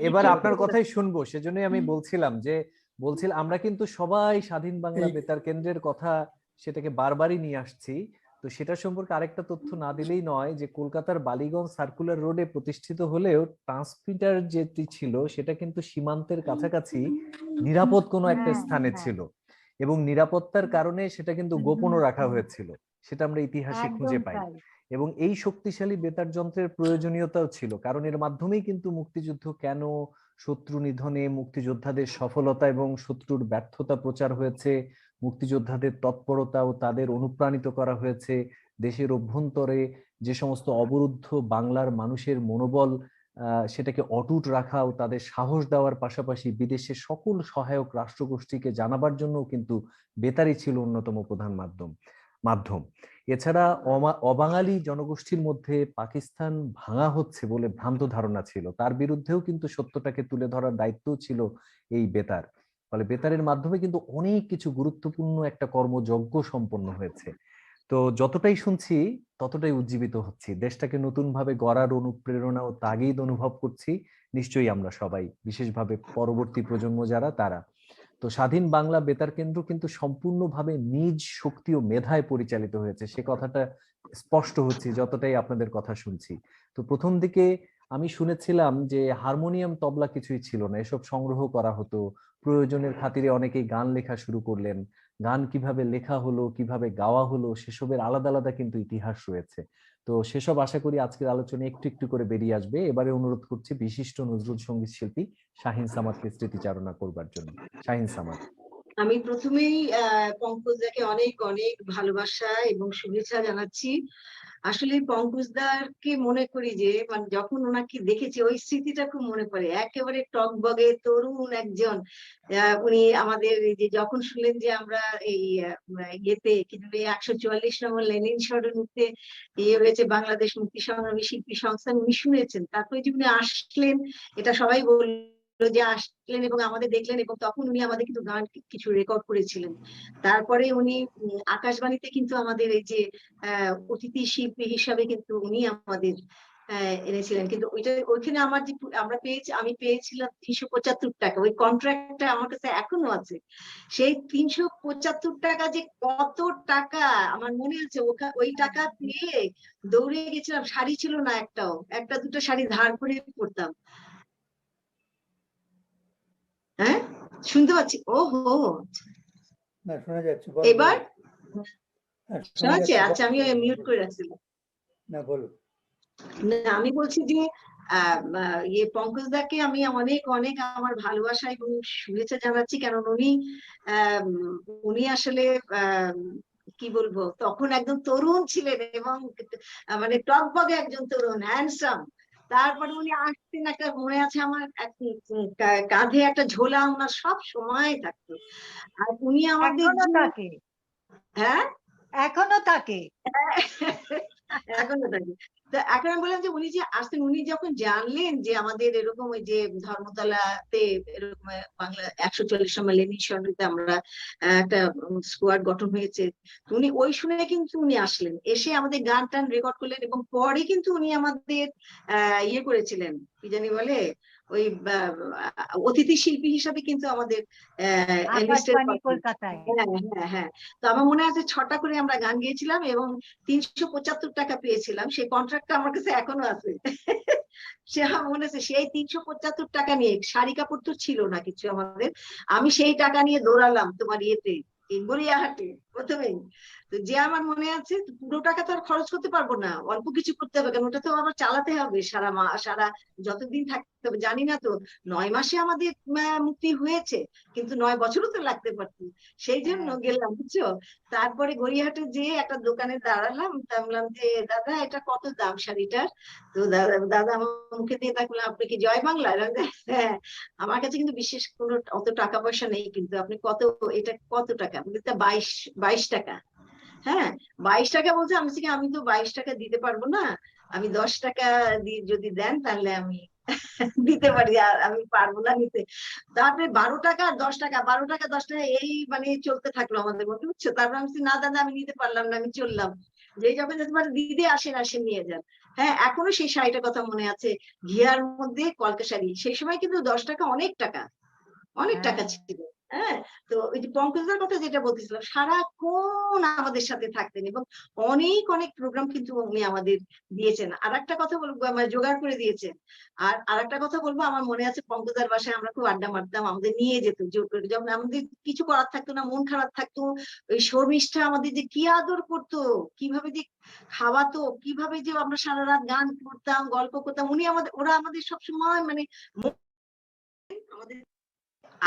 এবার আপনার কথাই শুনবো, সেজন্যই আমি বলছিলাম আমরা কিন্তু সবাই স্বাধীন বাংলা বেতার কেন্দ্রের কথা সেটাকে বারবারই নিয়ে আসছি। তো সেটা সম্পর্কে আরেকটা তথ্য না দিলেই নয় যে কলকাতার বালিগঞ্জ সার্কুলার রোডে প্রতিষ্ঠিত হলেও ট্রান্সমিটার যেটি ছিল সেটা কিন্তু সীমান্তের কাছাকাছি নিরাপদ কোনো একটা স্থানে ছিল, এবং নিরাপত্তার কারণে সেটা কিন্তু গোপনও রাখা হয়েছিল, সেটা আমরা ইতিহাসে খুঁজে পাই। এবং এই শক্তিশালী বেতার যন্ত্রের প্রয়োজনীয়তাও ছিল, কারণ এর মাধ্যমেই কিন্তু মুক্তিযুদ্ধ কেন, শত্রু নিধনে মুক্তিযোদ্ধাদের সফলতা এবং শত্রুর ব্যর্থতা প্রচার হয়েছে, মুক্তিযোদ্ধাদের তৎপরতা ও তাদের অনুপ্রাণিত করা হয়েছে, দেশের অভ্যন্তরে যে সমস্ত অবরুদ্ধ বাংলার মানুষের মনোবল সেটাকে অটুট রাখা ও তাদের সাহস দেওয়ার পাশাপাশি বিদেশের সকল সহায়ক রাষ্ট্রগোষ্ঠীকে জানাবার জন্য কিন্তু বেতারই ছিল অন্যতম প্রধান মাধ্যম। এছাড়া অবাঙালি জনগোষ্ঠীর মধ্যে পাকিস্তান ভাঙা হচ্ছে বলে ভ্রান্ত ধারণা ছিল, তার বিরুদ্ধেও কিন্তু সত্যটাকে তুলে ধরার দায়িত্ব ছিল এই বেতার। ফলে বেতারের মাধ্যমে কিন্তু অনেক কিছু গুরুত্বপূর্ণ একটা কর্মযজ্ঞ সম্পন্ন হয়েছে। তো যতটাই শুনছি ততটাই উজ্জীবিত হচ্ছি, দেশটাকে নতুন ভাবে গড়ার অনুপ্রেরণা ও তাগিদ অনুভব করছি নিশ্চয়ই আমরা সবাই, বিশেষভাবে পরবর্তী প্রজন্ম যারা তারা। তো স্বাধীন বাংলা বেতার কেন্দ্র কিন্তু সম্পূর্ণভাবে নিজ শক্তি ও মেধায় পরিচালিত হয়েছে, সে কথাটা স্পষ্ট হচ্ছে যতটাই আপনাদের কথা শুনছি। তো প্রথম দিকে আমি শুনেছিলাম যে হারমোনিয়াম তবলা কিছুই ছিল না, এসব সংগ্রহ করা হতো, প্রয়োজনের খাতিরে অনেকেই গান লেখা শুরু করলেন। গান কিভাবে লেখা হলো, কিভাবে গাওয়া হলো, সেসবের আলাদা আলাদা কিন্তু ইতিহাস রয়েছে। তো সেসব আশা করি আজকের আলোচনায় একটু একটু করে বেরিয়ে আসবে। এবারে অনুরোধ করছি বিশিষ্ট নজরুল সঙ্গীত শিল্পী শাহীন সামাদকে স্মৃতিচারণা করবার জন্য। শাহীন সামাদ। আমি প্রথমেই পঙ্কজদাকে অনেক অনেক ভালোবাসা এবং শুভেচ্ছা জানাচ্ছি। আসলে পঙ্কজদাকে মনে করি যে মানে যখন ওনাকে দেখেছি ওই স্মৃতিটা খুব মনে পড়ে, একেবারে টকবগে তরুণ একজন। উনি আমাদের যে যখন শুনলেন যে আমরা এই ইয়েতে কিন্তু 144 নম্বর লেনিন সরণিতে ইয়ে হয়েছে বাংলাদেশ মুক্তি সংগ্রামী শিল্পী সংস্থা, উনি শুনেছেন, তারপরে যে উনি আসলেন এটা সবাই বললো যে আসলেন এবং আমাদের দেখলেন, এবং তখন উনি আমাদের কিন্তু গান কিছু রেকর্ড করেছিলেন। তারপরে উনি আকাশবাণীতে কিন্তু আমাদের এই যে অতিথি শিল্পী হিসাবে কিন্তু উনি আমাদের এনেছিলেন। কিন্তু ওইখানে আমি পেয়েছিলাম 375 টাকা, ওই কন্ট্রাক্টটা আমার কাছে এখনো আছে। সেই 375 টাকা যে কত টাকা আমার মনে আছে, ওই টাকা পেয়ে দৌড়ে গেছিলাম, শাড়ি ছিল না একটাও, একটা দুটো শাড়ি ধার করে পড়তাম। হ্যাঁ শুনতে পাচ্ছি, ও হো না শোনা যাচ্ছে, এবার শোনা যাচ্ছে? আচ্ছা আমি মিউট করে রাখছিলাম। না বলো। না আমি বলছি যে ইয়ে পঙ্কজদাকে আমি অনেক অনেক আমার ভালোবাসা এবং শুভেচ্ছা জানাচ্ছি, কারণ উনি আসলে কি বলবো তখন একদম তরুণ ছিলেন এবং মানে টকবগে একজন তরুণ, হ্যান্ডসাম। তারপরে উনি আসতেন, একটা মনে আছে আমার কাঁধে একটা ঝোলা ওনার সব সময় থাকতো। আর উনি আমাদের হ্যাঁ এখনো থাকে এখনো থাকে। তো এখন আমি বললাম যে উনি যে আসতেন, উনি যখন জানলেন যে আমাদের এরকম ওই যে ধর্মতলাতে এরকম বাংলা 144 নম্বর লেনিন সরণিতে আমরা একটা স্কোয়াড গঠন হয়েছে, উনি ওই শুনে কিন্তু উনি আসলেন, এসে আমাদের গান টান রেকর্ড করলেন, এবং পরে কিন্তু উনি আমাদের ইয়ে করেছিলেন কি জানি বলে ওই অতিথি শিল্পী হিসাবে কিন্তু আমাদের কলকাতায়। হ্যাঁ হ্যাঁ। তো আমার মনে আছে 6টা করে আমরা গান গেয়েছিলাম এবং 375 টাকা পেয়েছিলাম, সেই কন্ট্রাক্টটা আমার কাছে এখনো আছে। সে আমার মনে আছে, সেই 375 টাকা নিয়ে, শাড়ি কাপড় তো ছিল না কিছু আমাদের, আমি সেই টাকা নিয়ে দৌড়ালাম তোমার ইয়েতে গড়িয়াহাটে প্রথমেই। তো যে আমার মনে আছে পুরো টাকা তো আর খরচ করতে পারবো না, অল্প কিছু করতে হবে, কারণ ওটা তো আবার চালাতে হবে সারা যতদিন থাকতে হবে। জানি না তো 9 মাসে আমাদের মুক্তি হয়েছে, কিন্তু 9 বছরও তো লাগতে পারতো, সেই জন্য গেলাম বুঝছো। তারপরে গড়িয়াহাটে যেয়ে একটা দোকানে দাঁড়ালাম, বললাম যে দাদা এটা কত দাম শাড়িটার? তো দাদা আমার মুখে দিয়ে তাকলাম, আপনি কি জয় বাংলা? হ্যাঁ। আমার কাছে কিন্তু বিশেষ কোনো অত টাকা পয়সা নেই, কিন্তু আপনি এটা কত টাকা? বলি তা 22 টাকা। হ্যাঁ 22 টাকা বলছে। আমি তো 22 টাকা দিতে পারবো না, আমি 10 টাকা যদি দেন তাহলে আমি দিতে পারি, আর আমি পারবো না নিতে। তারপরে 12 টাকা 10 টাকা, 12 টাকা 10 টাকা এই মানে চলতে থাকলো আমাদের মধ্যে বুঝছো। তারপর আমি না দাদা আমি নিতে পারলাম না, আমি চললাম। যে যখন দিদি আসেন নিয়ে যান। হ্যাঁ, এখনো সেই শাড়িটার কথা মনে আছে, ঘিয়ার মধ্যে কলকা শাড়ি। সেই সময় কিন্তু 10 টাকা অনেক টাকা, অনেক টাকা ছিল। হ্যাঁ, তো ওই যে পঙ্কজদার কথা যেটা বলতেছিলাম, সারাক্ষণ আমাদের সাথে থাকতেন এবং অনেক অনেক প্রোগ্রাম কিন্তু উনি আমাদের দিয়েছেন। আর একটা কথা বলবো, আমার জোগাড় করে দিয়েছেন। আর একটা কথা বলবো, আমার মনে আছে পঙ্কজদার বাসায় আমরা খুব আড্ডা মারতাম, আমাদের নিয়ে যেত জোর করে, যখন আমাদের কিছু করার থাকতো না, মন খারাপ থাকতো, ওই শর্মিষ্ঠা আমাদের যে কি আদর করতো, কিভাবে যে খাওয়াতো, কিভাবে যে আমরা সারা রাত গান করতাম, গল্প করতাম, ওরা আমাদের সবসময় মানে আমাদের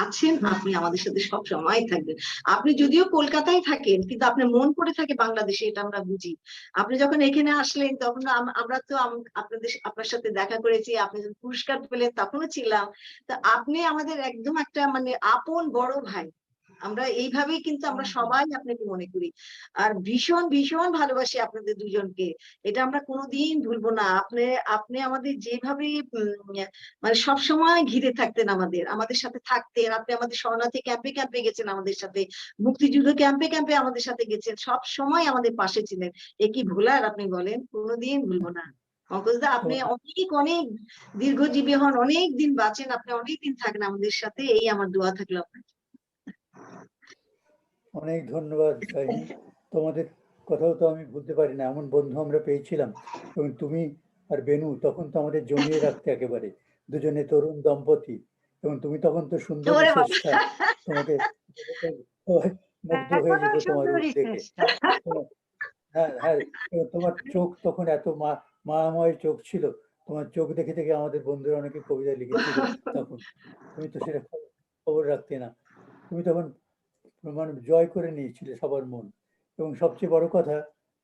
আছেন, আপনি আমাদের সাথে সব সময় থাকবেন। আপনি যদিও কলকাতায় থাকেন, কিন্তু আপনার মন পড়ে থাকে বাংলাদেশে, এটা আমরা বুঝি। আপনি যখন এখানে আসলেন, তখন আমরা তো আপনার সাথে দেখা করেছি, আপনি যখন পুরস্কার পেলেন তখনও ছিলাম। তো আপনি আমাদের একদম একটা মানে আপন বড় ভাই। আমরা এইভাবেই কিন্তু আমরা সবাই আপনাকে মনে করি, আর ভীষণ ভীষণ ভালোবাসি আপনাদের দুজনকে। এটা আমরা কোনোদিন ভুলবো না। আপনি আমাদের যেভাবে মানে সবসময় ঘিরে থাকতেন, আমাদের সাথে থাকতেন। আপনি আমাদের শরণার্থী ক্যাম্পে ক্যাম্পে গেছেন আমাদের সাথে, মুক্তিযুদ্ধ ক্যাম্পে ক্যাম্পে আমাদের সাথে গেছেন, সব সময় আমাদের পাশে ছিলেন। এ কি ভোলার, আপনি বলেন? কোনোদিন ভুলবো না। পঙ্কজদা, আপনি অনেক অনেক দীর্ঘজীবী হন, অনেক দিন বাঁচেন, আপনি অনেক দিন থাকেন আমাদের সাথে, এই আমার দোয়া থাকলো আপনার। অনেক ধন্যবাদ শাহিনী, তোমাদের কথাও তো আমি ভুলতে পারি না, এমন বন্ধু আমরা পেয়েছিলাম। এবং তুমি আর বেনু তখন তো আমাদের জমিয়ে রাখতে একেবারে, দুজনে তরুণ দম্পতি। এবং তুমি তখন তো সুন্দরী ওরে বাবা! শ্রেষ্ঠা, তোমাকে সবাই মুগ্ধ হয়ে এখনো যেত তোমার রূপ সুন্দরী দেখে। চেষ্টা। হ্যাঁ হ্যাঁ, এবং তোমার চোখ তখন এত মায়াময় চোখ ছিল, তোমার চোখ দেখে দেখে আমাদের বন্ধুরা অনেকে কবিতা লিখেছিল তখন। তুমি তো সেটা খবর রাখতে না, তুমি তখন মানে জয় করে নিয়েছিলে সবার মন। এবং সবচেয়ে বড় কথা,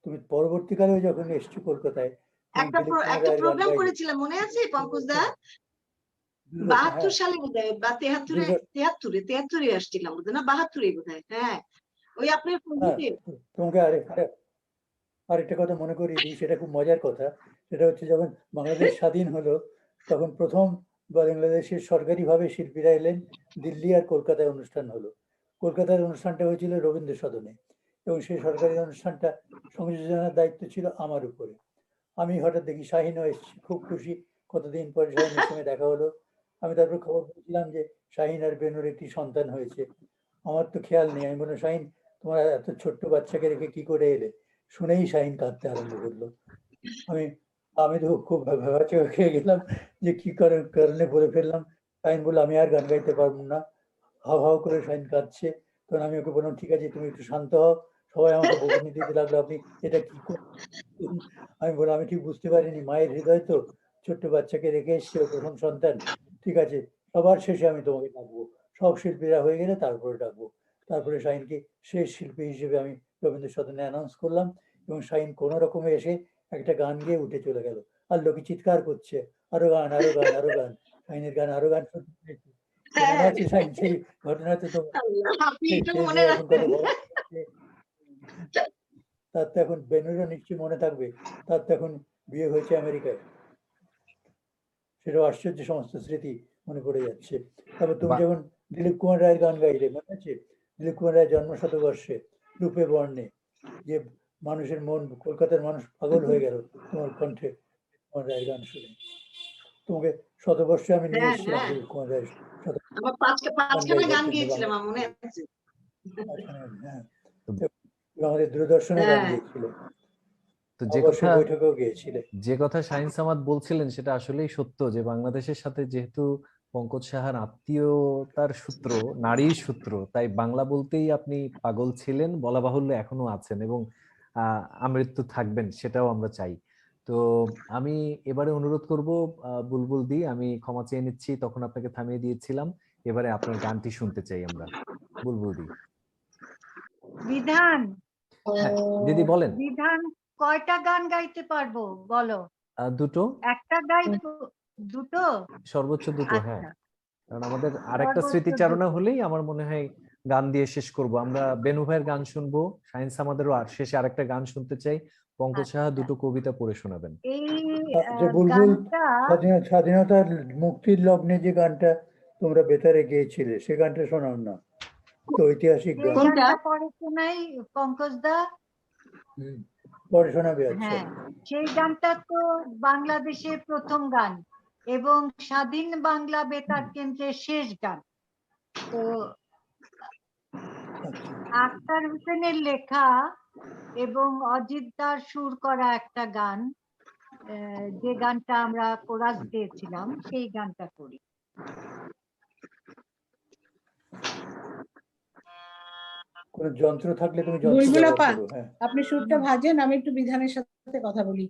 তুমি পরবর্তীকালেও যখন এসছো কলকাতায়, তুমি দিলীপ কুমার একটা রায়ের গান প্রোগ্রাম গাইলে। করেছিলাম, মনে আছে পঙ্কজদা? হ্যাঁ, 72 সালে বোধহয়, বা 73-এ আসছিলাম বোধহয়, না 72-এ বোধহয়। হ্যাঁ, ওই আপনার হ্যাঁ, ফোনটিতে। তোমাকে আরেকটা কথা মনে করিয়ে দিই, সেটা খুব মজার কথা। সেটা হচ্ছে যখন বাংলাদেশ স্বাধীন হলো, তখন প্রথম বাংলাদেশের সরকারিভাবে শিল্পীরা এলেন, দিল্লি আর কলকাতায় অনুষ্ঠান হলো। কলকাতার অনুষ্ঠানটা হয়েছিল রবীন্দ্র সদনে, এবং সেই সরকারি অনুষ্ঠানটা সংযোজনার দায়িত্ব ছিল আমার উপরে। আমি হঠাৎ দেখি শাহিনও এসেছে, খুব খুশি, কতদিন পরে শাহিনের সঙ্গে দেখা হলো। আমি তারপর খবর পেয়েছিলাম যে শাহিন আর বেনুর একটি সন্তান হয়েছে। আমার তো খেয়াল নেই, আমি বললাম শাহিন, তোমার এত ছোট্ট বাচ্চাকে রেখে কি করে এলে? শুনেই শাহিন কাঁদতে আরম্ভ করলো। আমি আমি তো খুব ভেবাচোকা খেয়ে গেলাম যে কি কারণে বলে ফেললাম। শাহিন বললো আমি আর গান গাইতে পারবো না, হাও হাও করে শাহিন কাঁদছে। তখন আমি ওকে বললাম ঠিক আছে, তুমি একটু শান্ত হও। সবাই আমাকে বকুনি দিতে লাগলো, আপনি এটা কি করছেন? আমি বললাম আমি ঠিক বুঝতে পারিনি, মায়ের হৃদয় তো, ছোট্ট বাচ্চাকে রেখে এসছে, ওর প্রথম সন্তান। ঠিক আছে, সবার শেষে আমি তোমাকে ডাকবো, সব শিল্পীরা হয়ে গেলে তারপরে ডাকবো। তারপরে শাহিনকে শেষ শিল্পী হিসেবে আমি রবীন্দ্র সদনে অ্যানাউন্স করলাম, এবং শাহিন কোনো রকমে এসে একটা গান গেয়ে উঠে চলে গেল। আর লোকে চিৎকার করছে, আরো গান, আরো গান, আরো গান। শাহিনের গান, আরো গান শুনতে পেয়েছি। তো মনে আছে শাহিন সেই ঘটনা? তো তোমার আপনি সেই এটা সেই মনে মেয়ে এখন রাখতেন। কত বড় হয়েছে। তার তো এখন বেনুরও নিশ্চয়ই মনে থাকবে, তার তো এখন বিয়ে হয়েছে আমেরিকায়। সেটাও আশ্চর্য সমস্ত স্মৃতি মনে পড়ে যাচ্ছে। তারপর তুমি বা- যখন দিলীপ কুমার রায়ের গান গাইলে, মনে আছে? দিলীপ কুমার রায়ের জন্মশতবর্ষে রূপে বর্ণে, যে মানুষের মন, কলকাতার মানুষ পাগল হয়ে গেল তোমার কণ্ঠে, কুমার রায়ের গান শুনে। তোমাকে শতবর্ষে আমি নিয়ে হ্যাঁ, এসেছিলাম হ্যাঁ, দিলীপ কুমার রায়ের আমার গান পাঁচখানা গাইবার গান জন্য গেয়েছিলাম, বাংলা। আমার মনে আছে। হ্যাঁ, তো আমাদের দূরদর্শনে গান হ্যাঁ, গেয়েছিলে, তো নববর্ষের বৈঠকেও গিয়েছিলে। যে কথা শাহিন সামাদ বলছিলেন সেটা আসলেই সত্য, যে বাংলাদেশের সাথে যেহেতু পঙ্কজ সাহার আত্মীয়তার সূত্র, নারীর সূত্র, তাই বাংলা বলতেই আপনি পাগল ছিলেন, বলা বাহুল্য এখনো আছেন, এবং আমৃত্যু থাকবেন, সেটাও আমরা চাই। তো আমি এবারে অনুরোধ করব, বুলবুল দি, আমি ক্ষমা চেয়ে নিচ্ছি, তখন আপনাকে থামিয়ে দিয়েছিলাম। এবারে আপনার গানটি শুনতে চাই আমরা। বুলবুল দি। বিধান, হ্যাঁ দিদি বলেন। বিধান, কয়টা গান গাইতে পারবো বলো? দুটো, একটা গাইবো? দুটো? সর্বোচ্চ দুটো, হ্যাঁ। আচ্ছা, কারণ আমাদের আরেকটা সর্বোচ্চ স্মৃতিচারণা দুটো। হলেই আমার মনে হয় গান দিয়ে শেষ করব আমরা। বেনু ভাইয়ের গান শুনবো, শাহিন সামাদেরও আর শেষে আরেকটা গান শুনতে চাই। পঙ্কজ সাহা আচ্ছা, দুটো কবিতা পড়ে শোনাবেন। এই যে বুলবুল, গানটা স্বাধীনতার মুক্তির লগ্নে যে গানটা তোমরা বেতারে গেয়েছিলে, সে গানটা শোনাও না, তো ঐতিহাসিক সেই গান। কোনটা? গানটা পরে শোনাই পঙ্কজ দা। হুম, পরে শোনাবে। আচ্ছা, হ্যাঁ, সেই গানটা তো বাংলাদেশের প্রথম গান এবং স্বাধীন বাংলা বেতার কেন্দ্রের শেষ গান। তো আচ্ছা, আখতার হোসেনের লেখা এবং অজিত দার সুর করা একটা গান, যে গানটা আমরা কোরাস দিয়েছিলাম, সেই গানটা করি। কোন যন্ত্র থাকলে তুমি যন্ত্র বুলবুল ব্যবহার আপা, করো। হ্যাঁ, আপনি সুরটা ভাজেন, আমি একটু বিধানের সাথে কথা বলি।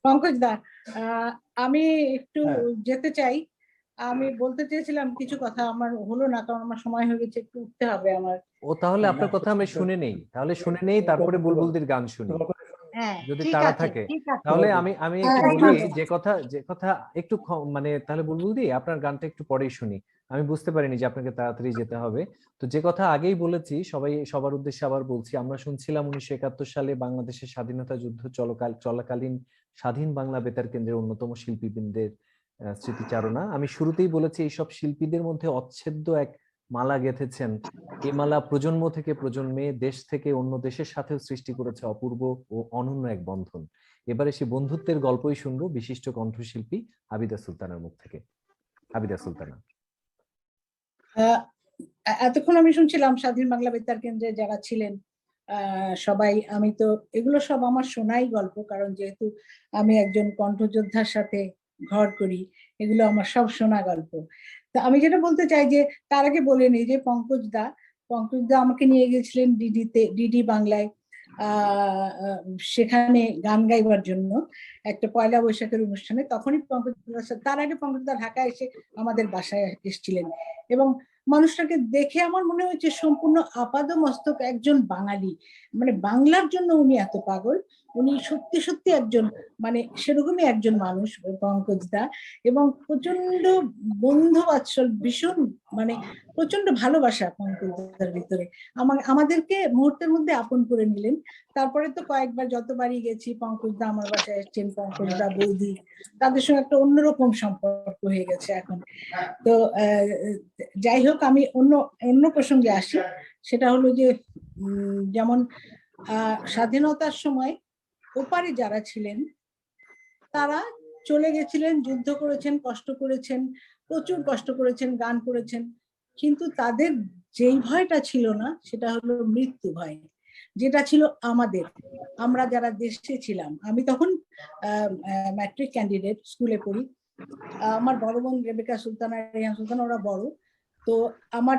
পঙ্কজ দা, আমি একটু হ্যাঁ। যেতে চাই। আমি বলতে চেয়েছিলাম কিছু কথা, আমার হলো না, কারণ আমার সময় হয়ে গেছে, একটু উঠতে হবে আমার। ও তাহলে না, আপনার কথা আমি তো- শুনে নেই, তারপরে বুলবুলদের গান শুনি তোমার কথা হ্যাঁ, যদি ঠিক তাড়া আছে, থাকে। ঠিক আছে। তাহলে আমি একটু হ্যাঁ, বলি একদম। যে কথা একটু মানে তাহলে বুলবুল দি আপনার গানটা একটু পরেই শুনি। আমি বুঝতে পারিনি যে আপনাকে তাড়াতাড়ি যেতে হবে। তো যে কথা আগেই বলেছি, সবার উদ্দেশ্যে আবার বলছি, আমরা শুনছিলাম 1971 সালে বাংলাদেশের স্বাধীনতা যুদ্ধ চলাকালীন স্বাধীন বাংলা বেতার কেন্দ্রের অন্যতম শিল্পীবৃন্দের স্মৃতিচারণা। আমি শুরুতেই বলেছি এইসব শিল্পীদের মধ্যে অচ্ছেদ্য এক মালা গেঁথেছেন। এই মালা প্রজন্ম থেকে প্রজন্মে, দেশ থেকে অন্য দেশের সাথেও সৃষ্টি করেছে অপূর্ব ও অনন্য এক বন্ধন। এবারে সে বন্ধুত্বের গল্পই শুনবো বিশিষ্ট কণ্ঠশিল্পী আবিদা সুলতানার মুখ থেকে। আবিদা সুলতানা। আহ, এতক্ষণ আমি শুনছিলাম স্বাধীন বাংলা বেতার কেন্দ্রে যারা ছিলেন সবাই, আমি তো এগুলো সব আমার শোনাই গল্প, কারণ যেহেতু আমি একজন কণ্ঠযোদ্ধার সাথে ঘর করি, এগুলো আমার সব শোনা গল্প। তা আমি যেটা বলতে চাই যে তার আগে বলে নিই যে পঙ্কজ দা আমাকে নিয়ে গেছিলেন ডিডি বাংলায়, সেখানে গান গাইবার জন্য একটা পয়লা বৈশাখের অনুষ্ঠানে। তখনই তার আগে পঙ্কজ দা ঢাকায় এসে আমাদের বাসায় এসেছিলেন, এবং মানুষটাকে দেখে আমার মনে হয়েছে সম্পূর্ণ আপাদমস্তক একজন বাঙালি, মানে বাংলার জন্য উনি এত পাগল। উনি সত্যি সত্যি একজন, মানে সেরকমই একজন মানুষ পঙ্কজ দা, এবং প্রচন্ড বন্ধু বাৎসল, ভীষণ মানে প্রচন্ড ভালোবাসা পঙ্কজ দার ভিতরে। আমাদেরকে মুহূর্তের মধ্যে আপন করে নিলেন। তারপরে তো কয়েকবার যতবারই গেছি, পঙ্কজ দা আমার বাসায় এসেছেন, পঙ্কজ দা, বৌদি, তাদের সঙ্গে একটা অন্যরকম সম্পর্ক হয়ে গেছে এখন। তো যাই হোক, আমি অন্য প্রসঙ্গে আসি। সেটা হলো যে যেমন স্বাধীনতার সময় ওপারে যারা ছিলেন তারা চলে গেছিলেন, যুদ্ধ করেছেন, কষ্ট করেছেন, প্রচুর কষ্ট করেছেন, গান করেছেন, কিন্তু তাদের যেই ভয়টা ছিল না সেটা হলো মৃত্যু ভয়, যেটা ছিল আমাদের। আমরা যারা দেশে ছিলাম, আমি তখন ম্যাট্রিক ক্যান্ডিডেট, স্কুলে পড়ি। আমার বড় বোন রেবেকা সুলতানা, রেহান সুলতানা, ওরা বড়। তো আমার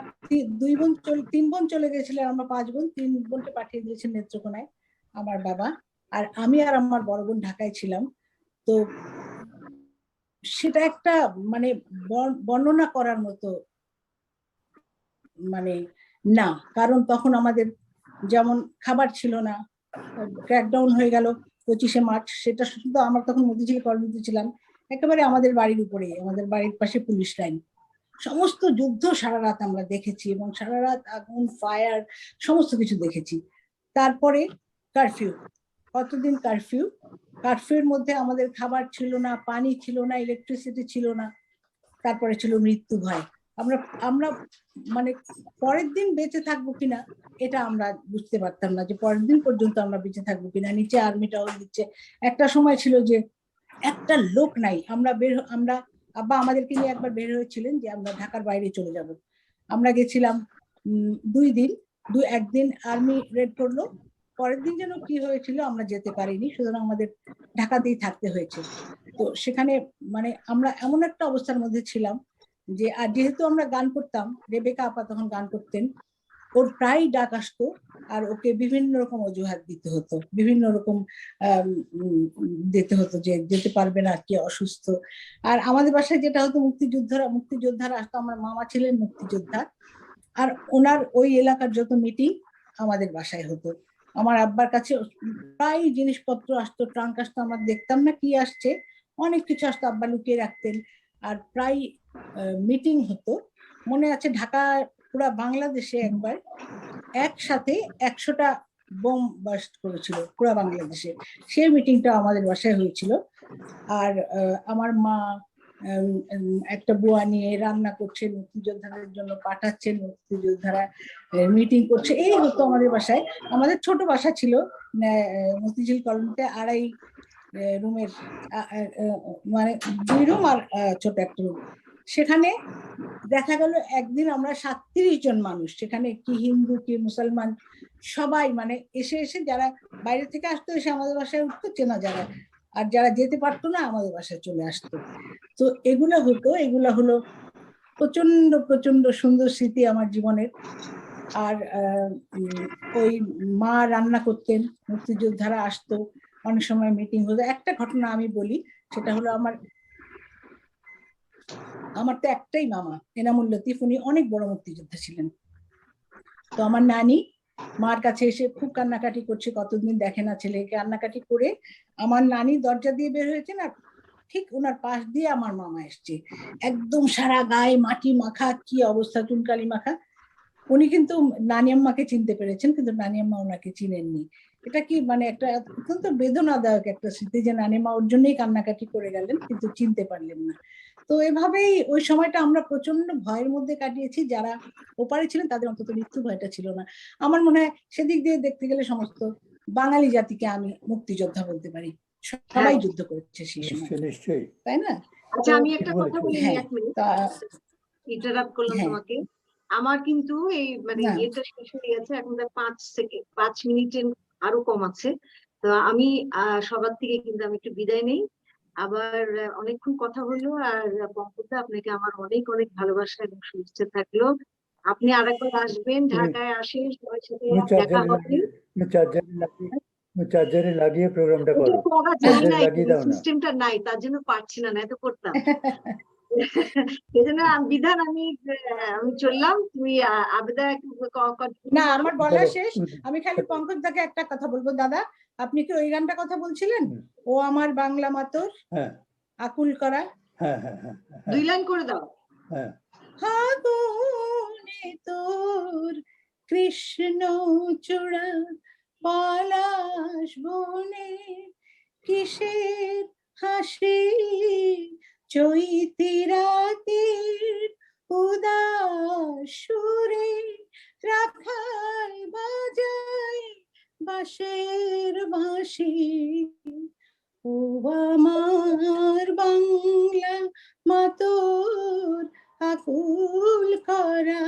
তিন বোন চলে গেছিলেন, আমরা 5 বোন, 3 বোনকে পাঠিয়ে দিয়েছেন নেত্রকোনায় আমার বাবা, আর আমি আর আমার বড় বোন ঢাকায় ছিলাম। তো সেটা একটা মানে বর্ণনা করার মতো মানে না, কারণ তখন আমাদের যেমন খাবার ছিল না, ক্র্যাকডাউন হয়ে গেল 25শে মার্চ, সেটা শুধু আমরা তখন মতিঝিল কর্মীতে ছিলাম, একেবারে আমাদের বাড়ির উপরে, আমাদের বাড়ির পাশে পুলিশ লাইন, সমস্ত যুদ্ধ সারা রাত আমরা দেখেছি, এবং সারা রাত আগুন, ফায়ার, সমস্ত কিছু দেখেছি। তারপরে কারফিউ, কতদিন কারফিউর মধ্যে আমাদের খাবার ছিল না, পানি ছিল না, ইলেকট্রিসিটি ছিল না, তারপরে ছিল মৃত্যু ভয়। আমরা মানে পরের দিন বেঁচে থাকবো কিনা এটা আমরা বুঝতে পারতাম না, যে পরের দিন পর্যন্ত আমরা বেঁচে থাকবো কিনা। নিচে আর্মি টহল দিচ্ছে, একটা সময় ছিল যে একটা লোক নাই, আমরা আব্বা আমাদেরকে নিয়ে একবার বের হয়েছিলেন যে আমরা ঢাকার বাইরে চলে যাব। আমরা গেছিলাম 2 দিন, একদিন আর্মি রেড করলো, পরের দিন যেন কি হয়েছিল আমরা যেতে পারিনি, সুতরাং আমাদের ঢাকাতেই থাকতে হয়েছে। তো সেখানে মানে আমরা এমন একটা অবস্থার মধ্যে ছিলাম যে, আর যেহেতু আমরা গান করতাম, রেবেকা আপা তখন গান করতেন, ওর প্রায় ডাক আসতো, আর ওকে বিভিন্ন রকম অজুহাত দিতে হতো, বিভিন্ন রকম দিতে হতো যে যেতে পারবে না, কি অসুস্থ। আর আমাদের বাসায় যেটা হতো, মুক্তিযোদ্ধারা আসতো, আমার মামা ছিলেন মুক্তিযোদ্ধা, আর ওনার ওই এলাকার যত মিটিং আমাদের বাসায় হতো। আমার আব্বার কাছে প্রায় জিনিসপত্র আসতো, ট্রাঙ্ক আসতো, আমরা দেখতাম না কি আসছে, অনেক কিছু আসতো, আব্বা লুকিয়ে রাখতেন। আর প্রায় মিটিং হতো। মনে আছে ঢাকা পুরা বাংলাদেশে একবার একসাথে 100টা বোম বাস্ট করেছিল পুরা বাংলাদেশে, সেই মিটিংটা আমাদের বাসায় হয়েছিল। আর আমার মা, একটা বুয়া নিয়ে রান্না করছেন, মুক্তিযোদ্ধাদের জন্য পাঠাচ্ছেন, মুক্তিযোদ্ধারা মিটিং করছে, এই হতো আমাদের বাসায়। আমাদের ছোট বাসা ছিল মতিঝিল কলোনিতে, 2.5 রুমের, মানে 2 রুম আর ছোট একটা রুম। সেখানে দেখা গেল একদিন আমরা 37 জন মানুষ, সেখানে কি হিন্দু কি মুসলমান সবাই মানে এসে এসে, যারা বাইরে থেকে আসতো এসে আমাদের বাসায় উঠতো চেনা যারা, আর যারা যেতে পারতো না আমাদের বাসায় চলে আসতো। তো এগুলো হতো, এগুলো হলো প্রচন্ড প্রচন্ড সুন্দর স্মৃতি আমার জীবনের। আর ওই মা রান্না করতেন, মুক্তিযোদ্ধারা আসতো, অনেক সময় মিটিং হতো। একটা ঘটনা আমি বলি, সেটা হলো আমার তো একটাই মামা, এনামুল লতিফ, উনি অনেক বড় মুক্তিযোদ্ধা ছিলেন। তো আমার নানি মার কাছে এসে খুব কান্নাকাটি করছে, কতদিন দেখে না ছেলেকে, কান্নাকাটি করে আমার নানি দরজা দিয়ে বের হয়েছেন, আর ঠিক ওনার পাশ দিয়ে আমার মামা এসছে, একদম সারা গায়ে মাটি মাখা, কি অবস্থা, চুনকালি মাখা। উনি কিন্তু নানি আম্মাকে চিনতে পেরেছেন, কিন্তু নানি আম্মা ওনাকে চিনেননি। এটা কি মানে একটা অত্যন্ত বেদনাদায়ক একটা স্মৃতি, যে নানি মা ওর জন্যই কান্নাকাটি করে গেলেন কিন্তু চিনতে পারলেন না। তো এভাবেই ওই সময়টা আমরা প্রচন্ড ভয়ের মধ্যে কাটিয়েছি। যারা ওপারে ছিলেন তাদের অন্তত মৃত্যু ভয়টা ছিল না। আমার মনে হয় সেদিক দিয়ে দেখতে গেলে সমস্ত বাঙালি জাতিকে আমি মুক্তিযোদ্ধা বলতে পারি, সবাই যুদ্ধ করেছে সেই সময়, নিশ্চয়ই, তাই না? আচ্ছা, আমি একটা কথা বলি, হ্যাঁ, 1 মিনিট তা ইন্টারাপ্ট করলাম হ্যাঁ, তোমাকে। আমার কিন্তু এই মানে না, ইয়েটা শেষ হয়ে গেছে, এখন 5 মিনিটের আরো কম আছে। তো আমি সবার থেকে কিন্তু আমি একটু বিদায় নেই। আবার অনেকক্ষণ কথা হলো। আর পঙ্কজদা, আপনাকে আমার অনেক অনেক ভালোবাসা এবং শুভেচ্ছা থাকলো। আপনি আরেকবার আসবেন, ঢাকায় আসেন, সবার সাথে দেখা হবে। চার্জারে লাগিয়ে প্রোগ্রামটা ওটা করো, করা যায় চার্জারে না, লাগিয়ে দাও না। সিস্টেমটা নাই, তার জন্য পারছি না, এত করতাম। সেজন্য বিধান আমি চললাম। তুমি আবেদা একটু না, আমার বলা শেষ। আমি খালি পঙ্কজদাকে একটা কথা বলবো, দাদা আপনি কি ওই গানটা কথা বলছিলেন, ও আমার বাংলা মাতর হ্যাঁ আকুল করা? হ্যাঁ হ্যাঁ হ্যাঁ 2 লাইন করে দাও। হ্যাঁ। ফাগুনে তোর কৃষ্ণ চূড়া পলাশ বনে, কিসের হাসি চৈতি রাতের উদাস সুরে, রাখাল বাজায় বাঁশের বাঁশি, ও আমার বাংলা মাতর আকুল করা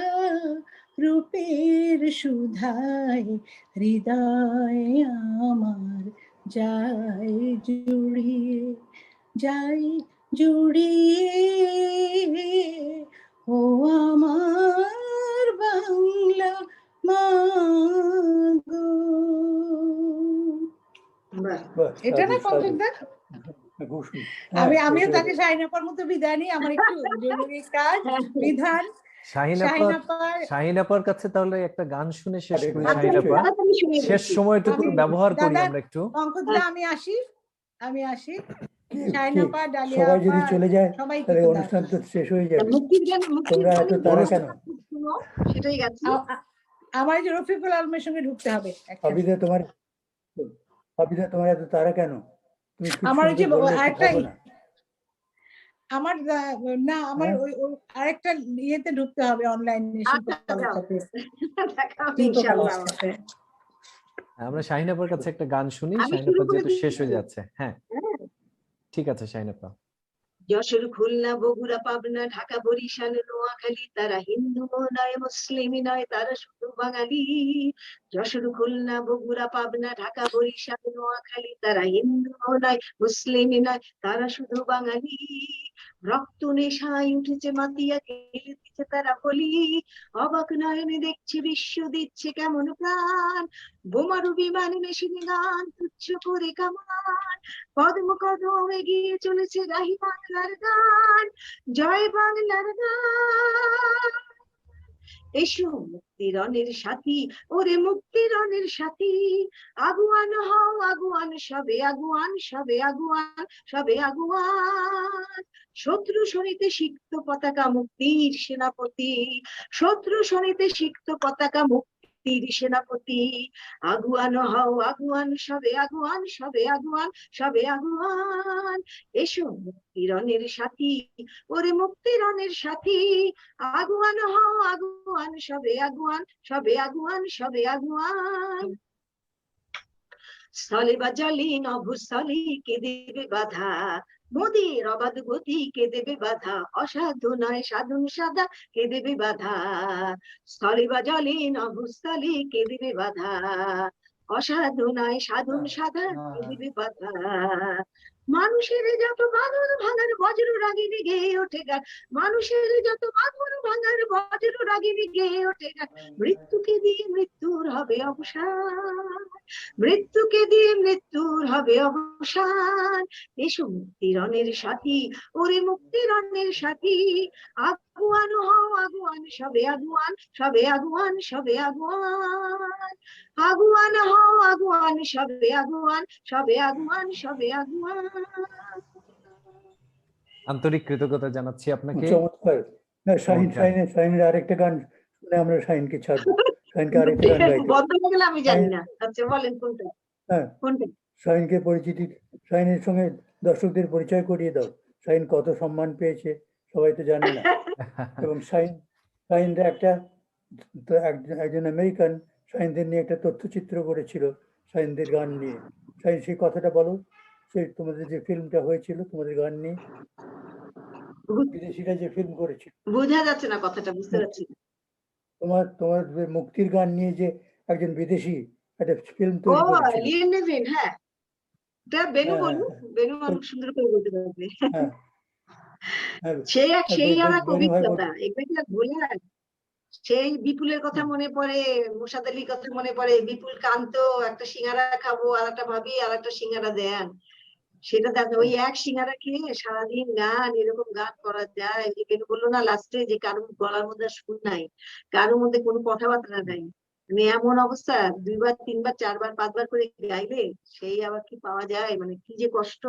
রূপের সুধায় হৃদয় আমার যায় জুড়িয়ে, যায় জুড়িয়ে, ও আমার বাংলা মা গো। এটা না পঙ্কজদা? আমিও তাকে শাহিনাপার মতো বিদায় নিই, আমার একটু জরুরি কাজ। বিধান শাহিনাপার কাছে তাহলে একটা গান শুনে শেষ করি। আচ্ছা, শাহিনাপা, শেষ সময়টুকু ব্যবহার করি দাদা, আমরা একটু। পঙ্কজদা আমি আসি। শাহিনাপা, ডালিয়া সবাই যদি আপা, চলে যায় সবাই তাহলে অনুষ্ঠান তো শেষ হয়ে যাবে। তোমরা এত তাড়া কেন? সেটাই গেছে। আমার এই যে রফিকুল আলমের সঙ্গে ঢুকতে হবে। আবিদা, তোমার এত তাড়া কেন? তুমি আমার ওই যে আরেকটা থাকো না। আমার না, আমার ওই আরেকটা ইয়েতে ঢুকতে হবে, অনলাইনে। আমরা শাহিনাপার কাছে একটা গান শুনি, শাহিনাপা যেহেতু শেষ হয়ে যাচ্ছে। হ্যাঁ, ঠিক আছে শাহিনাপা। যশোর, খুলনা, বগুড়া, পাবনা, ঢাকা, বরিশাল, নোয়াখালী, তারা হিন্দু নয় মুসলিমই নয়, তারা শুধু বাঙালি। যশোর, খুলনা, বগুড়া, পাবনা, ঢাকা, বরিশাল, নোয়াখালী, তারা হিন্দু নয় মুসলিমই নয়, তারা শুধু বাঙালি। রক্ত নেশায় উঠেছে মাতিয়া, গেলে দিচ্ছে তারা বলি, অবাক নয়নে দেখছে বিশ্ব দিচ্ছে কেমন প্রাণ, বোমারু বিমান মেশিনে গান তুচ্ছ করে কামান, কদম কদম এগিয়ে চলেছে রাহি বাংলার গান, জয় বাংলার গান। এসো মুক্তিরণের সাথী, ওরে মুক্তিরণের সাথী, আগুয়ান হও আগুয়ান, সবে আগুয়ান, সবে আগুয়ান, সবে আগুয়ান। শত্রু শনিতে সিক্ত পতাকা মুক্তির সেনাপতি, শত্রু শনিতে সিক্ত পতাকা মুক্তির মুক্তির সেনাপতি, আগুয়ান হও আগুয়ান, সবে আগুয়ান, সবে আগুয়ান, সবে আগুয়ান, এসো মুক্তিরণের সাথী, ওরে মুক্তিরণের সাথী, আগুয়ান হও আগুয়ান, সবে আগুয়ান, সবে আগুয়ান, সবে আগুয়ান। স্থলে বা জলে নভস্থলে কে দেবে বাধা, মোদের অবাধ গতি কে দেবে বাধা, অসাধু নয় সাধন সাদা কে দেবে বাধা, স্থলে বা জলে নভস্থলে কে দেবে বাধা, অসাধু নয় সাধন সাদা কে দেবে বাধা। মানুষের যত বাঁধন ভাঙার বজ্র রাগিনী গেয়ে ওঠে গান, মানুষের যত বাঁধন ভাঙার বজ্র রাগিনী গেয়ে ওঠে গান, মৃত্যুকে দিয়ে মৃত্যুর হবে অবসান, মৃত্যুকে দিয়ে মৃত্যুর হবে অবসান, এসো মুক্তিরণের সাথী, ওরে মুক্তিরণের সাথী, আগুয়ান হও আগুয়ান, সবে আগুয়ান, সবে আগুয়ান, সবে আগুয়ান, আগুয়ান হও আগুয়ান, সবে আগুয়ান, সবে আগুয়ান, সবে আগুয়ান। আন্তরিক কৃতজ্ঞতা জানাচ্ছি আপনাকে। চমৎকার। না, শাহিন চমৎকার। শাহিনের আরেকটা গান শুনে আমরা শাহিনকে ছাড়বো। শাহিনকে আরেকটা গান গাইতে। বন্ধ হয়ে গেলে আমি জানি না। আচ্ছা বলেন কোনটা? হ্যাঁ, কোনটা? শাহিনকে শাহিনের সঙ্গে দর্শকদের পরিচয় করিয়ে দাও। শাহিন কত সম্মান পেয়েছে সবাই তো জানে না। এবং শাহিনরা একজন আমেরিকান শাহিনদের নিয়ে একটা তথ্যচিত্র করেছিল শাহিনদের গান নিয়ে। শাহিন, সেই কথাটা বলো, সেই তোমাদের যে ফিল্মটা হয়েছিল তোমাদের গান নিয়ে, বিদেশিরা যে ফিল্ম করেছিল। বোঝা যাচ্ছে না কথাটা, বুঝতে পারছি না। তোমার মুক্তির গান নিয়ে যে একজন বিদেশি একটা ফিল্ম ও তৈরি করেছিল। লিয়েন নেভিন, হ্যাঁ। এটা বেনু হ্যাঁ, বলুন, বেনু অনেক সুন্দর করে বলতে পারবে। হ্যাঁ, হ্যাঁ, সেই আর বেনু ভাই অভিজ্ঞতা, এগুলো কি আর ভুলে যায়? সেই বিপুলের কথা মনে পড়ে, মোসাদ আলীর কথা মনে পড়ে, বিপুল কান্ত একটা সিঙ্গারা খাবো আর একটা ভাবি আর একটা সিঙ্গারা দেন, সেটা দেখো ওই এক সিঙ্গারা খেয়ে সারাদিন গান, এরকম গান করা যায়। যে কেন বললো না লাস্টে যে কারোর গলার মধ্যে সুর নাই, কারোর মধ্যে কোনো কথাবার্তা নাই, মানে এমন অবস্থা 2বার 3বার 4বার 5বার করে গাইলে সেই আবার কি পাওয়া যায়, মানে কি যে কষ্ট।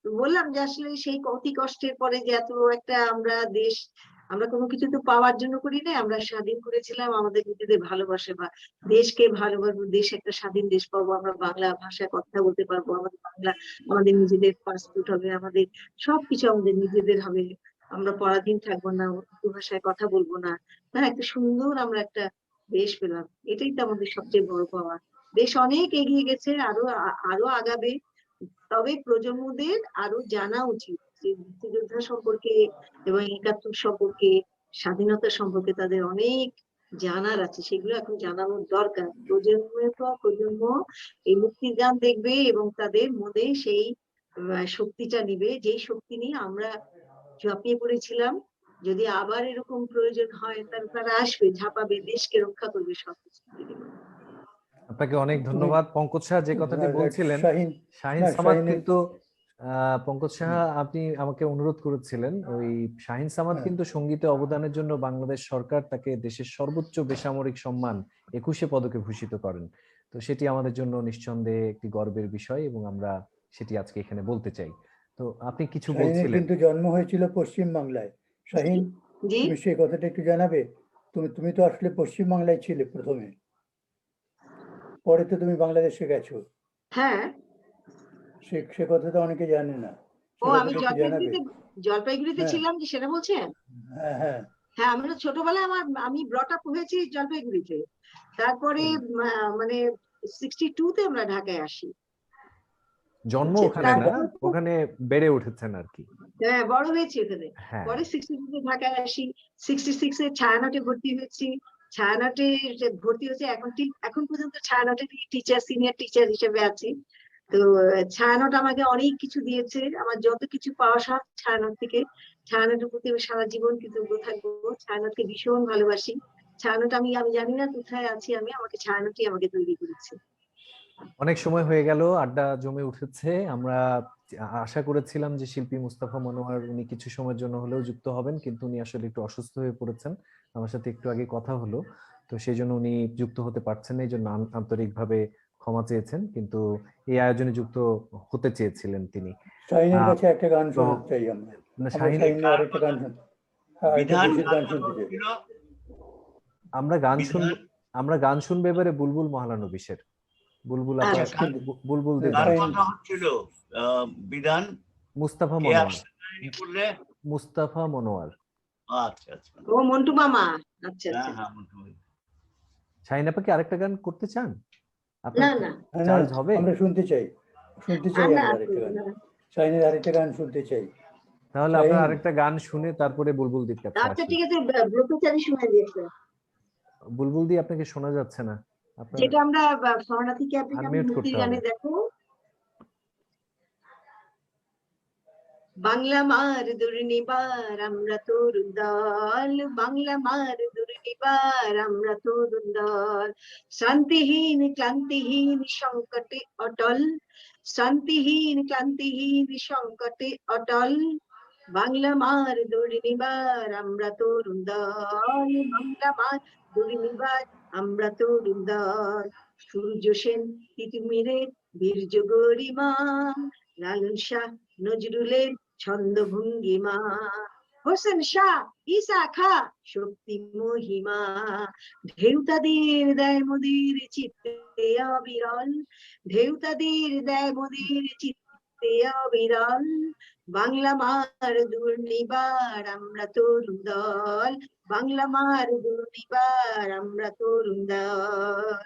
তো বললাম যে আসলে সেই অতি কষ্টের পরে যে এত একটা আমরা কোনো কিছু তো পাওয়ার জন্য করি না, আমরা স্বাধীন করেছিলাম আমাদের নিজেদের ভালোবাসে, বা দেশকে ভালোবাসবো, দেশ একটা স্বাধীন দেশ পাবো, আমরা বাংলা ভাষায় কথা বলতে পারবো, আমাদের নিজেদের পাসপোর্ট হবে, আমাদের সবকিছু আমাদের নিজেদের হবে, আমরা পরাধীন থাকবো না, ভাষায় কথা বলবো না, হ্যাঁ, একটা সুন্দর আমরা একটা দেশ পেলাম। এটাই তো আমাদের সবচেয়ে বড় পাওয়া। দেশ অনেক এগিয়ে গেছে, আরো আগাবে, তবে প্রজন্মদের আরো জানা উচিত যে মুক্তিযোদ্ধা সম্পর্কে এবং 71 সম্পর্কে, স্বাধীনতা সম্পর্কে তাদের অনেক জানার আছে, সেগুলো এখন জানানোর দরকার। প্রজন্মের পর প্রজন্ম এই মুক্তির গান দেখবে এবং তাদের মনে সেই শক্তিটা নিবে, যেই শক্তি নিয়ে আমরা ঝাঁপিয়ে পড়েছিলাম। যদি আবার এরকম প্রয়োজন হয় তারা আসবে, ঝাঁপাবে, দেশকে রক্ষা করবে, সবকিছু। আপনাকে অনেক ধন্যবাদ। পঙ্কজ সাহা যে কথাটি বলছিলেন, শাহিন সামাদ কিন্তু পঙ্কজ সাহা আপনি আমাকে অনুরোধ করেছিলেন, ওই শাহিন সামাদ কিন্তু সঙ্গীতে অবদানের জন্য বাংলাদেশ সরকার তাকে দেশের সর্বোচ্চ বেসামরিক সম্মান 21 পদকে ভূষিত করেন। তো সেটি আমাদের জন্য নিঃসন্দেহে একটি গর্বের বিষয় এবং আমরা সেটি আজকে এখানে বলতে চাই। তো আপনি কিছু বলছিলেন। কিন্তু জন্ম হয়েছিল পশ্চিম বাংলায়। শাহিন, তুমি সেই কথাটা একটু জানাবে? তুমি তো আসলে পশ্চিম বাংলায় ছিলে প্রথমে, পরে তো তুমি বাংলাদেশে গেছো। হ্যাঁ, সে কথা তো অনেকে জানে না। ও আমি জলপাইগুড়িতে ছিলাম, যে সেটা বলছেন? হ্যাঁ, হ্যাঁ, হ্যাঁ, আমরা ছোটবেলায় আমি ব্রট আপ হয়েছি জলপাইগুড়িতে, তারপরে মানে 62-তে আমরা ঢাকায় আসি। জন্ম ওখানে না, ওখানে বেড়ে উঠেছেন আর কি। হ্যাঁ, বড় হয়েছি ওখানে। পরে 62-তে ঢাকায় আসি, 66-এ ছায়ানটে ভর্তি হয়েছি, ছায়ানটে ভর্তি হয়েছে, এখন পর্যন্ত ছায়ানটে টিচার, সিনিয়র টিচার হিসেবে আছি। তো ছায়ানট আমাকে অনেক কিছু দিয়েছে, আমার যত কিছু পাওয়া সব ছায়ানট থেকে। ছায়ানটের প্রতি আমি সারা জীবন কৃতজ্ঞ থাকবো। ছায়ানটকে ভীষণ ভালোবাসি। ছায়ানট আমি জানি না কোথায় আছি আমি, আমাকে ছায়ানটই আমাকে তৈরি করেছে। অনেক সময় হয়ে গেল, আড্ডা জমে উঠেছে। আমরা আশা করেছিলাম যে শিল্পী মুস্তাফা মনোয়ার উনি কিছু সময়ের জন্য হলেও যুক্ত হবেন, কিন্তু উনি আসলে একটু অসুস্থ হয়ে পড়েছেন। আমার সাথে একটু আগে কথা হলো, তো সেই জন্য উনি যুক্ত হতে পারছেন না, এই জন্য আন্তরিকভাবে ক্ষমা চেয়েছেন, কিন্তু এই আয়োজনে যুক্ত হতে চেয়েছিলেন তিনি। শাহিনের কাছে একটা গান শুনতে চাই আমরা। আমরা গান শুনবো। আমরা গান শুনবো এবারে বুলবুল মহালানবিশের, বুলবুল আপনার আচ্ছা। বুলবুলদের হ্যাঁ, গান ফাইন। কথা হচ্ছিল বিধান মুস্তাফা কে মনোয়ার, আসছে ই করলে। মুস্তাফা মনোয়ার। আচ্ছা আচ্ছা, ও মন্টু মামা, আচ্ছা হ্যাঁ আচ্ছা। হ্যাঁ মোটামুটি। শাহিন আপা কি আরেকটা গান করতে চান? না আপনার না হ্যাঁ, না, চার্জ হবে? আমরা শুনতে চাই আর না আমরা আরেকটা গান, না। শাহিনের আরেকটা গান শুনতে চাই। তাহলে আপনার শাহিন, আরেকটা গান শুনে তারপরে বুলবুল দির কাছে আচ্ছা আসি। ঠিক আছে, ব্রতচারী শোনা দিয়েছে, বুলবুল দি আপনাকে শোনা যাচ্ছে না, আপনার যেটা আমরা শরণার্থী ক্যাম্পে আনমিউট মুক্তির করতে গানে হবে। দেখো। বাংলা মার দুর্নিবার আমরা তরুণ দল, বাংলা মার দুর্নিবার আমরা তরুণ দল, শান্তিহীন ক্লান্তিহীন সংকটে অটল, শান্তিহীন ক্লান্তিহীন সংকটে অটল, বাংলা মার দুর্নিবার আমরা তরুণ দল, বাংলা মার দুর্নিবার আমরা তরুণ দল, সূর্য সেন তিতুমিরের বীর্য গরিমা, লালন শাহ নজরুলের ছন্দ ভঙ্গিমা, হোসেন শাহ ঈসা খা শক্তি মহিমা, ঢেউ তাদের দেয় মোদের চিত্তে অবিরল, ঢেউ তাদের দেয় মোদের চিত্তে অবিরল, বাংলা মার দুর্নিবার আমরা তরুণ দল, বাংলা মার দুর্নিবার আমরা তরুণ দল,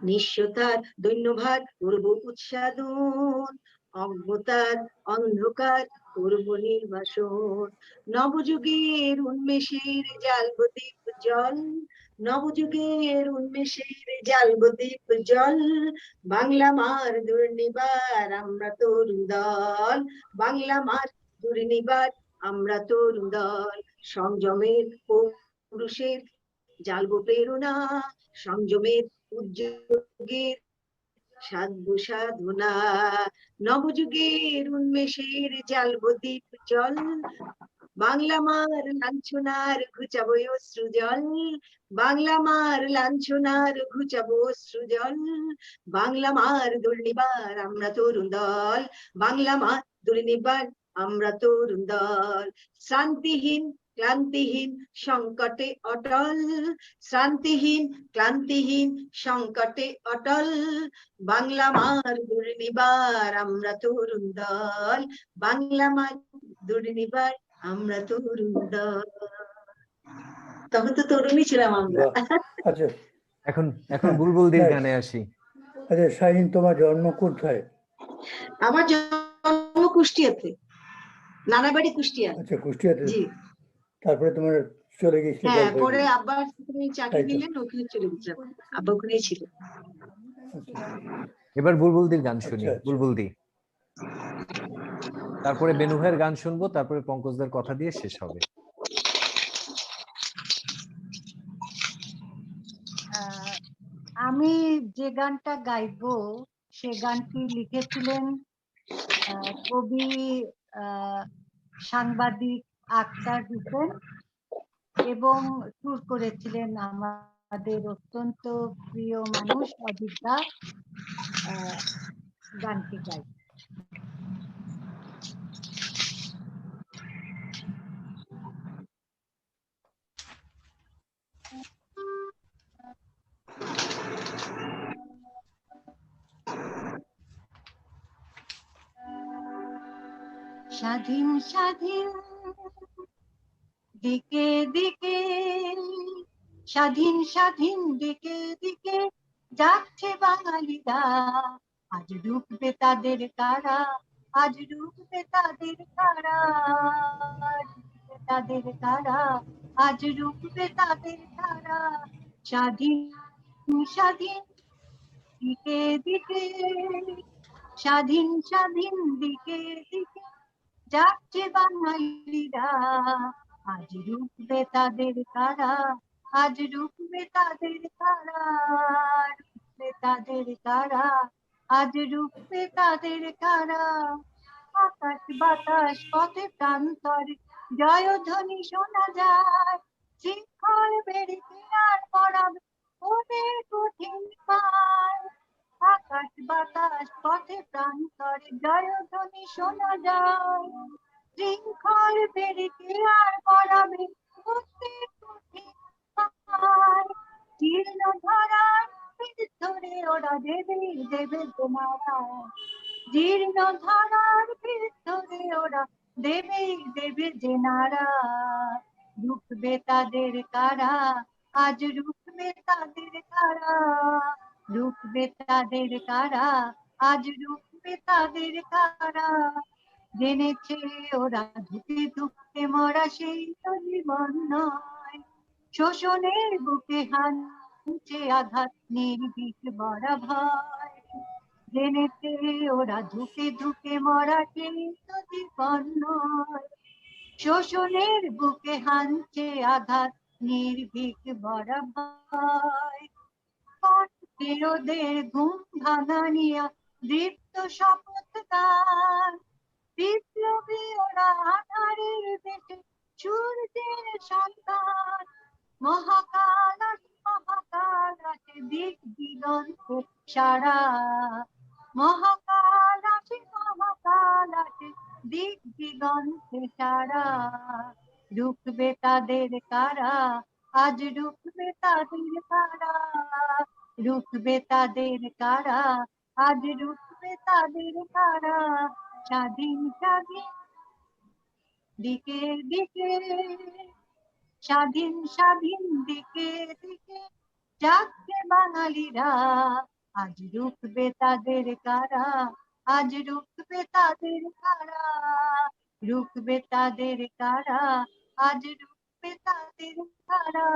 নিঃস্বতার দৈন্যভার করব উৎসাদন, অজ্ঞতার অন্ধকার করব নির্বাসন, নবযুগের উন্মেষের জ্বালব দীপ জল, নবযুগের উন্মেষের জ্বালব দীপ জল, বাংলা মার দুর্নিবার আমরা তরুণ দল, বাংলা মার দুর্নিবার আমরা তরুণ দল, সংযমের পৌরুষের জ্বালব প্রেরণা, সংযমের উদ্যোগের সাধব সাধনা, নবযুগের উন্মেষের জ্বালব দীপ জল, বাংলা মার লাঞ্ছনার ঘুচাবো অশ্রুজল, বাংলা মার লাঞ্ছনার ঘুচাবো অশ্রুজল, বাংলা মার দুর্নিবার আমরা তরুণ দল, বাংলা মার দুর্নিবার আমরা তরুণ দল, শান্তিহীন ক্লান্তিহীন সংকটে অটল, শান্তিহীন ক্লান্তিহীন সংকটে অটল, বাংলা মার দুর্নিবার আমরা তরুণ দল, বাংলা মার দুর্নিবার আমরা তরুণ দল। তখন তো তরুণই ছিলাম আমরা। বাহ, আচ্ছা এখন এখন বুলবুল দির হ্যাঁ। গানে আসি। আচ্ছা শাহিন, তোমার জন্ম কোথায়? আমার জন্ম কুষ্টিয়াতে, নানা বাড়ি কুষ্টিয়া। আচ্ছা, কুষ্টিয়াতে। জি তারপরে তোমার চলে গেছিলে হ্যাঁ, পরে জলপাইগুড়ি, আব্বা সেখানে চাকরি তাই তো? নিলেন, ওখানে চলে গেছিলাম, আব্বা ওখানেই ছিল। আচ্ছা, এবার বুলবুল দির গান শুনি, আচ্ছা, আচ্ছা। বুলবুল দি, তারপরে বেনু ভাইয়ের গান শুনবো, তারপরে পঙ্কজদের কথা দিয়ে শেষ হবে। আমি যে গানটা গাইবো সে গানটি লিখেছিলেন কবি সাংবাদিক আক্তার হোসেন এবং সুর করেছিলেন আমাদের অত্যন্ত প্রিয় মানুষ অজিত দা। গানটি গাই। স্বাধীন স্বাধীন দিকে দিকে, স্বাধীন স্বাধীন দিকে দিকে যাচ্ছে বাঙালিরা, আজ রুখবে তাদের কারা, আজ রুখবে তাদের কারা, রুখবে তাদের কারা, আজ রুখবে তাদের কারা, স্বাধীন স্বাধীন দিকে দিকে, স্বাধীন স্বাধীন দিকে দিকে যাচ্ছে বাঙালিরা, আজ রুখবে তাদের কারা, আজ রুখবে তাদের কারা, রুখবে তাদের কারা, আজ রুখবে তাদের কারা, আকাশ বাতাস পথে প্রান্তরে জয়ধ্বনি শোনা যায়, শৃঙ্খল বেড়ে আর পড়াবে ওদের কঠিন পায়, আকাশ বাতাস পথে প্রান্তরে জয়ধ্বনি শোনা যায়, শৃঙ্খল বেড়ে আর পড়াবে ওদের কঠিন পায়, দেবে দেবে তোমারা, জীর্ণ ধারার ভিতরে ওরা দেবে দেবে যে নারা, রুখবে তাদের কারা, আজ রুখবে তাদের কারা, রুখবে তাদের কারা, আজ রুখবে তাদের কারা, জেনেছে ওরা ধুকে ধুকে মরা সেই তো জীবন নয়, শোষণের বুকে হানছে আঘাত নির্ভীক বড় ভয়, জেনেছে ওরা ধুকে ধুকে মরা সেই তো জীবন নয়, শোষণের বুকে হানছে আঘাত নির্ভীক বড় ভয়, কণ্ঠে ওদের ঘুম ভাঙানিয়া দীপ্ত শপথ গান, বিপ্লবী ওরা আধারের দেশে সূর্যের সন্তান, মহাকাল মহাকাল আছে দিক দিগন্তে সারা, মহাকাল আছে দিক দিগন্তে সারা, রুখবে তাদের কারা, আজ রুখবে তাদের কারা, রুখবে তাদের কারা, আজ রুখবে তাদের কারা, স্বাধীন স্বাধীন দিকে দিকে, স্বাধীন স্বাধীন দিকে দিকে যাচ্ছে বাঙালিরা, আজ রুখবে তাদের কারা, আজ রুখবে তাদের কারা, রুখবে তাদের কারা, আজ রুখবে তাদের কারা,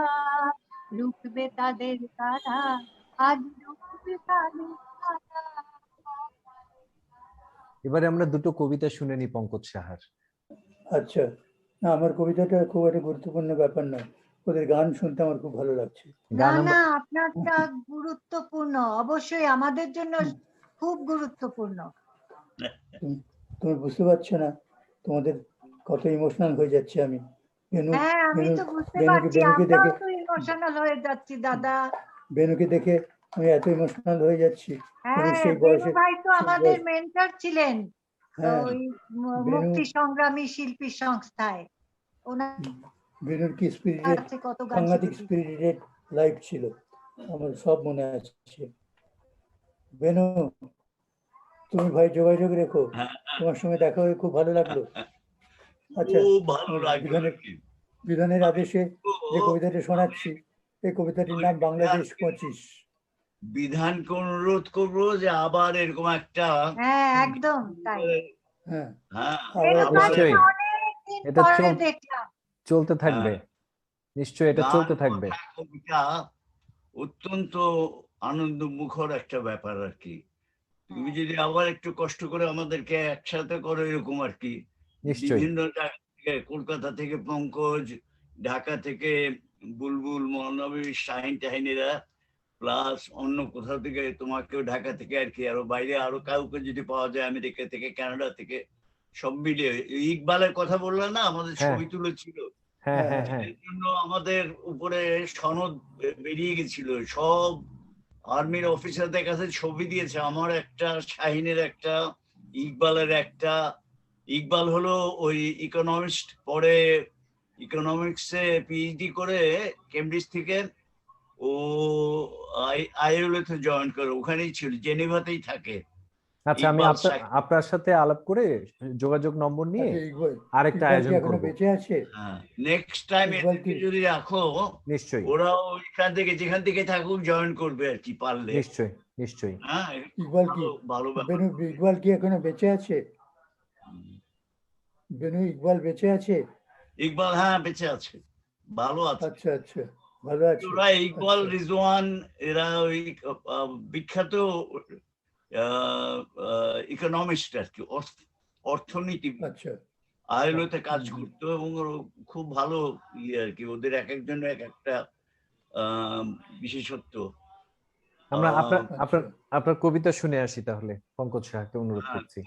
রুখবে তাদের কারা, আজ রুখবে তাদের কারা। এবারে আমরা দুটো কবিতা শুনে নি পঙ্কজ সাহার। আচ্ছা, না আমার কবিতাটা খুব একটা গুরুত্বপূর্ণ ব্যাপার নয়, ওদের গান শুনতে আমার খুব ভালো লাগছে। না গান না, আপনারটা গুরুত্বপূর্ণ, অবশ্যই আমাদের জন্য খুব গুরুত্বপূর্ণ। তুমি বুঝতে পারছো না তোমাদের কত ইমোশনাল হয়ে যাচ্ছে আমি। হ্যাঁ আমি তো বুঝতে বেনুকে পারছি, বেনুকে আমরাও দেখে তো ইমোশনাল হয়ে যাচ্ছি দাদা। বেনুকে দেখে আমি এত ইমোশনাল হয়ে যাচ্ছি। হ্যাঁ, সেই বেনু বয়সে ভাই তো সেই আমাদের বয়সে- মেন্টর ছিলেন হ্যাঁ, ওই বেনু মুক্তি সংগ্রামী শিল্পী সংস্থায়, ওনার বেনুর কি স্পিরিটেড, কাছে কত গান সাংঘাতিক শিখেছি। স্পিরিটেড লাইফ ছিল, আমার সব মনে আছে। বেনু, তুমি ভাই যোগাযোগ রেখো, তোমার সঙ্গে দেখা হয়ে খুব ভালো লাগলো। আচ্ছা, খুব ভালো লাগলো আর কি। বিধানের আদেশে যে কবিতাটা শোনাচ্ছি, এই কবিতাটির নাম বাংলাদেশ 25। বিধানকে অনুরোধ করবো যে আবার এরকম একটা হ্যাঁ একদম তাই। হ্যাঁ, হ্যাঁ বেনু আবার ভাইকে নিশ্চয়ই। অনেকদিন এটা পরে দেখলাম। চলতে থাকবে, নিশ্চয়ই এটা গান, চলতে থাকবে। কথা, কবিতা অত্যন্ত আনন্দ মুখর একটা ব্যাপার আর কি। তুমি যদি আবার একটু কষ্ট করে আমাদেরকে একসাথে করো এরকম আর কি, নিশ্চয়ই। বিভিন্ন জায়গা থেকে, কলকাতা থেকে পঙ্কজ, ঢাকা থেকে বুলবুল, মহানবী, শাহিন টাহিনীরা, প্লাস অন্য কোথাও থেকে তোমাকেও ঢাকা থেকে আর কি, আরো বাইরে আরো কাউকে যদি পাওয়া যায়, আমেরিকা থেকে, কানাডা থেকে, সব মিলিয়ে। ইকবালের কথা বললাম না, আমাদের হ্যাঁ। ছবি তুলেছিল, হ্যাঁ হ্যাঁ হ্যাঁ, এর জন্য আমাদের উপরে সনদ বেরিয়ে গেছিল, সব আর্মির অফিসারদের কাছে ছবি দিয়েছে, আমার একটা, শাহিনের একটা, ইকবালের একটা। ইকবাল হলো ওই ইকোনমিস্ট, পরে ইকোনমিক্সে পিএইচডি করে কেমব্রিজ থেকে ও আইএলও-তে জয়েন করে, ওখানেই ছিল, জেনেভাতেই থাকে। আচ্ছা আমি ইকবাল আপনার সাথে আলাপ করে যোগাযোগ নম্বর নিয়ে আচ্ছা, ইকবাল আরেকটা ইকবাল কি আয়োজন এখনো করব। বেঁচে আছে? হ্যাঁ, নেক্সট টাইম ইকবাল এদেরকে কি- যদি রাখো, নিশ্চয়ই ওরা ওইখান থেকে যেখান থেকে থাকুক জয়েন করবে আর কি, পারলে। নিশ্চয়ই নিশ্চয়ই। হ্যাঁ, ইকবাল কি ভালো ভালো ব্যাপার। বেনু, ইকবাল কি এখনো বেঁচে আছে? বেনু, ইকবাল বেঁচে আছে? ইকবাল হ্যাঁ বেঁচে আছে, ভালো আছে। আচ্ছা আচ্ছা, ভালো আছে। ওরা ইকবাল, আচ্ছা। রিজওয়ান, এরা ওই বিখ্যাত ইকোনমিস্ট আর কি, অর্থনীতি, আচ্ছা, আইএলও-তে কাজ করতো, এবং খুব ভালো ইয়ে আর কি, ওদের এক একজনের এক একটা বিশেষত্ব। আমরা আচ্ছা। আপনার কবিতা শুনে আসি তাহলে, পঙ্কজ সাহাকে অনুরোধ করছি।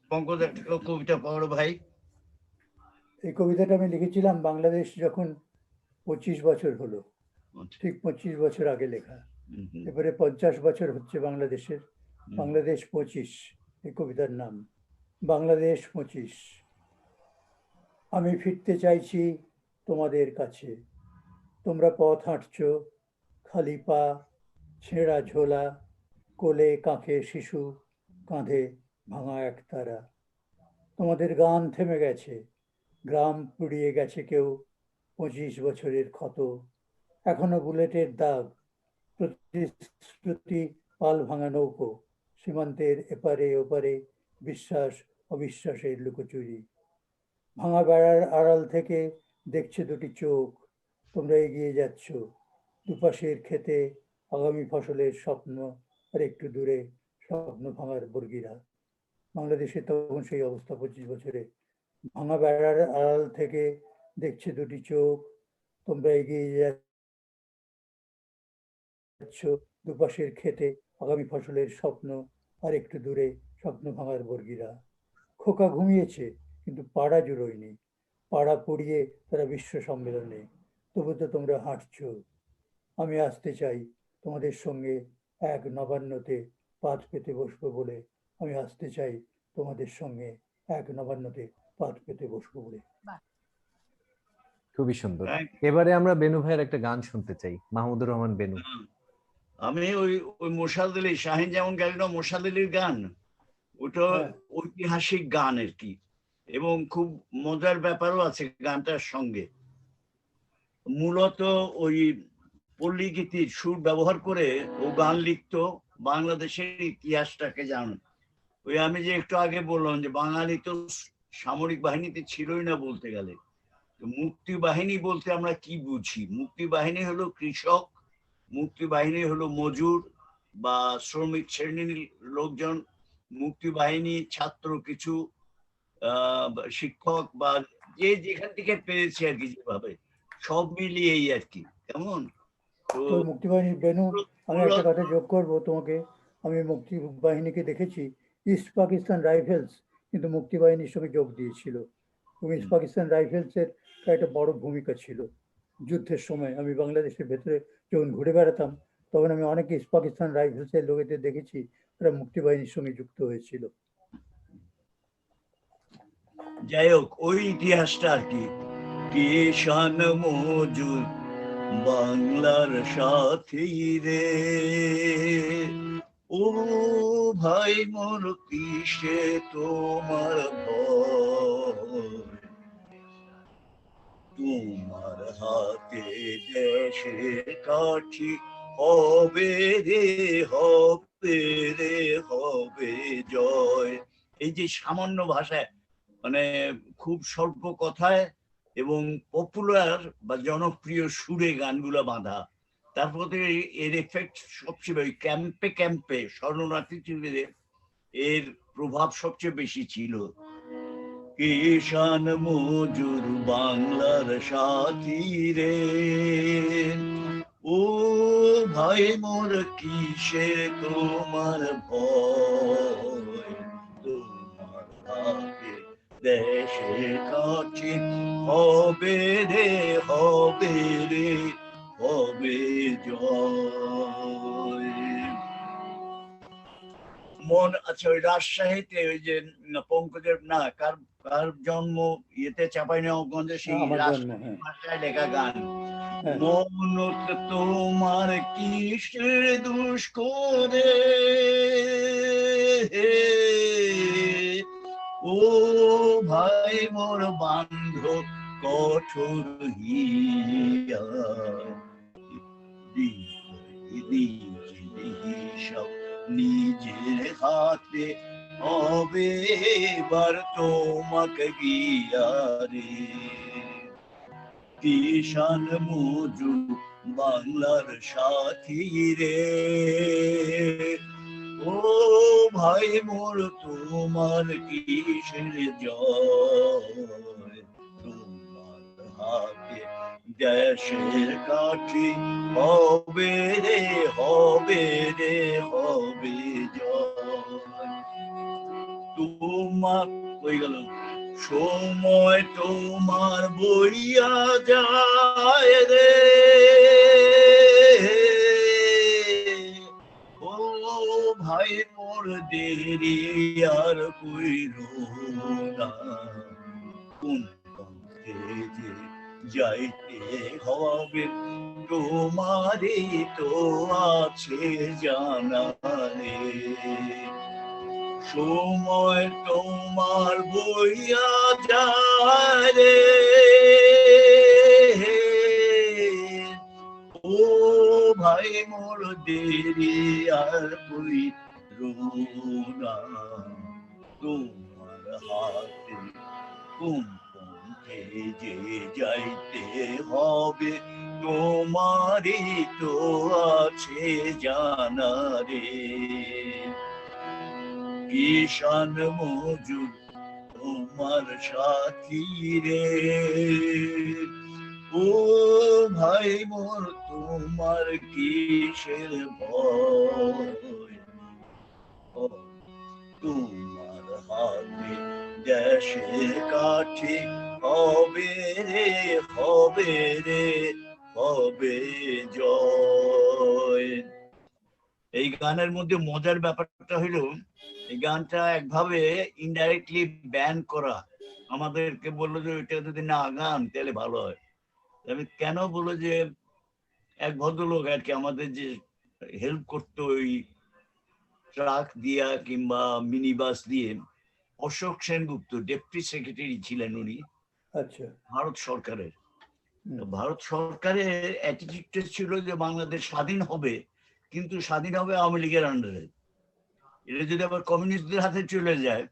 পঙ্কজ একটা কবিতা পড়ো ভাই। এই কবিতাটা আমি লিখেছিলাম বাংলাদেশ যখন 25 বছর হলো, ঠিক 25 বছর আগে লেখা। এবারে 50 বছর হচ্ছে বাংলাদেশের। বাংলাদেশ 25 এই কবিতার নাম। বাংলাদেশ 25। আমি ফিরতে চাইছি তোমাদের কাছে, তোমরা পথ হাঁটছো খালি পা, ছেঁড়া ঝোলা, কোলে কাঁখে শিশু, কাঁধে ভাঙা একতারা। তোমাদের গান থেমে গেছে, গ্রাম পুড়িয়ে গেছে কেউ, 25 বছরের ক্ষত, এখনো বুলেটের দাগ, প্রতিশ্রুতি পাল ভাঙা নৌকো, সীমান্তের এপারে ওপারে বিশ্বাস অবিশ্বাসের লুকোচুরি। ভাঙা বেড়ার আড়াল থেকে দেখছে দুটি চোখ, তোমরা এগিয়ে যাচ্ছ, দুপাশের ক্ষেতে আগামী ফসলের স্বপ্ন, আর একটু দূরে স্বপ্ন ভাঙার বর্গিরা। বাংলাদেশে তখন সেই অবস্থা 25 বছরে। ভাঙা বেড়ার আড়াল থেকে দেখছে দুটি চোখ, তোমরা এগিয়ে যাচ্ছ, দুপাশের ক্ষেতে আগামী ফসলের স্বপ্ন, আর একটু দূরে স্বপ্ন ভাঙার বর্গিরা। খোকা ঘুমিয়েছে, কিন্তু পাড়া জুড়োয়নি। পাড়া পড়িয়ে তারা বিশ্ব সম্মেলনে, তবু তো তোমরা হাঁটছো। আমি আসতে চাই তোমাদের সঙ্গে এক নবান্নতে পাত পেতে বসবো বলে, আমি আসতে চাই তোমাদের সঙ্গে এক নবান্নতে পাত পেতে বসবো বলে। খুবই সুন্দর। Thank এবারে আমরা বেনু ভাইয়ের একটা গান শুনতে চাই, মাহমুদুর রহমান বেনু। আমি ওই ওই মোশাররফ আলী, শাহিন যেমন গেল না মোশাররফ আলীর গান, ওটা হ্যাঁ। ঐতিহাসিক গান আর কি, এবং খুব মজার ব্যাপারও আছে গানটার সঙ্গে। মূলত ওই পল্লী গীতির সুর ব্যবহার করে ও গান লিখতো, বাংলাদেশের ইতিহাসটাকে জানো। ওই আমি যে একটু আগে বললাম যে বাঙালি তো সামরিক বাহিনীতে ছিলই না বলতে গেলে। তো মুক্তি বাহিনী বলতে আমরা কি বুঝি? মুক্তি বাহিনী হলো কৃষক, মুক্তি বাহিনী হলো মজুর বা শ্রমিক শ্রেণীর লোকজন, মুক্তি বাহিনী ছাত্র কিছু, শিক্ষক বা যে যেখান থেকে পেরেছে আর কি, যেভাবে সব মিলিয়ে এই আর কি। কেমন তো তো মুক্তিবাহিনীর বেনু, আমি একটা কথা যোগ করবো তোমাকে। আমি মুক্তি বাহিনীকে দেখেছি, ইস্ট পাকিস্তান রাইফেলস কিন্তু মুক্তিবাহিনীর সঙ্গে যোগ দিয়েছিল, এবং ইস্ট পাকিস্তান রাইফেলসের একটা বড় ভূমিকা ছিল যুদ্ধের সময়। আমি বাংলাদেশের ভেতরে যখন ঘুরে বেড়াতাম, তখন আমি অনেক ইস্ট পাকিস্তান রাইফেলসের লোকেদের দেখেছি, তারা মুক্তিবাহিনীর সঙ্গে যুক্ত হয়েছিল। যাই হোক, ওই ইতিহাসটা আর কি। কিষান মজুর বাংলার সাথী রে, ও ভাই মোর কিসে তোমার ভয়, তোমার হাতে দেশের কাঠি হবে রে, হবে রে, হবে জয়। এই যে সামান্য ভাষায়, মানে খুব স্বল্প কথায় এবং পপুলার বা জনপ্রিয় সুরে গানগুলো বাঁধা, তারপর এর এফেক্ট সবচেয়ে ওই ক্যাম্পে ক্যাম্পে শরণার্থী শিবিরে এর প্রভাব সবচেয়ে বেশি ছিল। কিষান মজুর বাংলার সাথী রে, ও ভাই মোর কিসে তোমার ভয়, তোমার হাতে দেশের কাছে হবে রে, হবে রে, হবে জয়। মন আছে ওই রাজশাহীতে, ওই যে পঙ্কজের না কার কার জন্ম ইয়েতে চাঁপাইনবাবগঞ্জে, সেই আমার জন্ম, রাজশাহী হ্যাঁ। ভাষায় লেখা গান। হ্যাঁ। মন তোমার কিসের দোষ করে, ও ভাই মোর বান্ধব কঠোর হিয়া, সব নিজের হাতে হবে এবার তোমাকে গিয়া রে। কিষান মজুর বাংলার সাথী রে, ও ভাই মোর তোমার কিসের জয়, তোমার হাতে দেশের কাঠি হবে রে, হবে রে, হবে জয়। তোমার হয়ে গেল সময় তোমার বইয়া যায় রে, ও ভাই মোর দেরি আর কইরো না, কোন পথে যে যাইতে হবে তোমারই তো আছে জানা রে, সময় তোমার বইয়া যায় রে, ও ভাই মোর দেরি আর কই রোনা, তোমার হাতে কোন পথে যে যাইতে হবে তোমারই তো আছে জানা রে, কিষান মজুর তোমার সাথী রে, ও ভাই মোর তোমার কিসের ভয়, তোমার হাতে দেশের কাঠি হবে রে, হবে রে, হবে জয়। এই গানের মধ্যে মজার ব্যাপারটা হলো এই গানটা একভাবে ইনডাইরেক্টলি ব্যান করা, আমাদেরকে বললো যে ওইটা যদি না গান তাহলে ভালো হয়। আমি কেন বললো যে এক ভদ্রলোক আর কি আমাদের যে হেল্প করতো ওই ট্রাক দিয়া কিংবা মিনি বাস দিয়ে, অশোক সেনগুপ্ত ডেপুটি সেক্রেটারি ছিলেন উনি, আচ্ছা, ভারত সরকারের। হুম, ভারত সরকারের অ্যাটিটিউডটা ছিল যে বাংলাদেশ স্বাধীন হবে, কিন্তু স্বাধীন হবে আওয়ামী লীগের আন্ডারে। এটা যদি আবার কমিউনিস্টদের হাতে চলে যায়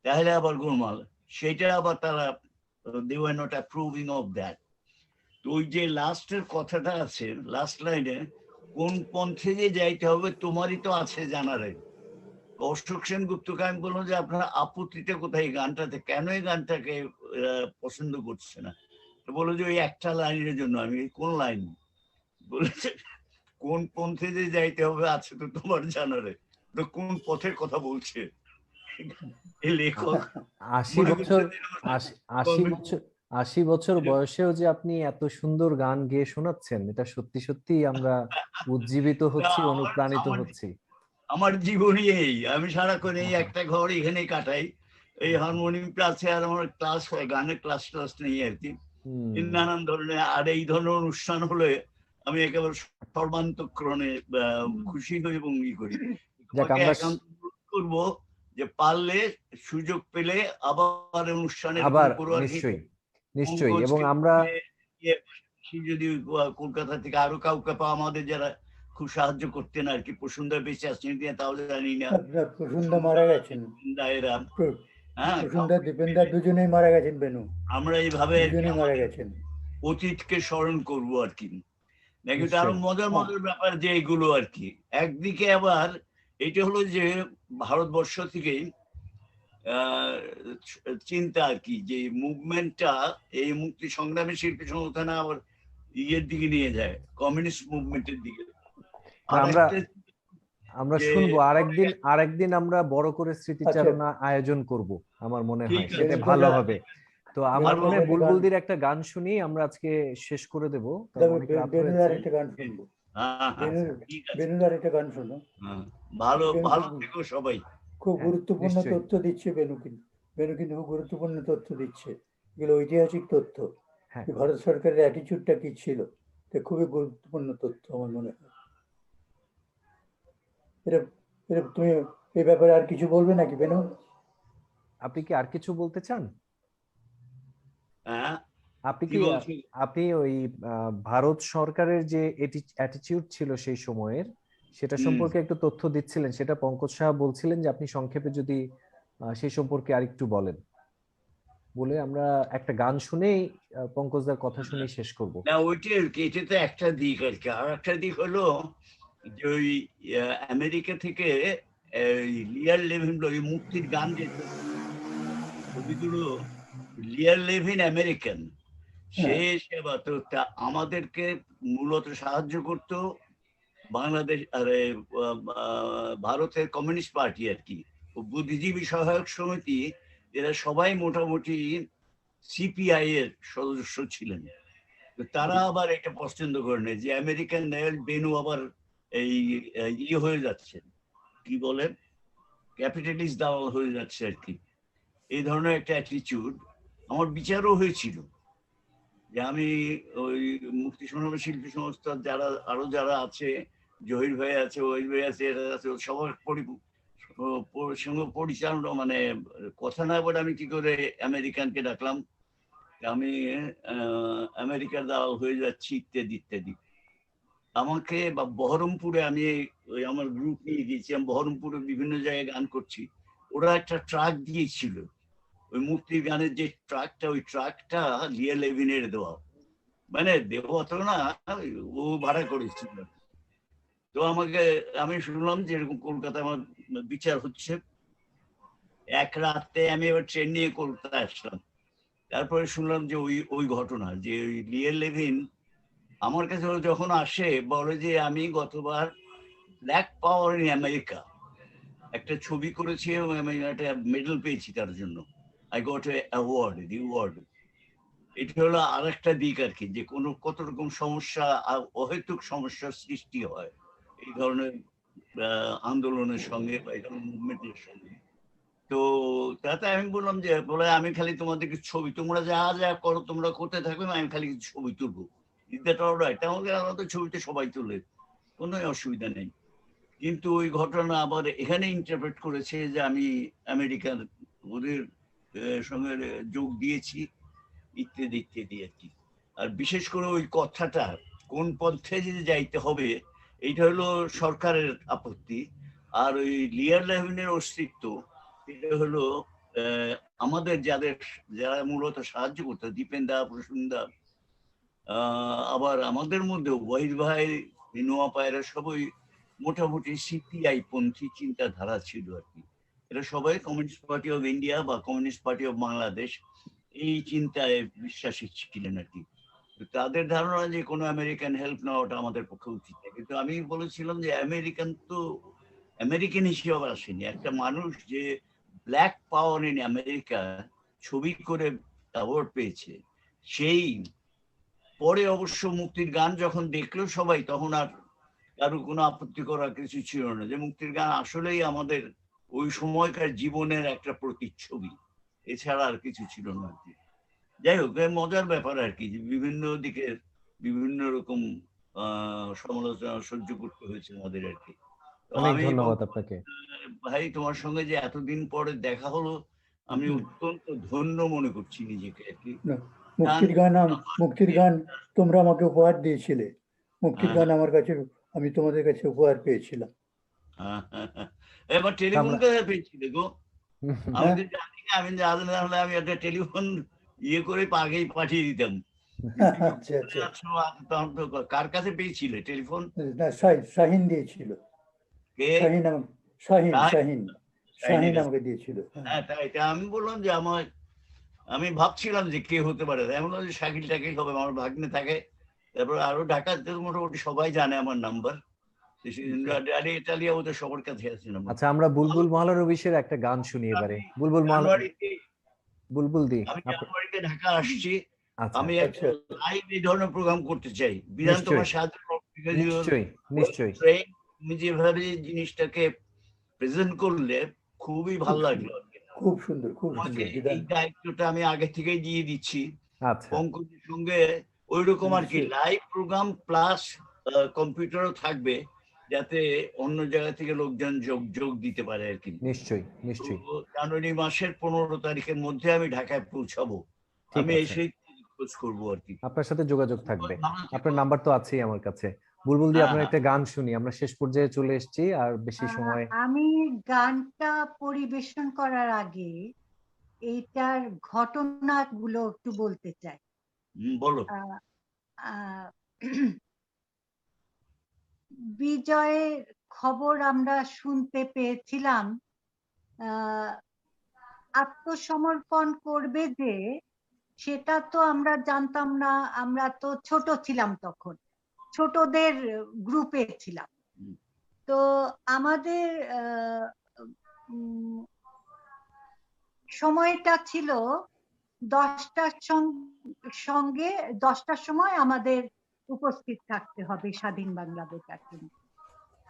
তাহলে আবার গোলমাল, সেটা আবার তারা they were not approving of that. তো ওই যে লাস্টের কথাটা আছে, লাস্ট লাইনে, কোন পন্থে যে যাইতে হবে তোমারই তো আছে জানারে। অশোক সেনগুপ্তকে আমি বললাম যে আপনার আপত্তিটা কোথায় এই গানটাতে, কেন এই গানটাকে পছন্দ করছে না? তো বললো যে ওই একটা লাইনের জন্য। আমি কোন লাইন? বলেছে কোন পন্থে যে যাইতে হবে আছে তো তোমার জানারে। তো কোন পথের কথা বলছে এই লেখক? 80 বছর 80 বছর বয়সেও যে আপনি এত সুন্দর গান গেয়ে শোনাচ্ছেন, এটা সত্যি সত্যি আমরা উজ্জীবিত হচ্ছি, অনুপ্রাণিত হচ্ছি। আমার জীবনই এই, আমি সারাক্ষণ এই একটা ঘর এখানেই কাটাই, এই হারমোনিয়াম ক্লাসে, আর আমার ক্লাস হয়, গানের ক্লাস নেই আর কি, নানান ধরনের। আর এই ধরনের অনুষ্ঠান হলে আমি একেবারে সর্বান্তঃকরণে খুশি হই এবং ই করি। করবো যে পারলে সুযোগ পেলে আবার অনুষ্ঠানে, আবার নিশ্চয়ই নিশ্চয়ই, এবং আমরা যদি কলকাতা থেকে আরো কাউকে পাওয়া, আমাদের যারা খুব সাহায্য করতেন আর কি, প্রসুন্দা বেঁচে আছেন দিয়ে তাও জানি না, প্রসুন্দা মারা গেছেন, প্রসুন্দা দীপেন্দা দুজনেই মারা গেছেন বেনু। আমরা এইভাবে মারা গেছেন, অতীতকে স্মরণ করবো আর কি। নাকি আরো মজার মজার ব্যাপার যে এগুলো আর কি। একদিকে আবার এটা হলো যে ভারতবর্ষ থেকে চিন্তা আর কি, যে মুভমেন্টটা, এই মুক্তি সংগ্রামী শিল্পী সংগঠন আবার ইয়ের দিকে নিয়ে যায়, কমিউনিস্ট মুভমেন্টের দিকে। আমরা শুনবো আরেকদিন আমরা বড় করে স্মৃতিচারণা আয়োজন করব, আমার মনে হয় সেটা ভালো হবে। তো আমার মনে হয় বুলবুলদির একটা গান শুনি, আমরা আজকে শেষ করে দেবো। একটা গান শুনবো, বেনুদার একটা গান শোনো। ভালো ভালো থেকো সবাই। খুব গুরুত্বপূর্ণ তথ্য দিচ্ছে বেনু, কিন্তু খুব গুরুত্বপূর্ণ তথ্য দিচ্ছে, এগুলো ঐতিহাসিক তথ্য। ভারত সরকারের অ্যাটিটিউডটা কি ছিল, এটা খুবই গুরুত্বপূর্ণ তথ্য আমার মনে হয়। তুমি এই ব্যাপারে আর কিছু বলবে নাকি বেনু? আপনি কি আর কিছু বলতে চান? আপনি ওই ভারত সরকারের যে অ্যাটিটিউড ছিল সেই সময়ের, সেটা সম্পর্কে একটু তথ্য দিচ্ছিলেন, সেটা পঙ্কজ সাহা বলছিলেন যে আপনি সংক্ষেপে যদি সেই সম্পর্কে আরেকটু বলেন, বলে আমরা একটা গান শুনেই পঙ্কজদার কথা শুনেই শেষ করব। না, ওইটা এটা তো একটা দিক আর কি। আর একটা দিক হলো যে ওই আমেরিকা থেকে লিয়ার লেভিন, ওই মুক্তির গান যে ছবিগুলো, লিয়ার লেভিন আমেরিকান, সে সেবা তো আমাদেরকে মূলত সাহায্য করত বাংলাদেশ আর ভারতের কমিউনিস্ট পার্টি আর কি, বুদ্ধিজীবী সহায়ক সমিতি, এরা সবাই মোটামুটি সিপিআই এর সদস্য ছিলেন। তারা আবার এটা পছন্দ করেন যে আমেরিকান বেনু আবার এই ইয়ে হয়ে যাচ্ছে, কি বলেন, ক্যাপিটালিস্ট দালাল হয়ে যাচ্ছে আর কি, এই ধরনের একটা অ্যাটিটিউড আমার বিচারও হয়েছিল। যে আমি ওই মুক্তি সংগ্রামী শিল্পী সংস্থার যারা আছে, জহির ভাই আছে, ওই ভাই আছে, এরা আছে, সবার সঙ্গে পরিচালনা মানে কথা না বলে আমি কি করে আমেরিকানকে ডাকলাম, আমি আমেরিকার দালাল হয়ে যাচ্ছি ইত্যাদি ইত্যাদি। আমাকে বা বহরমপুরে আমি ওই আমার গ্রুপ নিয়ে গিয়েছি, আমি বহরমপুরে বিভিন্ন জায়গায় গান করছি, ওরা একটা ট্রাক দিয়েছিল, ওই মুক্তির গানের যে ট্রাকটা, ওই ট্রাকটা লিয়া লেভিনের দেওয়া, মানে দেওয়া তো না, ও ভাড়া করেছিল। তো আমি শুনলাম যে এরকম কলকাতায় আমার বিচার হচ্ছে, এক রাতে আমি এবার ট্রেন নিয়ে কলকাতা আসলাম। তারপরে শুনলাম যে ওই ঘটনা, যে ওই লিয়া লেভিন আমার কাছে যখন আসে বলে যে আমি গতবার ব্ল্যাক পাওয়ার ইন আমেরিকা একটা ছবি করেছি এবং আমি একটা মেডেল পেয়েছি তার জন্য, I got a award, the award. এটা হলো আর একটা দিক আর কি, যে কত রকম সমস্যা, অহেতুক সমস্যার সৃষ্টি হয় এই ধরনের আন্দোলনের সঙ্গে বা এই ধরনের মুভমেন্টের সঙ্গে। তো তাতে আমি বললাম যে বলে আমি খালি তোমাদেরকে ছবি, তোমরা যা যা করো তোমরা করতে থাকবে, আমি খালি ছবি তুলবো, আমাদের ছবিতে সবাই তুলে, কোনো অসুবিধা নেই। কিন্তু ওই ঘটনা আবার এখানে ইন্টারপ্রেট করেছে যে আমি আমেরিকান ওদের সঙ্গে যোগ দিয়েছি ইত্যাদি ইত্যাদি আর কি। আর বিশেষ করে ওই কথাটা কোন পথে যে যাইতে হবে এইটা হলো সরকারের আপত্তি, আর ওই লিয়া লেভিনের অস্তিত্ব এটা হলো আমাদের যারা মূলত সাহায্য করতো, দীপেন দা, প্রসূন দা, আবার আমাদের মধ্যে ওয়াহিদ ভাই, নোয়া পায়রা, সবই মোটামুটি সিপিআই পন্থী চিন্তাধারা ছিল আর কি। এরা সবাই কমিউনিস্ট পার্টি অফ ইন্ডিয়া বা কমিউনিস্ট পার্টি অফ বাংলাদেশ এই চিন্তায় বিশ্বাসী ছিলেন আর কি। তাদের ধারণা যে কোনো আমেরিকান হেল্প নেওয়াটা আমাদের পক্ষে উচিত। কিন্তু আমি বলেছিলাম যে আমেরিকান তো আমেরিকান হিসেবে আসেনি, একটা মানুষ যে ব্ল্যাক পাওয়ার ইন আমেরিকা ছবি করে অ্যাওয়ার্ড পেয়েছে, সেই পরে অবশ্য মুক্তির গান যখন দেখলো সবাই, তখন আর কারো কোনো আপত্তি করার কিছু ছিল না, যে মুক্তির গান আসলেই আমাদের ওই সময়কার জীবনের একটা প্রতিচ্ছবি, এছাড়া আর কিছু ছিল না আর কি। যাই হোক, মজার ব্যাপার আর কি, যে বিভিন্ন দিকে বিভিন্ন রকম সমালোচনা সহ্য করতে হয়েছে আমাদের আর কি। তো অনেক আমি ধন্যবাদ আপনাকে ভাই, তোমার সঙ্গে যে এতদিন পরে দেখা হলো, আমি অত্যন্ত ধন্য মনে করছি নিজেকে আর কি। মুক্তির গান তোমরা আমাকে উপহার দিয়েছিলে, মুক্তির গান আমার কাছে, আমি তোমাদের কাছে উপহার পেয়েছিলাম। এবার টেলিফোন কোথায় পেয়েছিলে গো? আমি তো জানি না, আমি জানলে আমি একটা টেলিফোন ইয়ে করে আগেই পাঠিয়ে দিতাম। আচ্ছা আচ্ছা, কার কাছে পেয়েছিলে টেলিফোন? না শাহিন দিয়েছিল, শাহিন আমাকে দিয়েছিল। হ্যাঁ, তাই আমি বললাম যে আমি ভাবছিলাম যে কে হতে পারে, এমন যে শাকিল টাকিল হবে, আমার ভাগ্নে থাকে। তারপর আরো ঢাকাতে মোটামুটি সবাই জানে আমার নাম্বার, ইটালিয়া ওদের সবার কাছে আছে নাম্বার। আচ্ছা, আমরা বুলবুল মহলানবিশের একটা গান শুনি এবারে। বুলবুল দি, আমি জানুয়ারিতে ঢাকা আসছি, আচ্ছা আমি একটা লাইভ এই ধরনের প্রোগ্রাম করতে চাই। বিধান তোমার সাহায্য, নিশ্চয়ই তুমি যেভাবে জিনিসটাকে প্রেজেন্ট করলে খুবই ভালো লাগলো, খুব সুন্দর, খুব সুন্দর। এই দায়িত্বটা আমি আগে থেকেই দিয়ে দিচ্ছি আচ্ছা, পঙ্কজের সঙ্গে, ওই রকম আর কি, লাইভ প্রোগ্রাম প্লাস কম্পিউটারও থাকবে, যাতে অন্য জায়গা থেকে লোকজন যোগ দিতে পারে আর কি। নিশ্চয়ই জানুয়ারি মাসের 15 তারিখের মধ্যে আমি ঢাকায় পৌঁছাবো, আমি এসেই খোঁজ করবো আর কি। আপনার সাথে যোগাযোগ থাকবে, আপনার নাম্বার তো আছেই আমার কাছে। বুলবুল দি, আপনার একটা গান শুনি, আমরা শেষ পর্যায়ে চলে এসেছি, আর বেশি সময়। আমি গানটা পরিবেশন করার আগে এইটার ঘটনাগুলো একটু বলতে চাই। বলো। বিজয়ের খবর আমরা শুনতে পেয়েছিলাম, আত্মসমর্পণ করবে যে, সেটা তো আমরা জানতাম না, আমরা তো ছোট ছিলাম তখন, ছোটদের গ্রুপে ছিলাম। তো আমাদের সময়টা ছিল 10টার সঙ্গে 10টার সময় আমাদের উপস্থিত থাকতে হবে স্বাধীন বাংলা বেতার কেন্দ্রে।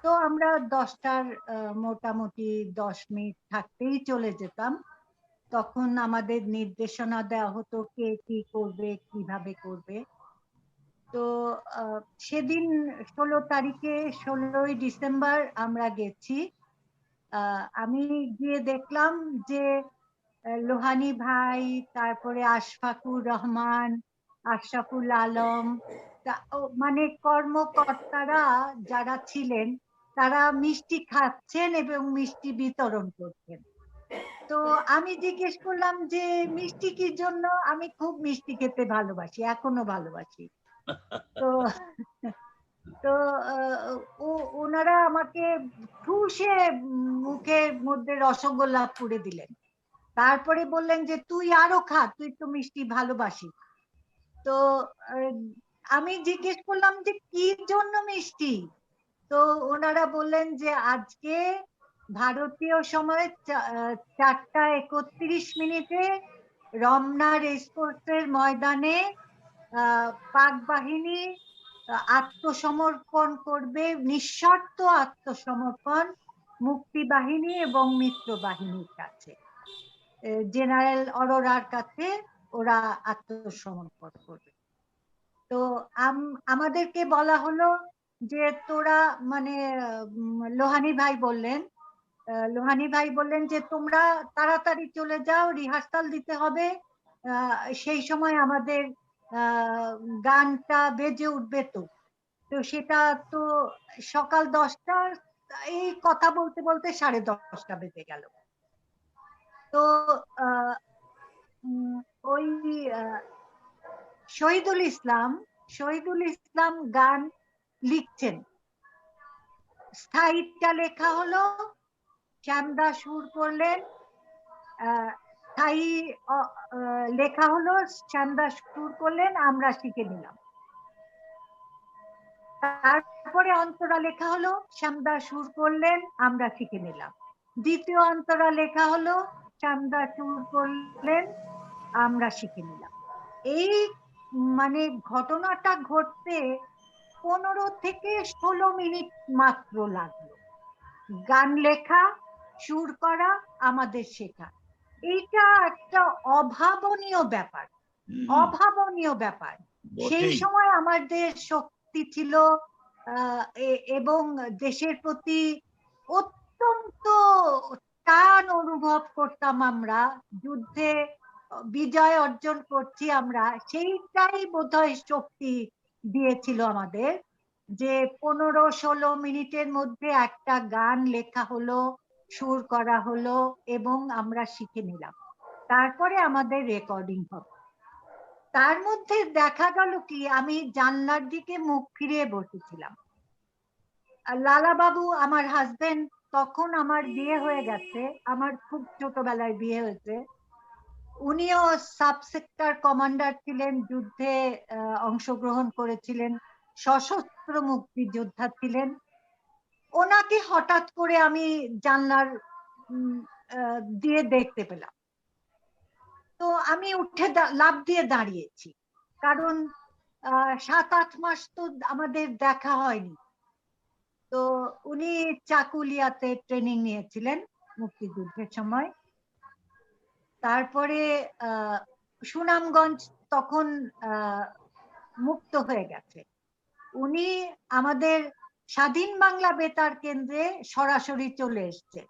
তো আমরা 10টার মোটামুটি 10 মিনিট থাকতেই চলে যেতাম। তখন আমাদের নির্দেশনা দেওয়া হতো কে কি করবে, কিভাবে করবে। তো সেদিন 16 তারিখে 16ই ডিসেম্বর আমরা গেছি। আমি গিয়ে দেখলাম যে লোহানী ভাই, তারপরে আশফাকুর রহমান, আশরাফুল আলম, মানে কর্মকর্তারা যারা ছিলেন তারা মিষ্টি খাচ্ছেন এবং মিষ্টি বিতরণ করছেন। তো আমি জিজ্ঞেস করলাম যে মিষ্টি কি জন্য? আমি খুব মিষ্টি খেতে ভালোবাসি, এখনো ভালোবাসি। তো তো ওনারা আমাকে ঠুসে মুখের মধ্যে রসগোল্লা পুরে দিলেন। তারপরে বললেন যে তুই আরো খা, তুই তো মিষ্টি ভালোবাসিস। তো আমি জিজ্ঞেস করলাম যে কি জন্য মিষ্টি? তো ওনারা বললেন যে আজকে ভারতীয় সময় 4টা 31 রমনা রেসকোর্সের ময়দানে পাক বাহিনী আত্মসমর্পণ করবে, নিঃশর্ত আত্মসমর্পণ মুক্তি বাহিনী এবং মিত্র বাহিনীর কাছে, জেনারেল অরোরার কাছে ওরা আত্মসমর্পণ করবে। তো আমাদেরকে বলা হলো যে তোরা, মানে লোহানী ভাই বললেন যে তোমরা তাড়াতাড়ি চলে যাও, রিহার্সাল দিতে হবে, সেই সময় আমাদের গানটা বেজে উঠবে। তো সেটা তো সকাল 10টা, এই কথা বলতে বলতে 10:30 বেজে গেল। তো ওই শহীদুল ইসলাম গান লিখছেন। স্থায়ীটা লেখা হলো, শ্যামদা সুর করলেন। স্থায়ী লেখা হলো, শ্যামদা সুর করলেন, আমরা শিখে নিলাম। তারপরে অন্তরা লেখা হলো, শ্যামদা সুর করলেন, আমরা শিখে নিলাম। দ্বিতীয় অন্তরা লেখা হলো, শ্যামদা সুর করলেন, আমরা শিখে নিলাম। এই মানে ঘটনাটা ঘটতে 15 থেকে 16 মিনিট মাত্র লাগলো। গান লেখা, সুর করা, আমাদের শেখা, এইটা একটা অভাবনীয় ব্যাপার, অভাবনীয় ব্যাপার। সেই সময় আমাদের শক্তি ছিল এবং দেশের প্রতি অত্যন্ত টান অনুভব করতাম আমরা, যুদ্ধে বিজয় অর্জন করছি আমরা, সেইটাই বোধহয় শক্তি দিয়েছিল আমাদের, যে 15-16 মিনিটের মধ্যে একটা গান লেখা হলো, সুর করা হলো এবং আমরা শিখে নিলাম। তারপরে আমাদের রেকর্ডিং হবে। তার মধ্যে দেখা গেল কি, আমি জানলার দিকে মুখ ফিরিয়ে বসেছিলাম। লালা বাবু, আমার হাজবেন্ড, তখন আমার বিয়ে হয়ে গেছে, আমার খুব ছোটবেলায় বিয়ে হয়েছে। উনিও সাব সেক্টর কমান্ডার ছিলেন, যুদ্ধে অংশগ্রহণ করেছিলেন, সশস্ত্র মুক্তিযোদ্ধা ছিলেন। ওনাকে হঠাৎ করে আমি জানলার দিয়ে দেখতে পেলাম। তো আমি উঠে লাফ দিয়ে দাঁড়িয়েছি, কারণ 7-8 মাস তো আমাদের দেখা হয়নি। তো উনি চাকুলিয়াতে ট্রেনিং নিয়েছিলেন মুক্তিযুদ্ধের সময়। তারপরে সুনামগঞ্জ তখন মুক্ত হয়ে গেছে। উনি আমাদের স্বাধীন বাংলা বেতার কেন্দ্রে সরাসরি চলে এসছে।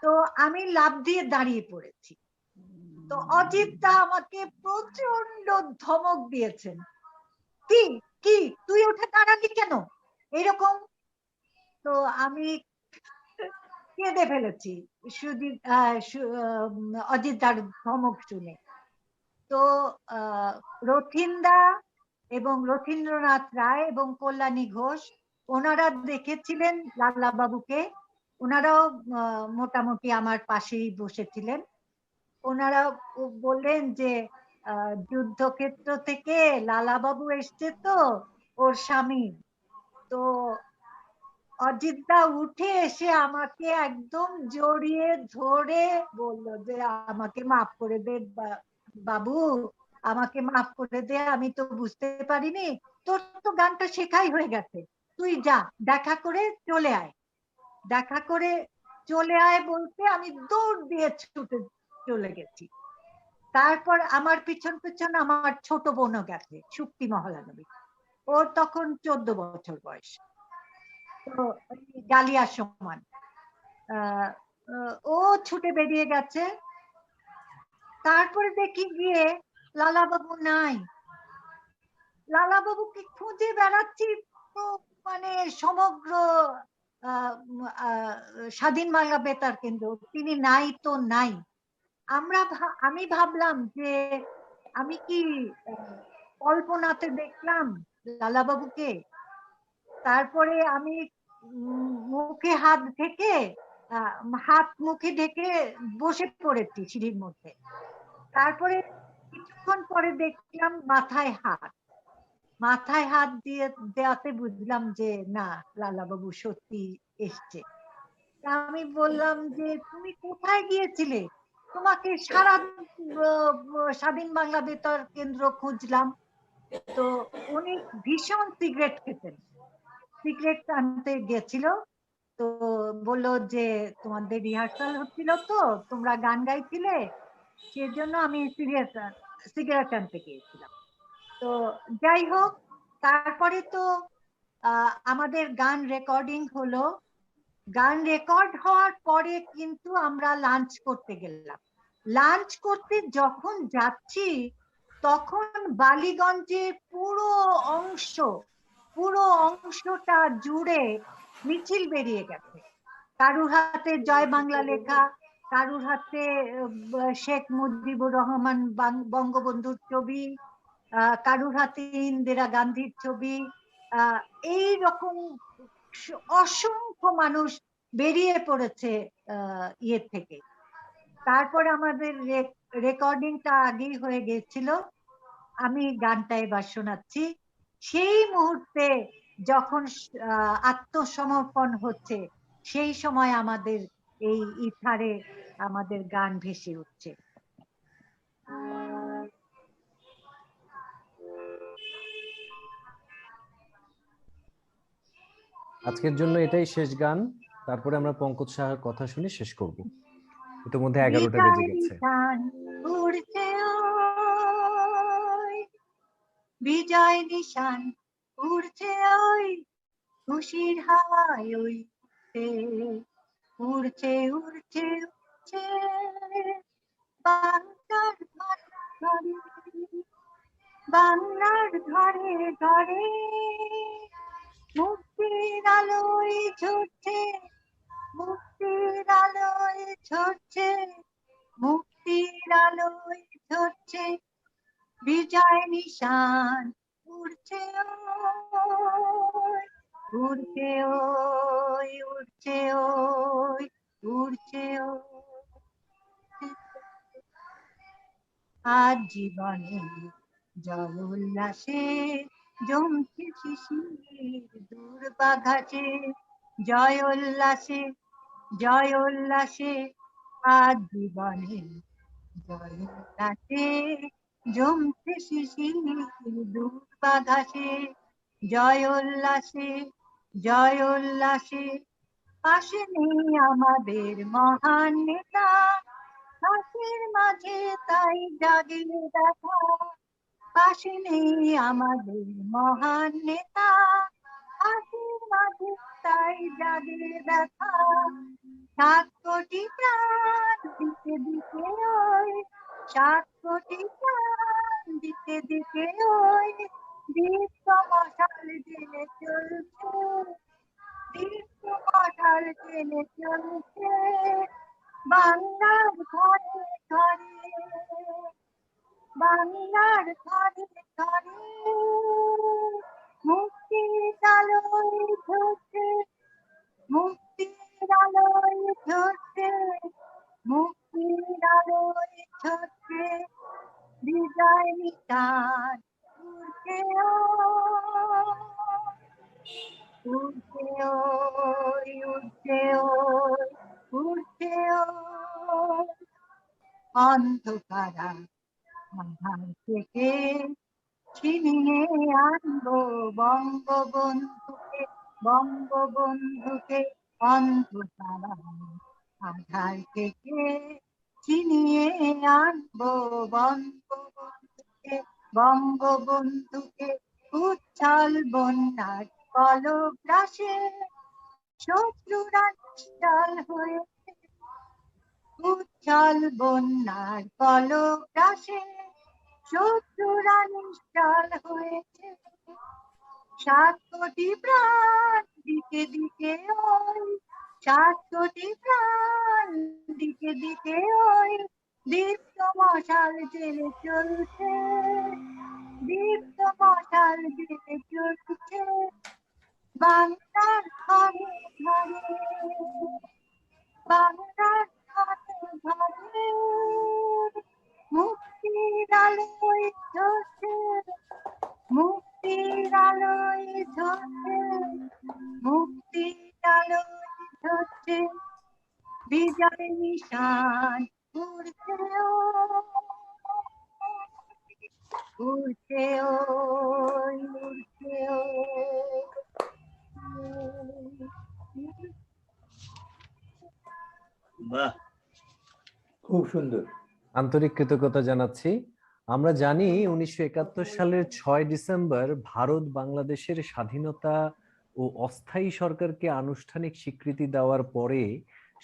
তো আমি লাফ দিয়ে দাঁড়িয়ে পড়েছি। তো অজিত দা আমাকে প্রচন্ড ধমক দিয়েছেন, কি কি তুই উঠে দাঁড়ালি কেন, এরকম। তো আমি কেঁদে ফেলেছি অজিত দার ধমক শুনে। তো রথীন্দা এবং রথীন্দ্রনাথ রায় এবং কল্যাণী ঘোষ, ওনারা দেখেছিলেন লালা বাবুকে, ওনারাও মোটামুটি আমার পাশেই বসেছিলেন। ওনারা বললেন যে যুদ্ধক্ষেত্র থেকে লালা বাবু এসছে তো ওর স্বামী। তো অজিতদা উঠে এসে আমাকে একদম জড়িয়ে ধরে বললো যে আমাকে মাফ করে দে বাবু, আমাকে মাফ করে দে, আমি তো বুঝতে পারিনি, তোর তো গানটা শেখাই হয়ে গেছে, তুই যা, দেখা করে চলে আয়। দেখা করে চলে আয় বলতে আমি দৌড় দিয়ে ছুটে চলে গেছি। তারপর আমার পিছন পিছন আমার ছোট বোনও গেছে, সুপ্তি মহলানবী। ওর তখন 14 বছর বয়স, তো ডালিয়ার সমান। আহ, ও ছুটে বেরিয়ে গেছে। তারপরে দেখি গিয়ে লালাবাবু নাই। লালাবাবুকে খুঁজে বেড়াচ্ছি তো, মানে সমগ্র স্বাধীন বাংলা বেতার কেন্দ্র, তিনি নাই তো নাই। আমি ভাবলাম যে আমি কি কল্পনাতে দেখলাম লালাবাবুকে। তারপরে আমি মুখে হাত ঢেকে, হাত মুখে ঢেকে বসে পড়েছি সিঁড়ির মধ্যে। তারপরে কিছুক্ষণ পরে দেখলাম মাথায় হাত দিয়ে দেওয়াতে বুঝলাম যে না, লালাবাবু সত্যি এসছে। আমি বললাম যে তুমি কোথায় গিয়েছিলে? তোমাকে সারা স্বাধীন বাংলা বেতার কেন্দ্র খুঁজলাম। তো উনি ভীষণ সিগারেট খেতেন, সিগারেট আনতে গেছিল। তো বললো যে তোমাদের রিহার্সাল হচ্ছিল, তো তোমরা গান গাইছিলে, সেজন্য আমি সিগারেট আনতে গিয়েছিলাম। তো যাই হোক, তারপরে তো আমাদের গান রেকর্ডিং হলো। গান রেকর্ড হওয়ার পরে কিন্তু আমরা লাঞ্চ করতে গেলাম। লাঞ্চ করতে যখন যাচ্ছি তখন বালিগঞ্জের পুরো অংশটা জুড়ে মিছিল বেরিয়ে গেছে। কারুর হাতে জয় বাংলা লেখা, কারুর হাতে শেখ মুজিবুর রহমান বঙ্গবন্ধুর ছবি, কারুর হাতে ইন্দিরা গান্ধীর ছবি। এই রকম অসংখ্য মানুষ বেরিয়ে পড়েছে ইয়ে থেকে। তারপর আমাদের রেকর্ডিংটা আগেই হয়ে গেছিল। আমি গানটা এবার শোনাচ্ছি। সেই মুহূর্তে যখন আত্মসমর্পণ হচ্ছে, সেই সময় আমাদের এই ইথারে আমাদের গান ভেসে উঠছে। আজকের জন্য এটাই শেষ গান, তারপরে আমরা পঙ্কজ সাহার কথা শুনে শেষ করব। ইতিমধ্যে 11টা বেজে গেছে। বিজয় নিশান উড়ছে ওই খুশির হাওয়ায়, ওই উড়ছে উড়ছে উড়ছে বাংলার ঘরে ঘরে, মুক্তির আলোয় ঝরছে, মুক্তির আলোয় ঝরছে, মুক্তির আলোয় ঝরছে, বিজয় নিশান উড়ছে ওই, উড়ছে ওই, উড়ছে ওই, উড়ছে ওই। আজ জীবনে জল উল্লাসে জমছে শিশির দূরবাঘাটে, জয় উল্লাসে, জয় উল্লাসে। আজ জীবনে জল উল্লাসে জমছে শিশির দূরবাঘাটে, জয় উল্লাসে, জয় উল্লাসে। পাশে নেই আমাদের মহান নেতা, হাসির মাঝে তাই জাগে দেখা। পাশে নেই আমাদের মহান নেতা, হাসির মাঝে তাই জাগে দেখা। 7 কোটি প্রাণ দিতে দিতে ওই, 7 কোটি প্রাণ দিতে দিতে ওই, দীপ্ত মশাল জেলে চলছে, দীপ্ত মশাল জেলে চলছে, বাংলার ঘরে ঘরে, বাংলার ঘরে ঘরে, মুক্তির আলোয় ঝরছে, মুক্তির আলোয় ঝরছে, মুক্তির আলোয় ঝরছে, বিজয় নিশান উড়ছে উড়ছে ওই, উড়ছে ওই, উড়ছে ওই। অন্ধকারা আধার থেকে ছিনিয়ে আনবো বঙ্গবন্ধুকে, বঙ্গবন্ধুকে। অন্ধকারা আধার থেকে ছিনিয়ে আনবো বঙ্গবন্ধুকে, বঙ্গবন্ধুকে উচ্ছল বন্যার কলগ্রাসে, শত্রুরা নিশ্চল হয়েছে উচ্ছল বন্যার কলগ্রাসে, শত্রুরা নিশ্চল হয়েছে। 7 কোটি প্রাণ দিকে দিকে ওই, 7 কোটি প্রাণ দিকে দিকে ওই, দীপ্ত মশাল জেলে চলছে, দীপ্ত মশাল জেলে চলছে বাংলার ঘরে ঘরে, বাংলার ঘরে ঘরে। মুক্তির আলোয় ঝরছে, মুক্তির আলোয় ঝরছে, মুক্তির আলোয় ঝরছে বিজয় নিশান উড়ছে উড়ছে উড়ছে। বাহ, খুব সুন্দর। আন্তরিক কৃতজ্ঞতা জানাচ্ছি। আমরা জানি 1971 সালের 6 ডিসেম্বর ভারত বাংলাদেশের স্বাধীনতা ও অস্থায়ী সরকারকে আনুষ্ঠানিক স্বীকৃতি দেওয়ার পরে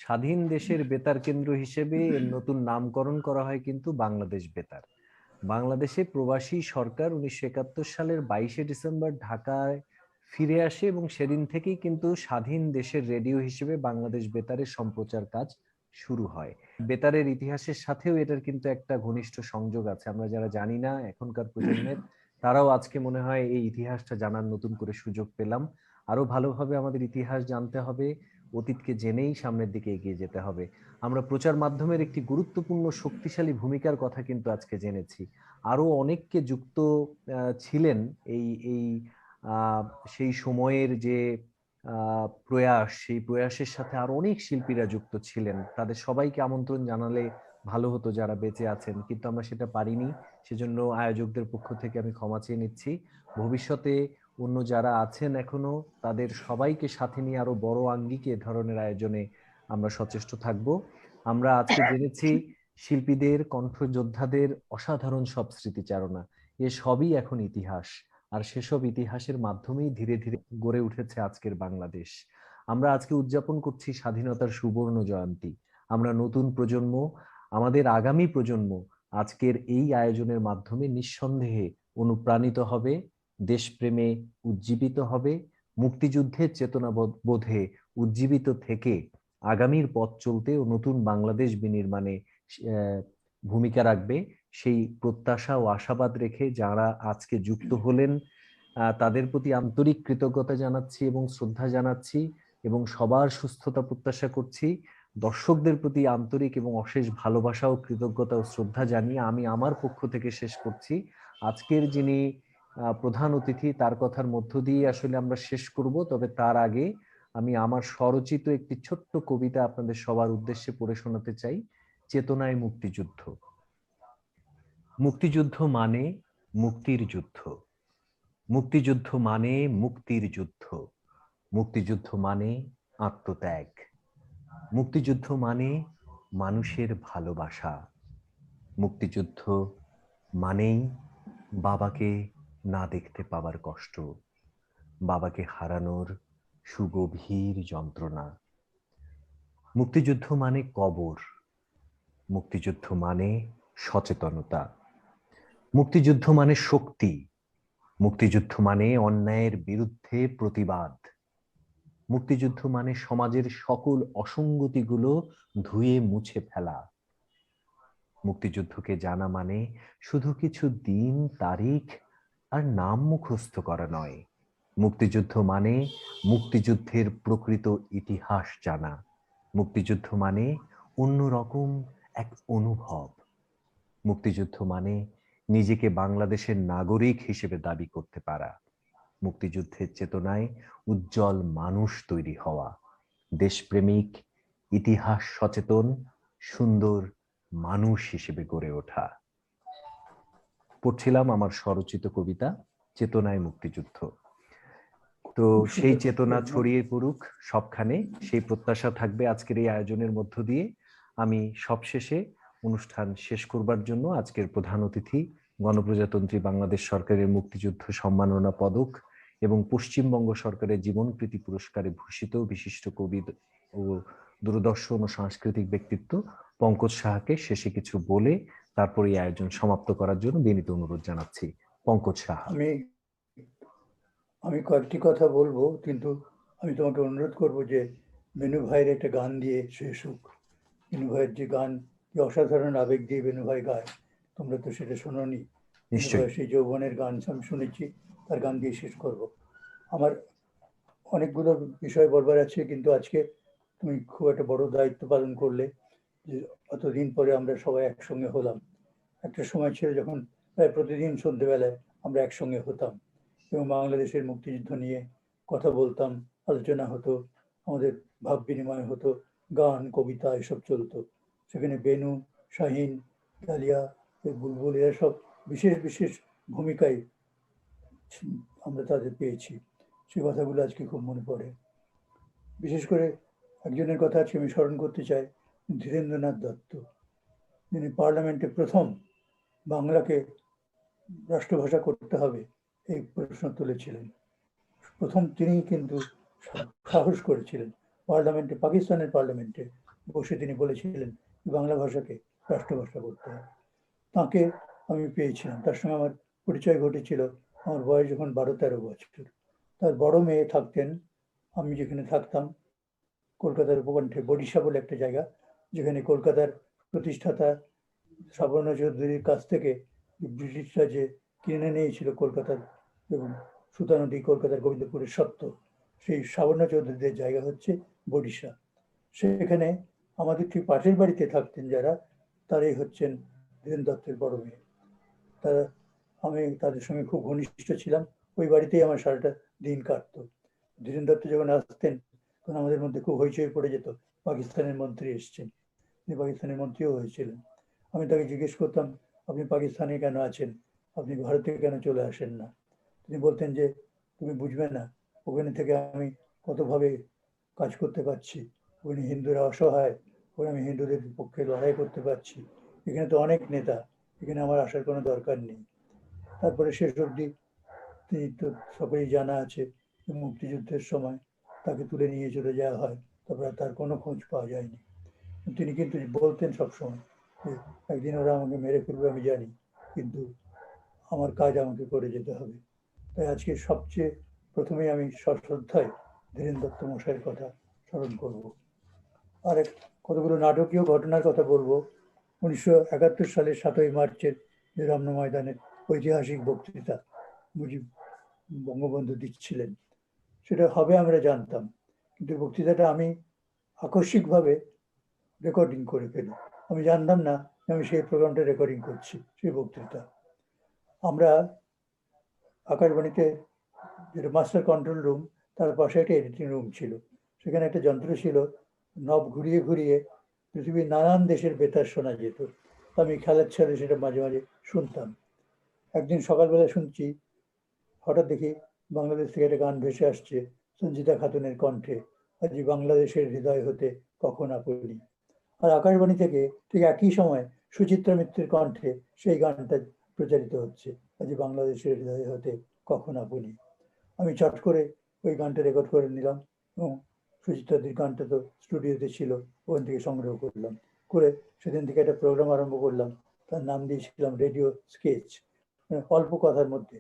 স্বাধীন দেশের বেতার কেন্দ্র হিসেবে এর নতুন নামকরণ করা হয় কিন্তু বাংলাদেশ বেতার। বাংলাদেশে প্রবাসী সরকার 1971 সালের 22শে ডিসেম্বর ঢাকায় ফিরে আসে এবং সেদিন থেকেই কিন্তু স্বাধীন দেশের রেডিও হিসেবে বাংলাদেশ বেতারের সম্প্রচার কাজ শুরু হয়। বেতারের ইতিহাসের সাথেও এটার কিন্তু একটা ঘনিষ্ঠ সংযোগ আছে। আমরা যারা জানি না এখনকার প্রজন্মের, তারাও আজকে মনে হয় এই ইতিহাসটা জানার নতুন করে সুযোগ পেলাম। আরো ভালোভাবে আমাদের ইতিহাস জানতে হবে, অতীতকে জেনেই সামনের দিকে এগিয়ে যেতে হবে। আমরা প্রচার মাধ্যমের একটি গুরুত্বপূর্ণ শক্তিশালী ভূমিকার কথা কিন্তু আজকে জেনেছি। আরো অনেককে যুক্ত ছিলেন এই এই সেই সময়ের যে প্রয়াস, সেই প্রয়াসের সাথে আরো অনেক শিল্পীরা যুক্ত ছিলেন। তাদের সবাইকে আমন্ত্রণ জানালে ভালো হতো যারা বেঁচে আছেন, কিন্তু আমরা সেটা পারিনি। সেজন্য আয়োজকদের পক্ষ থেকে আমি ক্ষমা চেয়ে নিচ্ছি। ভবিষ্যতে অন্য যারা আছেন এখনো, তাদের সবাইকে সাথে নিয়ে আরো বড় আঙ্গিকে এ ধরনের আয়োজনে আমরা সচেষ্ট থাকব। আমরা আজকে জেনেছি শিল্পীদের, কণ্ঠযোদ্ধাদের অসাধারণ সব স্মৃতিচারণা, এ সবই এখন ইতিহাস। আর সেসব ইতিহাসের মাধ্যমেই ধীরে ধীরে গড়ে উঠেছে আজকের বাংলাদেশ। আমরা আজকে উদযাপন করছি স্বাধীনতার সুবর্ণ জয়ন্তী। আমরা নতুন প্রজন্ম, আমাদের আগামী প্রজন্ম আজকের এই আয়োজনের মাধ্যমে নিঃসন্দেহে অনুপ্রাণিত হবে, দেশপ্রেমে উজ্জীবিত হবে, মুক্তিযুদ্ধের চেতনাবোধে উজ্জীবিত থেকে আগামীর পথ চলতে ও নতুন বাংলাদেশ বিনির্মাণে ভূমিকা রাখবে। সেই প্রত্যাশা ও আশাবাদ রেখে যারা আজকে যুক্ত হলেন তাদের প্রতি আন্তরিক কৃতজ্ঞতা জানাচ্ছি এবং শ্রদ্ধা জানাচ্ছি এবং সবার সুস্থতা প্রত্যাশা করছি। দর্শকদের প্রতি আন্তরিক এবং অশেষ ভালোবাসা ও কৃতজ্ঞতা ও শ্রদ্ধা জানিয়ে আমি আমার পক্ষ থেকে শেষ করছি। আজকের যিনি প্রধান অতিথি, তার কথার মধ্য দিয়ে আসলে আমরা শেষ করব। তবে তার আগে আমি আমার স্বরচিত একটি ছোট্ট কবিতা আপনাদের সবার উদ্দেশ্যে পড়ে শোনাতে চাই। চেতনায় মুক্তিযুদ্ধ। মুক্তিযুদ্ধ মানে মুক্তির যুদ্ধ, মুক্তিযুদ্ধ মানে মুক্তির যুদ্ধ, মুক্তিযুদ্ধ মানে আত্মত্যাগ, মুক্তিযুদ্ধ মানে মানুষের ভালোবাসা, মুক্তিযুদ্ধ মানেই বাবাকে না দেখতে পাওয়ার কষ্ট, বাবাকে হারানোর সুগভীর যন্ত্রণা। মুক্তিযুদ্ধ মানে কবর, মুক্তিযুদ্ধ মানে সচেতনতা, মুক্তিযুদ্ধ মানে শক্তি, মুক্তিযুদ্ধ মানে অন্যায়ের বিরুদ্ধে প্রতিবাদ, মুক্তিযুদ্ধ মানে সমাজের সকল অসঙ্গতিগুলো ধুয়ে মুছে ফেলা। মুক্তিযুদ্ধকে জানা মানে শুধু কিছু দিন, তারিখ আর নাম মুখস্থ করা নয়। মুক্তিযুদ্ধ মানে মুক্তিযুদ্ধের প্রকৃত ইতিহাস জানা। মুক্তিযুদ্ধ মানে অন্যরকম এক অনুভব। মুক্তিযুদ্ধ মানে নিজেকে বাংলাদেশের নাগরিক হিসেবে দাবি করতে পারা। মুক্তিযুদ্ধের চেতনায় উজ্জ্বল মানুষ তৈরি হওয়া, দেশপ্রেমিক, ইতিহাস সচেতন, সুন্দর মানুষ হিসেবে গড়ে ওঠা। পড়ছিলাম আমার স্বরচিত কবিতা চেতনায় মুক্তিযুদ্ধ। তো সেই চেতনা ছড়িয়ে পড়ুক সবখানে, সেই প্রত্যাশা থাকবে আজকের এই আয়োজনের মধ্য দিয়ে। আমি সবশেষে অনুষ্ঠান শেষ করবার জন্য আজকের প্রধান অতিথি গণপ্রজাতন্ত্রী বাংলাদেশ সরকারের মুক্তিযুদ্ধ সম্মাননা পদক এবং পশ্চিমবঙ্গ সরকারের জীবনপ্রীতি পুরস্কারে ভূষিত বিশিষ্ট কবি ও দূরদর্শন ও সাংস্কৃতিক ব্যক্তিত্ব পঙ্কজ সাহাকে শেষে কিছু বলে তারপরে এই আয়োজন সমাপ্ত করার জন্য বিনীত অনুরোধ জানাচ্ছি। পঙ্কজ সাহা। আমি কয়েকটি কথা বলবো, কিন্তু আমি তোমাকে অনুরোধ করব যে বেনু ভাইয়ের একটা গান দিয়ে শেষ হোক। বেনু ভাইয়ের যে গান, যে অসাধারণ আবেগ দিয়ে বেনু ভাই গায়, তোমরা তো সেটা শোনোনি। নিশ্চয়ই। সেই যৌবনের গান আমি শুনেছি, তার গান দিয়ে শেষ করব। আমার অনেকগুলো বিষয় বলবার আছে, কিন্তু আজকে তুমি খুব একটা বড় দায়িত্ব পালন করলে, যে অতদিন পরে আমরা সবাই একসঙ্গে হলাম। একটা সময় ছিল যখন প্রায় প্রতিদিন সন্ধ্যেবেলায় আমরা একসঙ্গে হতাম এবং বাংলাদেশের মুক্তিযুদ্ধ নিয়ে কথা বলতাম, আলোচনা হতো, আমাদের ভাব বিনিময় হতো, গান কবিতা এসব চলতো। সেখানে বেনু, শাহিন, ডালিয়া, বুলবুল এরা সব বিশেষ বিশেষ ভূমিকায় আমরা তাদের পেয়েছি। সে কথাগুলো আজকে খুব মনে পড়ে। বিশেষ করে একজনের কথা আজকে আমি স্মরণ করতে চাই, ধীরেন্দ্রনাথ দত্ত, যিনি পার্লামেন্টে প্রথম বাংলাকে রাষ্ট্রভাষা করতে হবে এই প্রশ্ন তুলেছিলেন। প্রথম তিনি কিন্তু সাহস করেছিলেন, পার্লামেন্টে, পাকিস্তানের পার্লামেন্টে বসে তিনি বলেছিলেন বাংলা ভাষাকে রাষ্ট্রভাষা করতে হবে। তাকে আমি পেয়েছিলাম, তার সঙ্গে আমার পরিচয় ঘটেছিল আমার বয়স যখন 12-13 বছর। তার বড় মেয়ে থাকতেন, আমি যেখানে থাকতাম কলকাতার উপকণ্ঠে বডিশা বলে একটা জায়গা, যেখানে কলকাতার প্রতিষ্ঠাতা সাবর্ণ চৌধুরীর কাছ থেকে ব্রিটিশরা যে কিনে নিয়েছিল কলকাতার এবং সুতানুটি কলকাতার গোবিন্দপুরের সত্ত্ব, সেই সাবর্ণ চৌধুরীদের জায়গা হচ্ছে বডিশা। সেখানে আমাদের ঠিক পাশের বাড়িতে থাকতেন যারা, তারাই হচ্ছেন ধীরেন দত্তের বড় মেয়ে। আমি তাদের সঙ্গে খুব ঘনিষ্ঠ ছিলাম, ওই বাড়িতেই আমার সারাটা দিন কাটতো। ধীরেন দত্ত যখন আসতেন তখন আমাদের মধ্যে খুব হইচই পড়ে যেত, পাকিস্তানের মন্ত্রী এসছেন। তিনি পাকিস্তানের মন্ত্রীও হয়েছিলেন। আমি তাকে জিজ্ঞেস করতাম, আপনি পাকিস্তানে কেন আছেন, আপনি ভারতে কেন চলে আসেন না? তিনি বলতেন যে তুমি বুঝবে না, ওখানে থেকে আমি কতভাবে কাজ করতে পারছি, ওখানে হিন্দুরা অসহায়, ওখানে আমি হিন্দুদের পক্ষে লড়াই করতে পারছি, এখানে তো অনেক নেতা, এখানে আমার আসার কোনো দরকার নেই। তারপরে শেষ অবধি তিনি তো সকলেই জানা আছে, মুক্তিযুদ্ধের সময় তাকে তুলে নিয়ে চলে যাওয়া হয়, তারপরে তার কোনো খোঁজ পাওয়া যায়নি। তিনি কিন্তু বলতেন সবসময় যে একদিন ওরা আমাকে মেরে ফেলবে আমি জানি, কিন্তু আমার কাজ আমাকে করে যেতে হবে। তাই আজকে সবচেয়ে প্রথমে আমি সশ্রদ্ধায় ধীরেন দত্ত মশাইয়ের কথা স্মরণ করব। আর কতগুলো নাটকীয় ঘটনার কথা বলবো। 1971 সালের 7ই মার্চের যে রমনা ময়দানের ঐতিহাসিক বক্তৃতা মুজিব বঙ্গবন্ধু দিচ্ছিলেন, সেটা হবে আমরা জানতাম, কিন্তু বক্তৃতাটা আমি আকস্মিকভাবে রেকর্ডিং করে ফেলি। আমি জানতাম না আমি সেই প্রোগ্রামটা রেকর্ডিং করছি, সেই বক্তৃতা। আমরা আকাশবাণীতে যেটা মাস্টার কন্ট্রোল রুম, তার পাশে একটা এডিটিং রুম ছিল, সেখানে একটা যন্ত্র ছিল, নব ঘুরিয়ে ঘুরিয়ে পৃথিবীর নানান দেশের বেতার শোনা যেত। আমি খেলার ছেলে সেটা মাঝে মাঝে শুনতাম। একদিন সকালবেলা শুনছি, হঠাৎ দেখি বাংলাদেশ থেকে একটা গান ভেসে আসছে সঞ্জিতা খাতুনের কণ্ঠে, আজি বাংলাদেশের হৃদয় হতে কখন আপনি। আর আকাশবাণী থেকে ঠিক একই সময় সুচিত্রা মিত্রের কণ্ঠে সেই গানটা প্রচারিত হচ্ছে, আজি বাংলাদেশের হৃদয় হতে কখন আপনি। আমি চট করে ওই গানটা রেকর্ড করে নিলাম এবং সুচিত্রাদির গানটা তো স্টুডিওতে ছিল, ওখান থেকে সংগ্রহ করলাম, করে সেদিন থেকে একটা প্রোগ্রাম আরম্ভ করলাম। তার নাম দিয়েছিলাম রেডিও স্কেচ, অল্প কথার মধ্যে।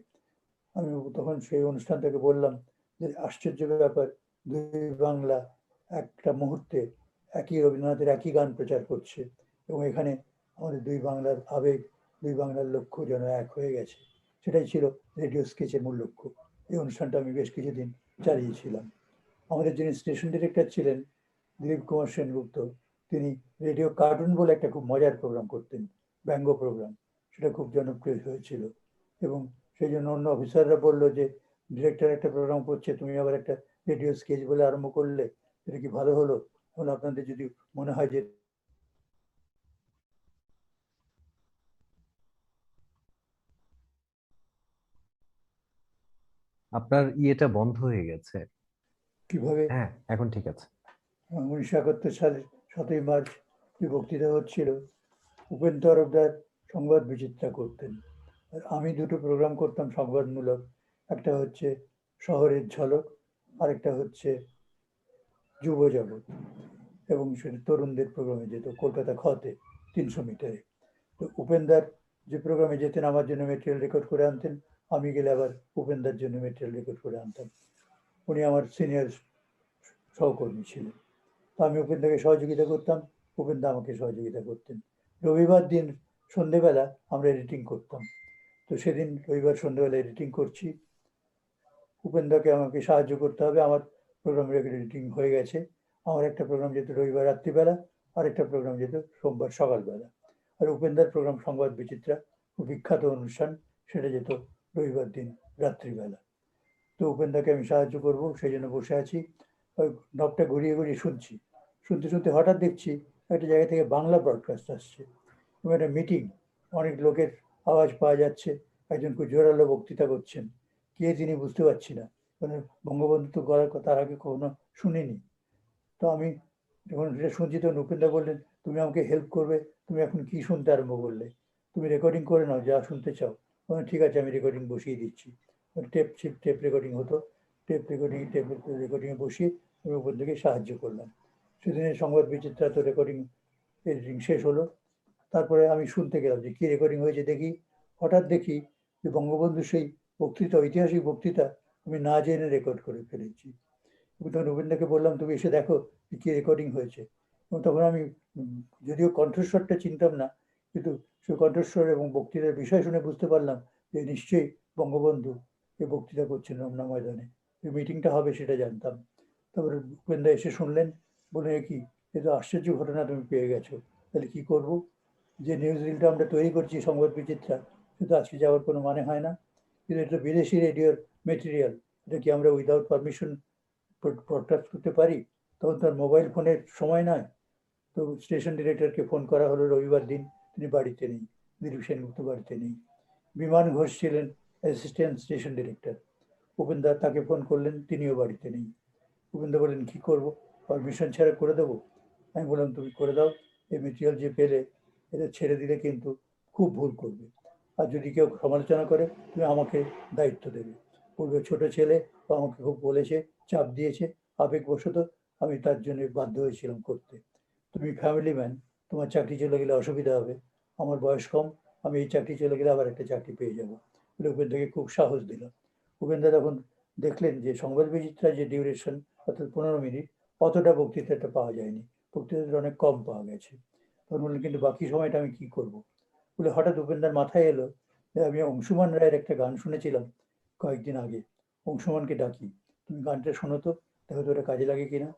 আমি তখন সেই অনুষ্ঠানটাকে বললাম যে আশ্চর্য ব্যাপার, দুই বাংলা একটা মুহূর্তে একই রবীন্দ্রনাথের একই গান প্রচার করছে, এবং এখানে আমাদের দুই বাংলার আবেগ, দুই বাংলার লক্ষ্য যেন এক হয়ে গেছে। সেটাই ছিল রেডিও স্কেচের মূল লক্ষ্য। এই অনুষ্ঠানটা আমি বেশ কিছুদিন চালিয়েছিলাম। আমাদের যিনি স্টেশন ডিরেক্টর ছিলেন দিলীপ কুমার সেনগুপ্ত, তিনি রেডিও কার্টুন বলে একটা খুব মজার প্রোগ্রাম করতেন, ব্যঙ্গ প্রোগ্রাম। সেটা খুব জনপ্রিয় হয়েছিল, এবং সেই জন্য অন্য অফিসাররা বললো যে ডিরেক্টর একটা প্রোগ্রাম করছে, তুমি আবার একটা রেডিও স্কেচ বলে আরম্ভ করলে, এটা কি ভালো হলো? এখন আপনাদের যদি মনে হয় যে আপনার ইয়েটা বন্ধ হয়ে গেছে। কিভাবে? হ্যাঁ, এখন ঠিক আছে। 1971 সালের 7ই মার্চ যে বক্তৃতা হচ্ছিল, উপেন তরফদার সংবাদ বিচিত্রা করতেন, আর আমি দুটো প্রোগ্রাম করতাম সংবাদমূলক। একটা হচ্ছে শহরের ঝলক, আরেকটা হচ্ছে যুব জগৎ, এবং সেটা তরুণদের প্রোগ্রামে যেত কলকাতা খতে 300 মিটারে। তো উপেনদার যে প্রোগ্রামে যেতেন আমার জন্য মেটেরিয়াল রেকর্ড করে আনতেন, আমি গেলে আবার উপেনদার জন্য মেটেরিয়াল রেকর্ড করে আনতাম। উনি আমার সিনিয়র সহকর্মী ছিলেন। তো আমি উপেনদাকে সহযোগিতা করতাম, উপেন্দা আমাকে সহযোগিতা করতেন। রবিবার দিন সন্ধেবেলা আমরা এডিটিং করতাম। তো সেদিন রবিবার সন্ধেবেলা এডিটিং করছি, উপেন্দাকে আমাকে সাহায্য করতে হবে। আমার প্রোগ্রামের এডিটিং হয়ে গেছে, আমার একটা প্রোগ্রাম যেত রবিবার রাত্রিবেলা, আর একটা প্রোগ্রাম যেত সোমবার সকালবেলা। আর উপেন্দার প্রোগ্রাম সংবাদ বিচিত্রা, বিখ্যাত অনুষ্ঠান, সেটা যেত রবিবার দিন রাত্রিবেলা। তো উপেন্দাকে আমি সাহায্য করব সেই জন্য বসে আছি, ওই নবটা ঘুরিয়ে ঘুরিয়ে শুনছি। শুনতে শুনতে হঠাৎ দেখছি একটা জায়গা থেকে বাংলা ব্রডকাস্ট আসছে, এবং একটা মিটিং, অনেক লোকের আওয়াজ পাওয়া যাচ্ছে, একজন খুব জোরালো বক্তৃতা করছেন। কে তিনি বুঝতে পারছি না, মানে বঙ্গবন্ধু তো গলার কথা তার আগে কখনো শুনিনি। তো আমি যখন এটা শুনছি তখন উপেন্দা বললেন, তুমি আমাকে হেল্প করবে, তুমি এখন কি শুনতে আরম্ভ করলে, তুমি রেকর্ডিং করে নাও যা শুনতে চাও। ঠিক আছে, আমি রেকর্ডিং বসিয়ে দিচ্ছি। টেপ রেকর্ডিং হতো, টেপ রেকর্ডিংয়ে বসিয়ে আমি উপর থেকে সাহায্য করলাম। সেদিনের সংবাদ বিচিত্রা তো রেকর্ডিং এডিটিং শেষ হলো। তারপরে আমি শুনতে গেলাম যে কি রেকর্ডিং হয়েছে দেখি। হঠাৎ দেখি যে বঙ্গবন্ধুর সেই বক্তৃতা, ঐতিহাসিক বক্তৃতা আমি না জেনে রেকর্ড করে ফেলেছি। এবং তখন উপেন্দাকে বললাম, তুমি এসে দেখো কি রেকর্ডিং হয়েছে। এবং তখন আমি যদিও কণ্ঠস্বরটা চিনতাম না, কিন্তু সে কণ্ঠস্বর এবং বক্তৃতার বিষয় শুনে বুঝতে পারলাম যে নিশ্চয়ই বঙ্গবন্ধু এই বক্তৃতা করছেন রমনা ময়দানে, যে মিটিংটা হবে সেটা জানতাম। তারপরে উপেন্দা এসে শুনলেন, বলে কি এ তো আশ্চর্য ঘটনা তুমি পেয়ে গেছো, তাহলে কি করব? যে নিউজ রিলটা আমরা তৈরি করছি সংবাদ বিচিত্রা, সেটা আজকে যাওয়ার কোনো মানে হয় না। কিন্তু এটা বিদেশি রেডিওর মেটেরিয়াল, এটা কি আমরা উইদাউট পারমিশন ব্রডকাস্ট করতে পারি? তখন তার মোবাইল ফোনের সময় নয়। তো স্টেশন ডিরেক্টরকে ফোন করা হলো রবিবার দিন, তিনি বাড়িতে নেই, দিলীপ সেনগুপ্ত বাড়িতে নেই। বিমান ঘোষ ছিলেন অ্যাসিস্ট্যান্ট স্টেশন ডিরেক্টর, উপেন্দা তাকে ফোন করলেন, তিনিও বাড়িতে নেই। উপেন্দা বললেন, কি করবো, পারমিশন ছাড়া করে দেবো? আমি বললাম, তুমি করে দাও, এই মেটেরিয়াল যে পেলে এটা ছেড়ে দিলে কিন্তু খুব ভুল করবে, আর যদি কেউ সমালোচনা করে তুমি আমাকে দায়িত্ব দেবে। বলবে ছোট ছেলে, ও আমাকে খুব বলেছে, চাপ দিয়েছে, আবেগবশত আমি তার জন্য বাধ্য হয়েছিলাম করতে। তুমি ফ্যামিলি ম্যান, তোমার চাকরি চলে গেলে অসুবিধা হবে, আমার বয়স কম, আমি এই চাকরি চলে গেলে আবার একটা চাকরি পেয়ে যাবো। বলে উপেন্দাকে খুব সাহস দিলাম। উপেন্দা তখন দেখলেন যে সংবাদ বিচিত্রা যে ডিউরেশন, অর্থাৎ 15 মিনিট, অতটা বক্তৃতাটা পাওয়া যায়নি, বক্তৃতাটা অনেক কম পাওয়া গেছে। তখন বললেন, কিন্তু বাকি সময়টা আমি কি করব? বলে হঠাৎ উপেন্দার মাথায় এলো যে আমি অংশুমান রায়ের একটা গান শুনেছিলাম কয়েকদিন আগে, অংশুমানকে ডাকি, তুমি গানটা শোনো তো, দেখো তো ওটা কাজে লাগে কিনা।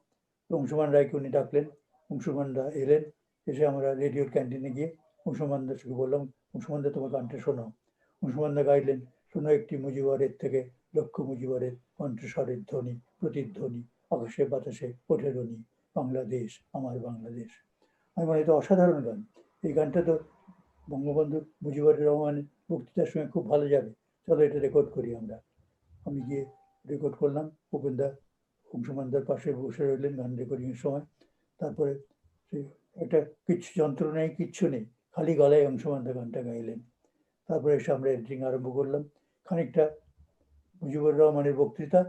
অংশুমান রায়কে উনি ডাকলেন, অংশুমান দা এলেন, এসে আমরা রেডিওর ক্যান্টিনে গিয়ে অংশুমান দার সঙ্গে বললাম, অংশুমান দা তোমার গানটা শোনাও। অংশুমান দা গাইলেন, শোনো একটি মুজিবরের থেকে লক্ষ মুজিবরের কণ্ঠস্বরের ধ্বনি, প্রতিধ্বনি, আকাশে বাতাসে ওঠে রনি, বাংলাদেশ আমার বাংলাদেশ। আমি বলি, এটা অসাধারণ গান, এই গানটা তো বঙ্গবন্ধু মুজিবুর রহমানের বক্তৃতার সঙ্গে খুব ভালো যাবে, চলো এটা রেকর্ড করি আমরা। আমি গিয়ে রেকর্ড করলাম, উপেন্দা অংশুমানদার পাশে বসে রইলেন গান রেকর্ডিংয়ের সময়। তারপরে সে একটা কিচ্ছু যন্ত্র নেই, কিচ্ছু নেই, খালি গলায় অংশুমানদা গানটা গাইলেন। তারপরে এসে আমরা এডিটিং আরম্ভ করলাম, খানিকটা মুজিবুর রহমানের বক্তৃতা,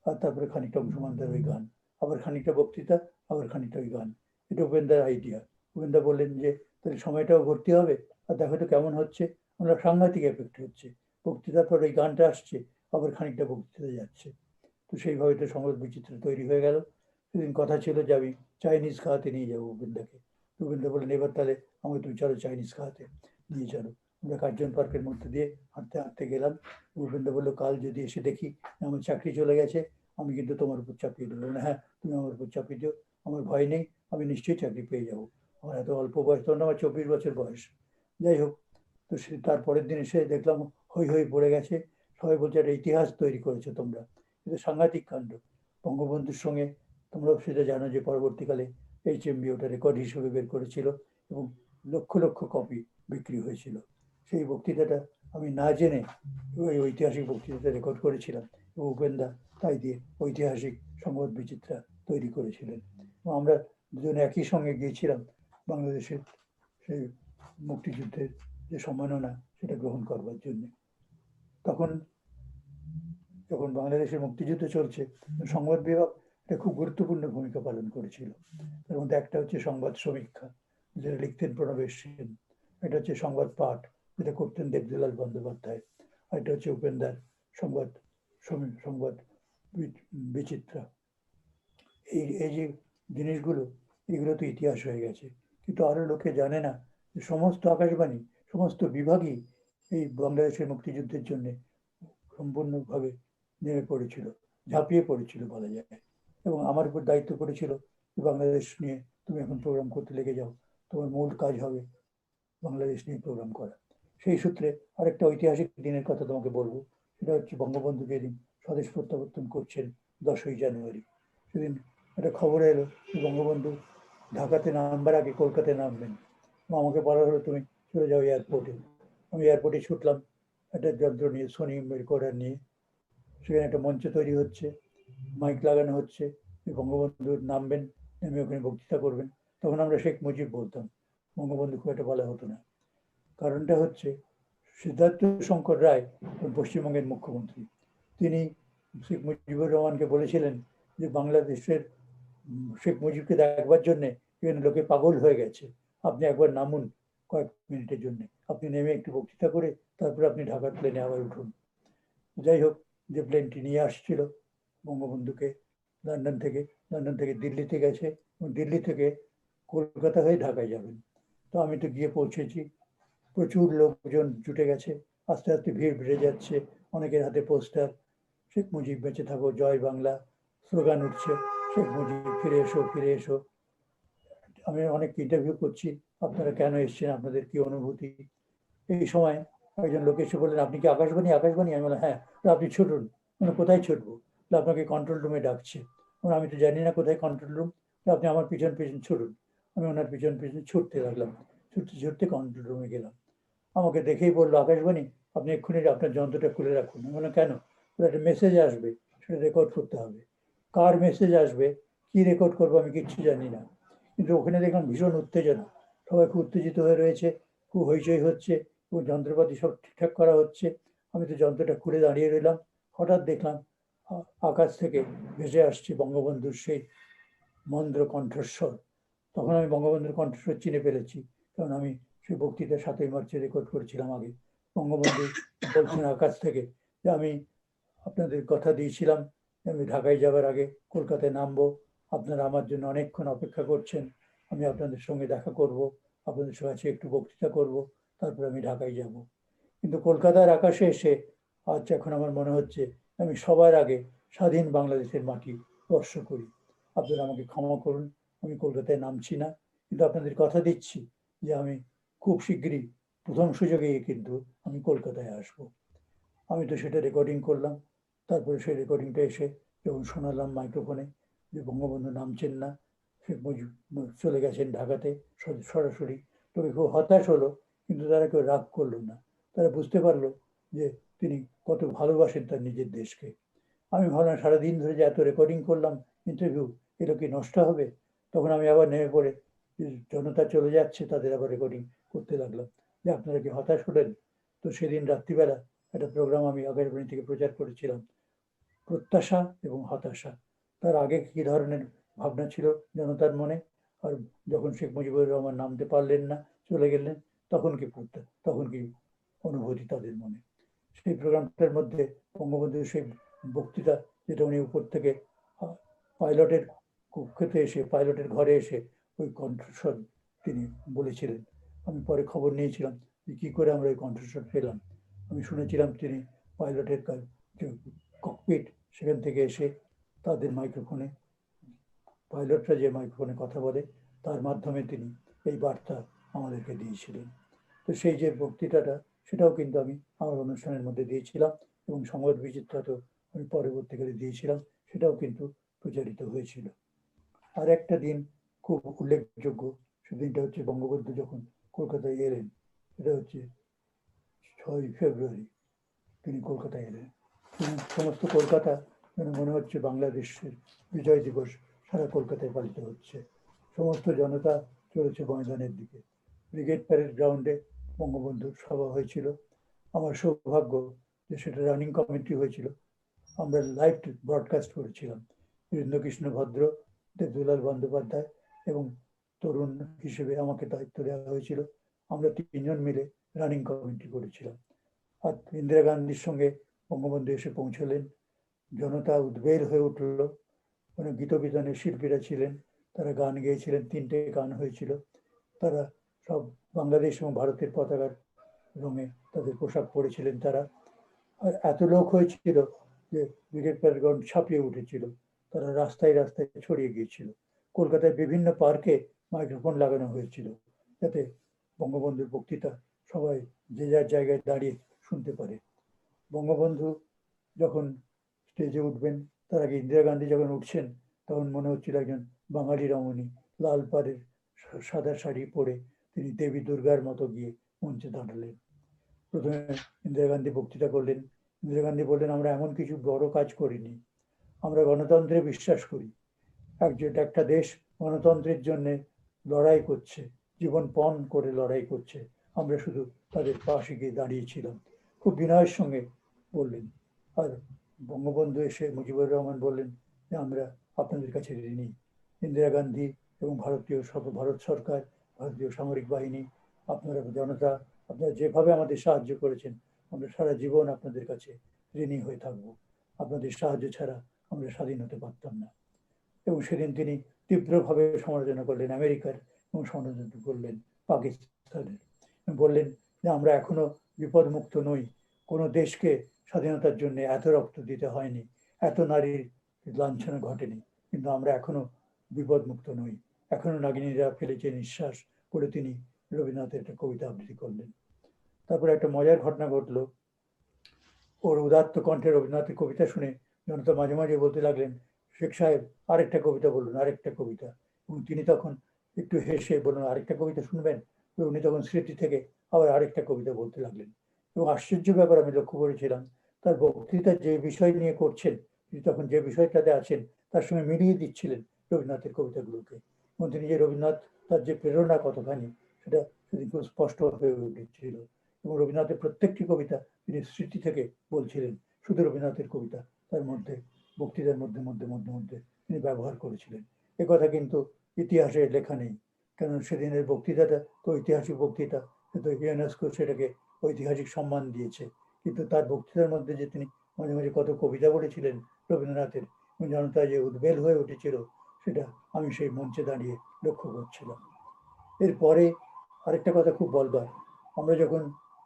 আর তারপরে খানিকটা অংশুমানদার ওই গান, আবার খানিকটা বক্তৃতা, আবার খানিকটা ওই গান। এটা উপেন্দার আইডিয়া। উপেন্দা বললেন যে তাহলে সময়টাও ভর্তি হবে, আর দেখো তো কেমন হচ্ছে, আমরা সাংঘাতিক এফেক্ট হচ্ছে, বক্তৃতার পর ওই গানটা আসছে, আবার খানিকটা বক্তৃতা যাচ্ছে। তো সেইভাবে তো সংবাদ বিচিত্র তৈরি হয়ে গেল। সেদিন কথা ছিল যে আমি চাইনিজ খাওয়াতে নিয়ে যাবো উপেন্দাকে। উপেন্দা বললেন, এবার তাহলে আমাকে তুমি চলো চাইনিজ খাওয়াতে নিয়ে চলো। আমরা কার্জন পার্কের মধ্যে দিয়ে হাঁটতে হাঁটতে গেলাম। উপেন্দা বললো, কাল যদি এসে দেখি আমার চাকরি চলে গেছে, আমি কিন্তু তোমার উপর চাপিয়ে দেবো না। হ্যাঁ, তুমি আমার উপর চাপিয়ে দিও, আমার ভয় নেই, আমি নিশ্চয়ই চাকরি পেয়ে যাবো। আমার এত অল্প বয়স, তখন আমার 24 বছর বয়স। যাই হোক, তো সে তারপরের দিন এসে দেখলাম হই হই পড়ে গেছে, সবাই বলছে একটা ইতিহাস তৈরি করেছো তোমরা, কিন্তু সাংঘাতিক কাণ্ড। বঙ্গবন্ধুর সঙ্গে তোমরা সেটা জানো যে পরবর্তীকালে HMV ওটা রেকর্ড হিসেবে বের করেছিল, এবং লক্ষ লক্ষ কপি বিক্রি হয়েছিল। সেই বক্তৃতাটা আমি না জেনে ওই ঐতিহাসিক বক্তৃতাটা রেকর্ড করেছিলাম, এবং উপেন্দা তাই দিয়ে ঐতিহাসিক সংবাদ বিচিত্রা তৈরি করেছিলেন। এবং আমরা দুজনে একই সঙ্গে গিয়েছিলাম বাংলাদেশের সেই মুক্তিযুদ্ধের যে সম্মাননা সেটা গ্রহণ করবার জন্য। তখন যখন বাংলাদেশের মুক্তিযুদ্ধ চলছে, সংবাদ বিভাগ একটা খুব গুরুত্বপূর্ণ ভূমিকা পালন করেছিল। তার মধ্যে একটা হচ্ছে সংবাদ সমীক্ষা, যেটা লিখতেন প্রণবেশ সেন। এটা হচ্ছে সংবাদ পাঠ, যেটা করতেন দেবদুলাল বন্দ্যোপাধ্যায়। আর এটা হচ্ছে উপেন্দ্র সংবাদ সংবাদ বিচিত্রা। এই যে জিনিসগুলো, এগুলো তো ইতিহাস হয়ে গেছে, কিন্তু আরো লোকে জানে না যে সমস্ত আকাশবাণী, সমস্ত বিভাগই এই বাংলাদেশের মুক্তিযুদ্ধের জন্য সম্পূর্ণভাবে নেমে পড়েছিল, ঝাঁপিয়ে পড়েছিল বলা যায়। এবং আমার উপর দায়িত্ব পড়েছিল যে বাংলাদেশ নিয়ে তুমি এখন প্রোগ্রাম করতে লেগে যাও, তোমার মূল কাজ হবে বাংলাদেশ নিয়ে প্রোগ্রাম করা। সেই সূত্রে আরেকটা ঐতিহাসিক দিনের কথা তোমাকে বলবো, সেটা হচ্ছে বঙ্গবন্ধু যেদিন স্বদেশ প্রত্যাবর্তন করছেন 10ই জানুয়ারি, সেদিন একটা খবর এলো যে বঙ্গবন্ধু ঢাকাতে নামবার আগে কলকাতায় নামবেন। আমাকে বলা হলো তুমি চলে যাও এয়ারপোর্টে। আমি এয়ারপোর্টে ছুটলাম একটা যন্ত্র নিয়ে, সোনি রেকর্ডার নিয়ে। সেখানে একটা মঞ্চ তৈরি হচ্ছে, মাইক লাগানো হচ্ছে, বঙ্গবন্ধু নামবেন, নেমে ওখানে বক্তৃতা করবেন। তখন আমরা শেখ মুজিব বলতাম, বঙ্গবন্ধু খুব একটা বলা হতো না। কারণটা হচ্ছে সিদ্ধার্থ শঙ্কর রায় পশ্চিমবঙ্গের মুখ্যমন্ত্রী, তিনি শেখ মুজিবুর রহমানকে বলেছিলেন যে বাংলাদেশের শেখ মুজিবকে দেখবার জন্য এখানে লোকে পাগল হয়ে গেছে, আপনি একবার নামুন কয়েক মিনিটের জন্য, আপনি নেমে একটু বক্তৃতা করে তারপরে আপনি ঢাকার প্লেনে আবার উঠুন। যাই হোক, যে প্লেনটি নিয়ে আসছিল বঙ্গবন্ধুকে লন্ডন থেকে দিল্লিতে গেছে, এবং দিল্লি থেকে কলকাতা হয়ে ঢাকায় যাবেন। তো আমি তো গিয়ে পৌঁছেছি, প্রচুর লোকজন জুটে গেছে, আস্তে আস্তে ভিড় বেড়ে যাচ্ছে, অনেকের হাতে পোস্টার, শেখ মুজিব বেঁচে থাকো, জয় বাংলা স্লোগান উঠছে, শেখ মুজিব ফিরে এসো ফিরে এসো। আমি অনেক ইন্টারভিউ করছি, আপনারা কেন এসছেন, আপনাদের কি অনুভূতি। এই সময় একজন লোক এসে বললেন, আপনি কি আকাশবাণী? আকাশবাণী? আমি বললাম হ্যাঁ। আপনি ছুটুন। মানে কোথায় ছুটবো? আপনাকে কন্ট্রোল রুমে ডাকছে। আমি তো জানি না কোথায় কন্ট্রোল রুম, আপনি আমার পিছন পিছন ছুটুন। আমি ওনার পিছন পিছন ছুটতে লাগলাম, ছুটতে ছুটতে কন্ট্রোল রুমে গেলাম। আমাকে দেখেই বললো, আকাশবাণী, আপনি এক্ষুনি আপনার যন্ত্রটা খুলে রাখুন। আমি বললাম কেন? একটা মেসেজ আসবে, সেটা রেকর্ড করতে হবে। কার মেসেজ আসবে, কি রেকর্ড করবো আমি কিচ্ছু জানি না। কিন্তু ওখানে দেখলাম ভীষণ উত্তেজনা, সবাই খুব উত্তেজিত হয়ে রয়েছে, খুব হইচই হচ্ছে, এবং যন্ত্রপাতি সব ঠিকঠাক করা হচ্ছে। আমি তো যন্ত্রটা খুলে দাঁড়িয়ে রইলাম। হঠাৎ দেখলাম আকাশ থেকে ভেসে আসছে বঙ্গবন্ধুর সেই মন্দ্র কণ্ঠস্বর। তখন আমি বঙ্গবন্ধুর কণ্ঠস্বর চিনে ফেলেছি, কারণ আমি সেই বক্তৃতা 7ই মার্চে রেকর্ড করেছিলাম আগে। বঙ্গবন্ধু বলছেন আকাশ থেকে যে আমি আপনাদের কথা দিয়েছিলাম, আমি ঢাকায় যাবার আগে কলকাতায় নামবো, আপনারা আমার জন্য অনেকক্ষণ অপেক্ষা করছেন, আমি আপনাদের সঙ্গে দেখা করব, আপনাদের কাছে একটু বক্তৃতা করব, তারপর আমি ঢাকায় যাব। কিন্তু কলকাতার আকাশে এসে আজ এখন আমার মনে হচ্ছে আমি সবার আগে স্বাধীন বাংলাদেশের মাটি স্পর্শ করি। আপনারা আমাকে ক্ষমা করুন, আমি কলকাতায় নামছি না, কিন্তু আপনাদের কথা দিচ্ছি যে আমি খুব শিগগিরই প্রথম সুযোগেই কিন্তু আমি কলকাতায় আসব। আমি তো সেটা রেকর্ডিং করলাম। তারপরে সেই রেকর্ডিংটা এসে যখন শোনালাম মাইক্রোফোনে যে বঙ্গবন্ধু নামছেন না, শেখ মুজিব চলে গেছেন ঢাকাতে সরাসরি, তবে খুব হতাশ হলো, কিন্তু তারা কেউ রাগ করলো না। তারা বুঝতে পারলো যে তিনি কত ভালোবাসেন তার নিজের দেশকে। আমি ভাবলাম সারাদিন ধরে যে এত রেকর্ডিং করলাম, ইন্টারভিউ, এগুলো কি নষ্ট হবে? তখন আমি আবার নেমে পড়ে জনতা চলে যাচ্ছে, তাদের আবার রেকর্ডিং করতে লাগলাম, যে আপনারা কি হতাশ হলেন? তো সেদিন রাত্রিবেলা একটা প্রোগ্রাম আমি আকাশবাণী থেকে প্রচার করেছিলাম, প্রত্যাশা এবং হতাশা। তার আগে কি ধরনের ভাবনা ছিল জনতার মনে, আর যখন শেখ মুজিবুর রহমান নামতে পারলেন না, চলে গেলেন, তখন কি অনুভূতি তাদের মনে। সেই প্রোগ্রামটার মধ্যে বঙ্গবন্ধুর সেই বক্তৃতা, যেটা উনি উপর থেকে পাইলটের কক্ষতে এসে, পাইলটের ঘরে এসে ওই কণ্ঠস্বর তিনি বলেছিলেন। আমি পরে খবর নিয়েছিলাম যে কী করে আমরা ওই কণ্ঠস্বর পেলাম। আমি শুনেছিলাম তিনি পাইলটের ককপিট, সেখান থেকে এসে তাদের মাইক্রোফোনে, পাইলটরা যে মাইক্রোফোনে কথা বলে, তার মাধ্যমে তিনি এই বার্তা আমাদেরকে দিয়েছিলেন। তো সেই যে বক্তৃতাটা, সেটাও কিন্তু আমি আমার অনুষ্ঠানের মধ্যে দিয়েছিলাম, এবং সংবাদ বিচিত্রা তো আমি পরবর্তীকালে দিয়েছিলাম, সেটাও কিন্তু প্রচারিত হয়েছিল। আর একটা দিন খুব উল্লেখযোগ্য, সেদিনটা হচ্ছে বঙ্গবন্ধু যখন কলকাতায় এলেন, সেটা হচ্ছে 6ই ফেব্রুয়ারি তিনি কলকাতায় এলেন। সমস্ত কলকাতা যেন মনে হচ্ছে বাংলাদেশের বিজয় দিবস সারা কলকাতায় পালিত হচ্ছে। সমস্ত জনতা চলেছে ময়দানের দিকে। ব্রিগেড প্যারেড গ্রাউন্ডে বঙ্গবন্ধুর সভা হয়েছিল। আমার সৌভাগ্য যে সেটা রানিং কমিটি হয়েছিল, আমরা লাইভ ব্রডকাস্ট করেছিলাম। বীরেন্দ্রকৃষ্ণ ভদ্র, দেবদুলাল বন্দ্যোপাধ্যায় এবং তরুণ হিসেবে আমাকে দায়িত্ব দেওয়া হয়েছিল। আমরা তিনজন মিলে রানিং কমিটি করেছিলাম। আর ইন্দিরা গান্ধীর সঙ্গে বঙ্গবন্ধু এসে পৌঁছলেন। জনতা উদ্বেল হয়ে উঠল। মানে গীতবিতানের শিল্পীরা ছিলেন, তারা গান গেয়েছিলেন, 3টে গান হয়েছিল। তারা সব বাংলাদেশ এবং ভারতের পতাকার রঙে তাদের পোশাক পরেছিলেন তারা। আর এত লোক হয়েছিল যে ব্রিগেড প্যারেড গ্রাউন্ড ছাপিয়ে উঠেছিল। তারা রাস্তায় রাস্তায় ছড়িয়ে গিয়েছিল। কলকাতায় বিভিন্ন পার্কে মাইক্রোফোন লাগানো হয়েছিল যাতে বঙ্গবন্ধুর বক্তৃতা সবাই যে যার জায়গায় দাঁড়িয়ে শুনতে পারে। বঙ্গবন্ধু যখন স্টেজে উঠবেন, তার আগে ইন্দিরা গান্ধী যখন উঠছেন, তখন মনে হচ্ছিল একজন বাঙালি রমণী লাল পাড়ের সাদা শাড়ি পরে তিনি দেবী দুর্গার মতো গিয়ে মঞ্চে দাঁড়ালেন। প্রথমে ইন্দিরা গান্ধী বক্তৃতা করলেন। ইন্দিরা গান্ধী বললেন, আমরা এমন কিছু বড় কাজ করিনি, আমরা গণতন্ত্রে বিশ্বাস করি। একটা দেশ গণতন্ত্রের জন্য লড়াই করছে, জীবন পণ করে লড়াই করছে, আমরা শুধু তাদের পাশে গিয়ে দাঁড়িয়েছিলাম। খুব বিনয়ের সঙ্গে বললেন। আর বঙ্গবন্ধু এসে মুজিবুর রহমান বললেন যে আমরা আপনাদের কাছে ঋণী। ইন্দিরা গান্ধী এবং ভারত সরকার, ভারতীয় সামরিক বাহিনী, আপনারা জনতা, আপনারা যেভাবে আমাদের সাহায্য করেছেন, আমরা সারা জীবন আপনাদের কাছে ঋণী হয়ে থাকবো। আপনাদের সাহায্য ছাড়া আমরা স্বাধীন হতে পারতাম না। এবং সেদিন তিনি তীব্রভাবে সমালোচনা করলেন আমেরিকার এবং সমালোচনা করলেন পাকিস্তানের। বললেন যে আমরা এখনো বিপদমুক্ত নই, কোনো দেশকে স্বাধীনতার জন্য এত রক্ত দিতে হয়নি, এত নারীর লাঞ্ছনা ঘটেনি, কিন্তু আমরা এখনো বিপদমুক্ত নই, এখনো নাগিনীরা ফেলেছে নিঃশ্বাস করে তিনি রবীন্দ্রনাথের একটা কবিতা আবৃত্তি করলেন। তারপরে একটা মজার ঘটনা ঘটলো। ওর উদাত্ত কণ্ঠে রবীন্দ্রনাথের কবিতা শুনে জনতা মাঝে মাঝে বলতে লাগলেন, শেখ সাহেব আরেকটা কবিতা বলুন, আরেকটা কবিতা। এবং তিনি তখন একটু হেসে বলুন, আরেকটা কবিতা শুনবেন? তো উনি তখন স্মৃতি থেকে আবার আরেকটা কবিতা বলতে লাগলেন। এবং আশ্চর্য ব্যাপার আমি লক্ষ্য করেছিলাম, তার বক্তৃতা যে বিষয় নিয়ে করছেন, তিনি তখন যে বিষয়টাতে আছেন তার সঙ্গে মিলিয়ে দিচ্ছিলেন রবীন্দ্রনাথের কবিতাগুলোকে। এবং তিনি যে রবীন্দ্রনাথ তার যে প্রেরণা কতখানি সেটা সেদিন খুব স্পষ্ট হয়ে উঠেছিল। এবং রবীন্দ্রনাথের প্রত্যেকটি কবিতা তিনি স্মৃতি থেকে বলছিলেন। শুধু রবীন্দ্রনাথের কবিতা তার মধ্যে বক্তৃতার মধ্যে মধ্যে মধ্যে মধ্যে তিনি ব্যবহার করেছিলেন। এ কথা কিন্তু ইতিহাসে লেখা নেই, কারণ সেদিনের বক্তৃতাটা তো ঐতিহাসিক বক্তৃতা, কিন্তু ইউনেস্কো সেটাকে ঐতিহাসিক সম্মান দিয়েছে। কিন্তু তার বক্তৃতার মধ্যে যে তিনি মাঝে মাঝে কত কবিতা বলেছিলেন রবীন্দ্রনাথের, জনতা যে উদ্বেল হয়ে উঠেছিল সেটা আমি সেই মঞ্চে দাঁড়িয়ে লক্ষ্য করছিলাম। এরপরে আরেকটা কথা খুব বলবার, আমরা যখন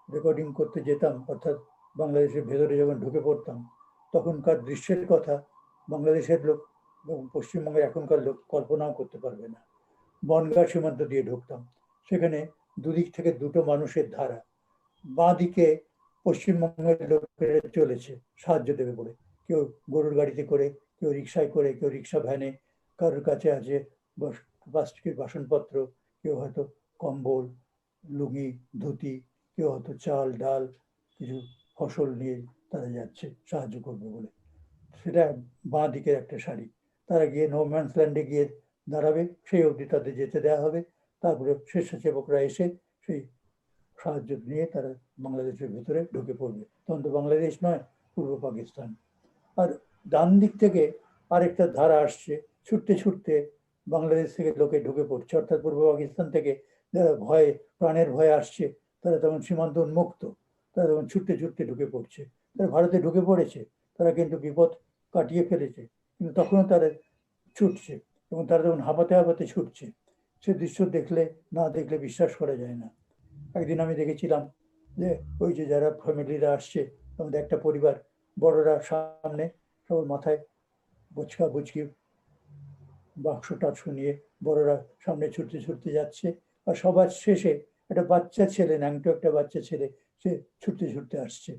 রেকর্ডিং করতে যেতাম, অর্থাৎ বাংলাদেশের ভেতরে যখন ঢুকে পড়তাম, তখনকার দৃশ্যের কথা বাংলাদেশের লোক এবং পশ্চিমবঙ্গের এখনকার লোক কল্পনাও করতে পারবে না। বনগাঁ সীমান্ত দিয়ে ঢুকতাম, সেখানে দুদিক থেকে দুটো মানুষের ধারা। বাঁ দিকে পশ্চিমবঙ্গের লোকেরা চলেছে সাহায্য দেবে বলে, কেউ গরুর গাড়িতে করে, কেউ রিক্সায় করে, কেউ রিক্সা ভ্যানে, কারোর কাছে আছে প্লাস্টিকের বাসনপত্র, কেউ হয়তো কম্বল, লুঙ্গি, ধুতি, কেউ হয়তো চাল ডাল, কিছু ফসল নিয়ে তারা যাচ্ছে সাহায্য করবে বলে। সেটা বাঁ দিকের একটা সারি। তারা গিয়ে নো ম্যানস ল্যান্ডে গিয়ে দাঁড়াবে, সেই অবধি তাদের যেতে দেওয়া হবে। তারপরে স্বেচ্ছাসেবকরা এসে সেই সাহায্য নিয়ে তারা বাংলাদেশের ভেতরে ঢুকে পড়বে। তখন তো বাংলাদেশ নয়, পূর্ব পাকিস্তান। আর ডান দিক থেকে আরেকটা ধারা আসছে, ছুটতে ছুটতে বাংলাদেশ থেকে লোকে ঢুকে পড়ছে, অর্থাৎ পূর্ব পাকিস্তান থেকে যারা ভয়ে, প্রাণের ভয়ে আসছে, তারা তখন সীমান্ত উন্মুক্ত, তারা তখন ছুটতে ছুটতে ঢুকে পড়ছে। তারা ভারতে ঢুকে পড়েছে, তারা কিন্তু বিপদ কাটিয়ে ফেলেছে, কিন্তু তখনও তারা ছুটছে, এবং তারা তখন হাঁপাতে হাঁপাতে ছুটছে। সে দৃশ্য না দেখলে বিশ্বাস করা যায় না। একদিন আমি দেখেছিলাম যে ওই যে যারা ফ্যামিলিরা আসছে, আমাদের একটা পরিবার, বড়রা সামনে, সবার মাথায় বোচকা বুচকি বাক্স টাক্স নিয়ে বড়রা সামনে ছুটতে ছুটতে যাচ্ছে, আর সবার শেষে একটা বাচ্চা ছেলে, ন্যাংটো একটা বাচ্চা ছেলে, সে ছুটতে ছুটতে আসছে।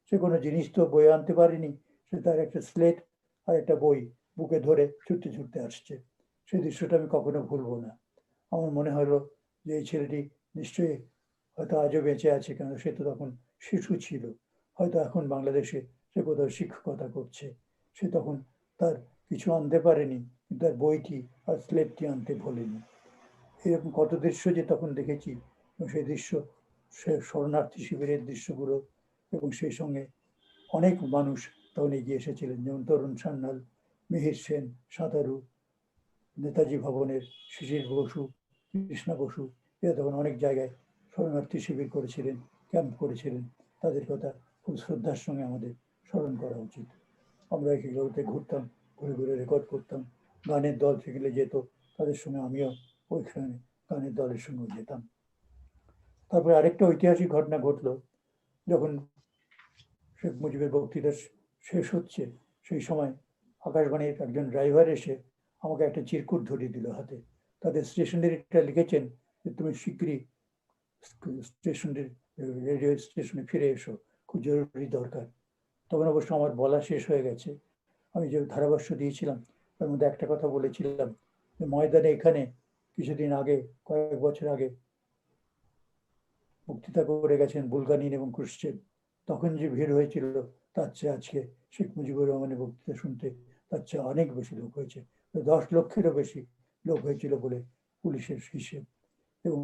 সে কোনো জিনিস তো বয়ে আনতে পারেনি, সে তার একটা স্লেট আর একটা বই বুকে ধরে ছুটতে ছুটতে আসছে। সেই দৃশ্যটা আমি কখনো ভুলবো না। আমার মনে হলো যে এই ছেলেটি নিশ্চয়ই হয়তো আজও বেঁচে আছে, কেন সে তো তখন শিশু ছিল, হয়তো এখন বাংলাদেশে সে কোথাও শিক্ষকতা করছে। সে তখন তার কিছু আনতে পারেনি, তার বইটি আর স্লেটটি আনতে ভোলেনি। এরকম কত দৃশ্য যে তখন দেখেছি, এবং সেই দৃশ্য, সে শরণার্থী শিবিরের দৃশ্যগুলো, এবং সেই সঙ্গে অনেক মানুষ তখন এগিয়ে এসেছিলেন, যেমন তরুণ সান্যাল, মিহির সেন, সাঁতারু, নেতাজি ভবনের শিশির বসু, কৃষ্ণা বসু, এরা তখন অনেক জায়গায় শরণার্থী শিবির করেছিলেন, ক্যাম্প করেছিলেন। তাদের কথা খুব শ্রদ্ধার সঙ্গে আমাদের স্মরণ করা উচিত। আমরা এগুলোতে ঘুরতাম, ঘুরে ঘুরে রেকর্ড করতাম। গানের দল সেগুলো যেত, তাদের সঙ্গে আমিও ওইখানে গানের দলের সঙ্গে যেতাম। তারপরে আরেকটা ঐতিহাসিক ঘটনা ঘটলো, যখন শেখ মুজিবের বক্তৃতা শেষ হচ্ছে, সেই সময় আকাশবাণীর একজন ড্রাইভার এসে আমাকে একটা চিরকুট ধরিয়ে দিল হাতে। তাদের স্টেশনারিটা লিখেছেন যে তুমি শিগগিরই স্টেশনের রেডিও স্টেশনে ফিরে এসো, খুব জরুরি দরকার। তখন অবশ্য আমার বলা শেষ হয়ে গেছে। আমি যে ধারাভাষ্য দিয়েছিলাম তার মধ্যে একটা কথা বলেছিলাম যে ময়দানে এখানে কিছুদিন আগে, কয়েক বছর আগে বক্তৃতা করে গেছেন বুলগানিন এবং ক্রুশ্চেভ। তখন যে ভিড় হয়েছিল তার চেয়ে আজকে শেখ মুজিবুর রহমানের বক্তৃতা শুনতে তার চেয়ে অনেক বেশি লোক হয়েছে। 10 লক্ষেরও বেশি লোক হয়েছিল বলে পুলিশের হিসেব। এবং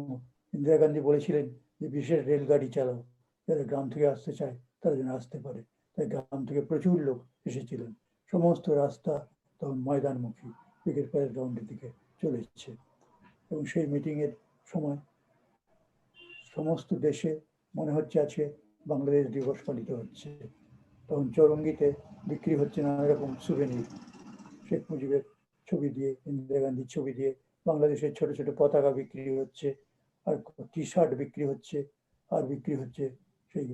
ইন্দিরা গান্ধী বলেছিলেন যে বিশেষ রেলগাড়ি চালাও, যারা গ্রাম থেকে আসতে চায় তারা যেন আসতে পারে। তাই গ্রাম থেকে প্রচুর লোক এসেছিলেন। সমস্ত রাস্তা তখন ময়দানমুখী, ব্রিগেড প্যারেড গ্রাউন্ডের দিকে চলে এসেছে। এবং সেই মিটিংয়ের সময় সমস্ত দেশে মনে হচ্ছে আজকে বাংলাদেশ দিবস পালিত হচ্ছে। তখন চৌরঙ্গিতে বিক্রি হচ্ছে নানা রকম সুভেনির, শেখ মুজিবের ছবি দিয়ে, ইন্দিরা গান্ধীর ছবি দিয়ে বাংলাদেশের ছোট ছোট পতাকা বিক্রি হচ্ছে, আর টি শার্ট বিক্রি হচ্ছে, আর বিক্রি হচ্ছে সেই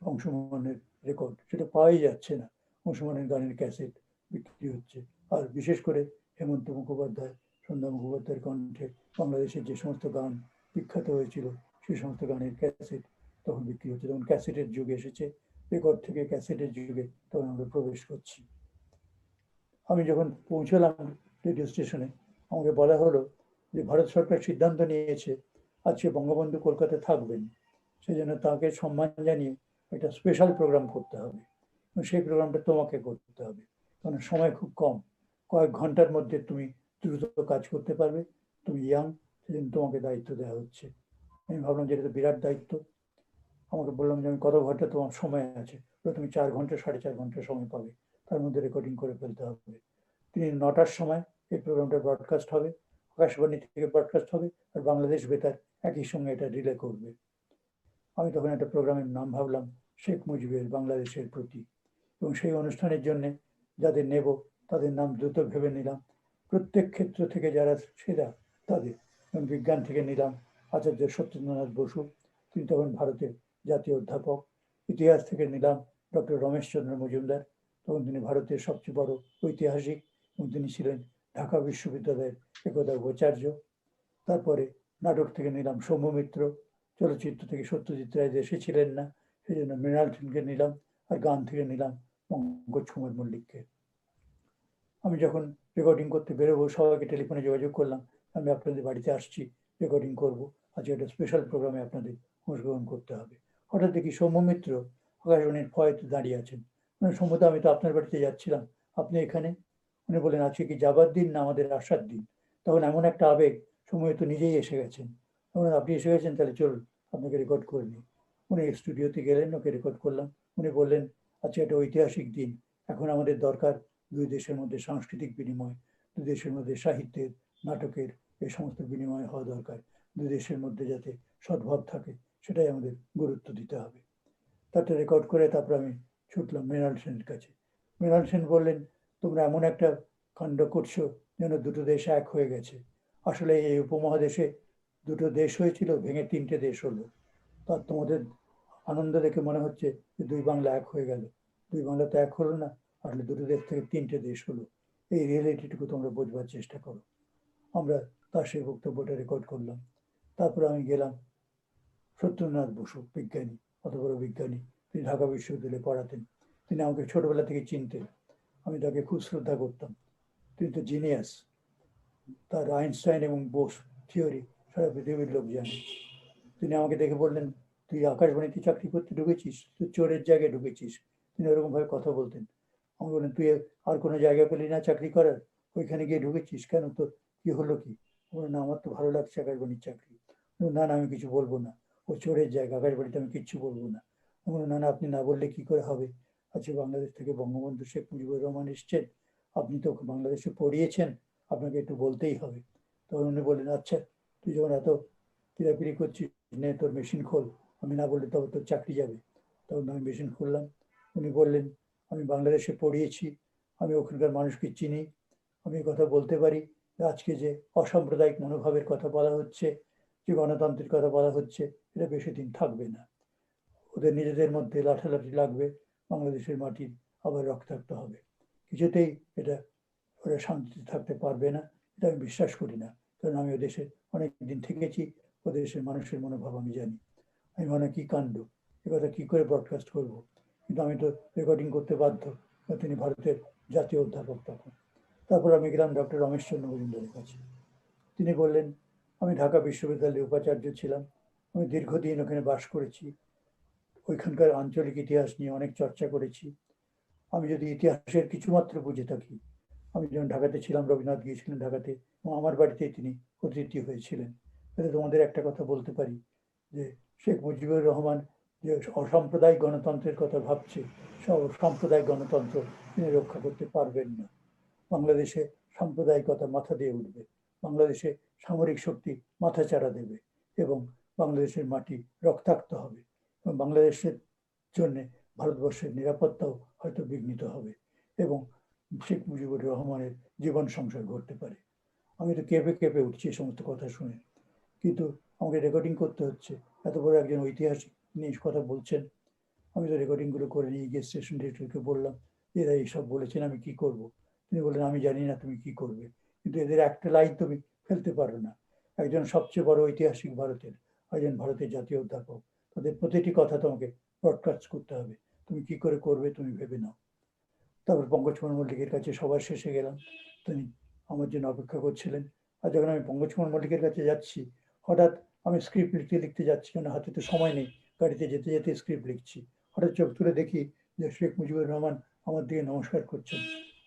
অংশগ্রহণের রেকর্ড, সেটা পাওয়াই যাচ্ছে না। অংশগ্রহণের গানের ক্যাসেট বিক্রি হচ্ছে। আর বিশেষ করে হেমন্ত মুখোপাধ্যায়, সন্ধ্যা মুখোপাধ্যায়ের কণ্ঠে বাংলাদেশের যে সমস্ত গান বিখ্যাত হয়েছিল সেই সমস্ত গানের ক্যাসেট তখন বিক্রি হচ্ছে। তখন ক্যাসেটের যুগ এসেছে, রেকর্ড থেকে ক্যাসেটের যুগে তখন আমরা প্রবেশ করছি। আমি যখন পৌঁছলাম রেডিও স্টেশনে, আমাকে বলা হলো যে ভারত সরকার সিদ্ধান্ত নিয়েছে আজকে বঙ্গবন্ধু কলকাতায় থাকবেন, সেই জন্য তাকে সম্মান জানিয়ে একটা স্পেশাল প্রোগ্রাম করতে হবে, এবং সেই প্রোগ্রামটা তোমাকে করতে হবে, কারণ সময় খুব কম, কয়েক ঘন্টার মধ্যে তুমি দ্রুত কাজ করতে পারবে, তুমি ইয়াং, সেজন্য তোমাকে দায়িত্ব দেওয়া হচ্ছে। আমি ভাবলাম যে এটা তো বিরাট দায়িত্ব। আমাকে বললাম যে আমি কত ঘন্টা তোমার সময় আছে? তুমি 4 ঘন্টা 4.5 ঘন্টা সময় পাবে, তার মধ্যে রেকর্ডিং করে ফেলতে হবে। তিনি 9টার সময় এই প্রোগ্রামটা ব্রডকাস্ট হবে, আকাশবাণী থেকে ব্রডকাস্ট হবে, আর বাংলাদেশ বেতার একই সঙ্গে এটা রিলে করবে। আমি তখন একটা প্রোগ্রামের নাম ভাবলাম শেখ মুজিবের বাংলাদেশের প্রতি, এবং সেই অনুষ্ঠানের জন্য যাদের নেব তাদের নাম দ্রুত ভেবে নিলাম। প্রত্যেক ক্ষেত্র থেকে যারা সেরা তাদের, বিজ্ঞান থেকে নিলাম আচার্য সত্যেন্দ্রনাথ বসু, তিনি তখন ভারতের জাতীয় অধ্যাপক। ইতিহাস থেকে নিলাম ডক্টর রমেশচন্দ্র মজুমদার, তখন তিনি ভারতের সবচেয়ে বড় ঐতিহাসিক এবং তিনি ছিলেন ঢাকা বিশ্ববিদ্যালয়ের একদা উপাচার্য। তারপরে নাটক থেকে নিলাম সৌম্য মিত্র, চলচ্চিত্র থেকে সত্যজিৎ রায় দেশে ছিলেন না, সেই জন্য মৃণাল সেনকে নিলাম, আর গান থেকে নিলাম পঙ্কজ কুমার মল্লিককে। আমি যখন রেকর্ডিং করতে বেরোবো সবাইকে টেলিফোনে যোগাযোগ করলাম, আমি আপনাদের বাড়িতে আসছি, রেকর্ডিং করবো, আজকে একটা স্পেশাল প্রোগ্রামে আপনাদের অংশগ্রহণ করতে হবে। হঠাৎ দেখি সৌম্য মিত্র আকাশবাণীর ফয়েতে দাঁড়িয়ে আছেন। মানে সৌম্যদা, আমি তো আপনার বাড়িতে যাচ্ছিলাম, আপনি এখানে? উনি বলেন আজকে কি যাবার দিন না আমাদের আসার দিন? তখন এমন একটা আবেগ, সময় তো নিজেই এসে গেছেন। তখন আপনি এসে গেছেন, তাহলে চলুন আপনাকে রেকর্ড করে নিই। উনি স্টুডিওতে গেলেন, ওকে রেকর্ড করলাম। উনি বললেন আজকে একটা ঐতিহাসিক দিন, এখন আমাদের দরকার দুই দেশের মধ্যে সাংস্কৃতিক বিনিময়, দুই দেশের মধ্যে সাহিত্যের, নাটকের এই সমস্ত বিনিময় হওয়া দরকার, দুই দেশের মধ্যে যাতে সদ্ভাব থাকে সেটাই আমাদের গুরুত্ব দিতে হবে। তাতে রেকর্ড করে তারপর আমি ছুটলাম মৃণাল সেনের কাছে। মৃণাল সেন বললেন তোমরা এমন একটা কাণ্ড করছো যেন দুটো দেশ এক হয়ে গেছে। আসলে এই উপমহাদেশে দুটো দেশ হয়েছিল, ভেঙে 3টে দেশ হলো। তার তোমাদের আনন্দ দেখে মনে হচ্ছে যে দুই বাংলা এক হয়ে গেল। দুই বাংলা তো এক হলো না, আসলে দুটো দেশ থেকে 3টে দেশ হলো। এই রিয়েলিটিটুকু তোমরা বোঝবার চেষ্টা করো। আমরা তার সেই বক্তব্যটা রেকর্ড করলাম। তারপরে আমি গেলাম সত্যেন্দ্রনাথ বসু, বিজ্ঞানী, অত বড় বিজ্ঞানী, তিনি ঢাকা বিশ্ববিদ্যালয়ে পড়াতেন। তিনি আমাকে ছোটবেলা থেকে চিনতেন, আমি তাকে খুব শ্রদ্ধা করতাম। তিনি তো জিনিয়াস, তার আইনস্টাইন এবং বোস থিওরি সারা পৃথিবীর লোক জানে। তিনি আমাকে দেখে বললেন তুই আকাশবাণীতে চাকরি করতে ঢুকেছিস, তুই চোরের জায়গায় ঢুকেছিস। তিনি ওরকম ভাবে কথা বলতেন। আমাকে বললেন তুই আর কোনো জায়গা পেলি না চাকরি করার, ওইখানে গিয়ে ঢুকেছিস কেন, তোর কি হলো কি? বললেন না আমার তো ভালো লাগছে আকাশবাণীর চাকরি। না না আমি কিছু বলবো না। ও চোরের জায়গা, আকাশ বাড়িতে আমি কিচ্ছু বলবো না। আমি বললাম, না না, আপনি না বললে কি করে হবে? আজকে বাংলাদেশ থেকে বঙ্গবন্ধু শেখ মুজিবুর রহমান এসছেন, আপনি তো বাংলাদেশে পড়িয়েছেন, আপনাকে একটু বলতেই হবে। তখন উনি বললেন, আচ্ছা তুই যখন এত পিড়াপিড়ি করছিস, নে তোর মেশিন খোল, আমি না বললে তবে তোর চাকরি যাবে। তখন আমি মেশিন খুললাম। উনি বললেন, আমি বাংলাদেশে পড়িয়েছি, আমি ওখানকার মানুষকে চিনি, আমি কথা বলতে পারি। আজকে যে অসাম্প্রদায়িক মনোভাবের কথা বলা হচ্ছে, যে গণতন্ত্রের কথা বলা হচ্ছে, এটা বেশি দিন থাকবে না। ওদের নিজেদের মধ্যে লাঠালাঠি লাগবে, বাংলাদেশের মাটির আবার রক্তাক্ত হবে। কিছুতেই এটা ওরা শান্তিতে থাকতে পারবে না, এটা আমি বিশ্বাস করি না। কারণ আমি ও দেশে অনেকদিন থেকেছি, ও দেশের মানুষের মনোভাব আমি জানি। আমি মনে কি কাণ্ড, এ কথা কি করে ব্রডকাস্ট করব? কিন্তু আমি তো রেকর্ডিং করতে বাধ্য, তিনি ভারতের জাতীয় অধ্যাপক তখন। তারপর আমি গেলাম ডক্টর রমেশচন্দ্র মজুমদারের কাছে। তিনি বললেন, আমি ঢাকা বিশ্ববিদ্যালয়ের উপাচার্য ছিলাম, আমি দীর্ঘদিন ওখানে বাস করেছি, ওইখানকার আঞ্চলিক ইতিহাস নিয়ে অনেক চর্চা করেছি। আমি যদি ইতিহাসের কিছুমাত্র বুঝে থাকি, আমি যখন ঢাকাতে ছিলাম, রবীন্দ্রনাথ গিয়েছিলেন ঢাকাতে এবং আমার বাড়িতেই তিনি অতিথি হয়েছিলেন। তাহলে তোমাদের একটা কথা বলতে পারি, যে শেখ মুজিবুর রহমান যে অসাম্প্রদায়িক গণতন্ত্রের কথা ভাবছে, সব সাম্প্রদায়িক গণতন্ত্র তিনি রক্ষা করতে পারবেন না। বাংলাদেশে সাম্প্রদায়িকতা মাথা দিয়ে উঠবে, বাংলাদেশে সামরিক শক্তি মাথাচাড়া দেবে এবং বাংলাদেশের মাটি রক্তাক্ত হবে এবং বাংলাদেশের জন্য ভারতবর্ষের নিরাপত্তাও হয়তো বিঘ্নিত হবে এবং শেখ মুজিবুর রহমানের জীবন সংসার ঘটতে পারে। আমি তো কেঁপে কেঁপে উঠছি এই সমস্ত কথা শুনে, কিন্তু আমাকে রেকর্ডিং করতে হচ্ছে। এত বড় একজন ঐতিহাসিক নিয়ে কথা বলছেন, আমি তো রেকর্ডিংগুলো করে নিয়ে গিয়ে স্টেশন ডিরেক্টরকে বললাম, এরা এইসব বলেছেন, আমি কি করব? তিনি বললেন, আমি জানি না তুমি কি করবে, কিন্তু এদের একটা লাইন তুমি ফেলতে পারো না। একজন সবচেয়ে বড় ঐতিহাসিক ভারতের, একজন ভারতের জাতীয় অধ্যাপক, তাদের প্রতিটি কথা তোমাকে ব্রডকাস্ট করতে হবে। তুমি কি করে করবে তুমি ভেবে নাও। তারপর পঙ্কজ কুমার মল্লিকের কাছে সবার শেষে গেলাম, তিনি আমার জন্য অপেক্ষা করছিলেন। আর যখন আমি পঙ্কজ কুমার মল্লিকের কাছে যাচ্ছি, হঠাৎ আমি স্ক্রিপ্ট লিখতে লিখতে যাচ্ছি, কারণ হাতে তো সময় নেই, গাড়িতে যেতে যেতে স্ক্রিপ্ট লিখছি। হঠাৎ চোখ তুলে দেখি যে শেখ মুজিবুর রহমান আমার দিকে নমস্কার করছেন।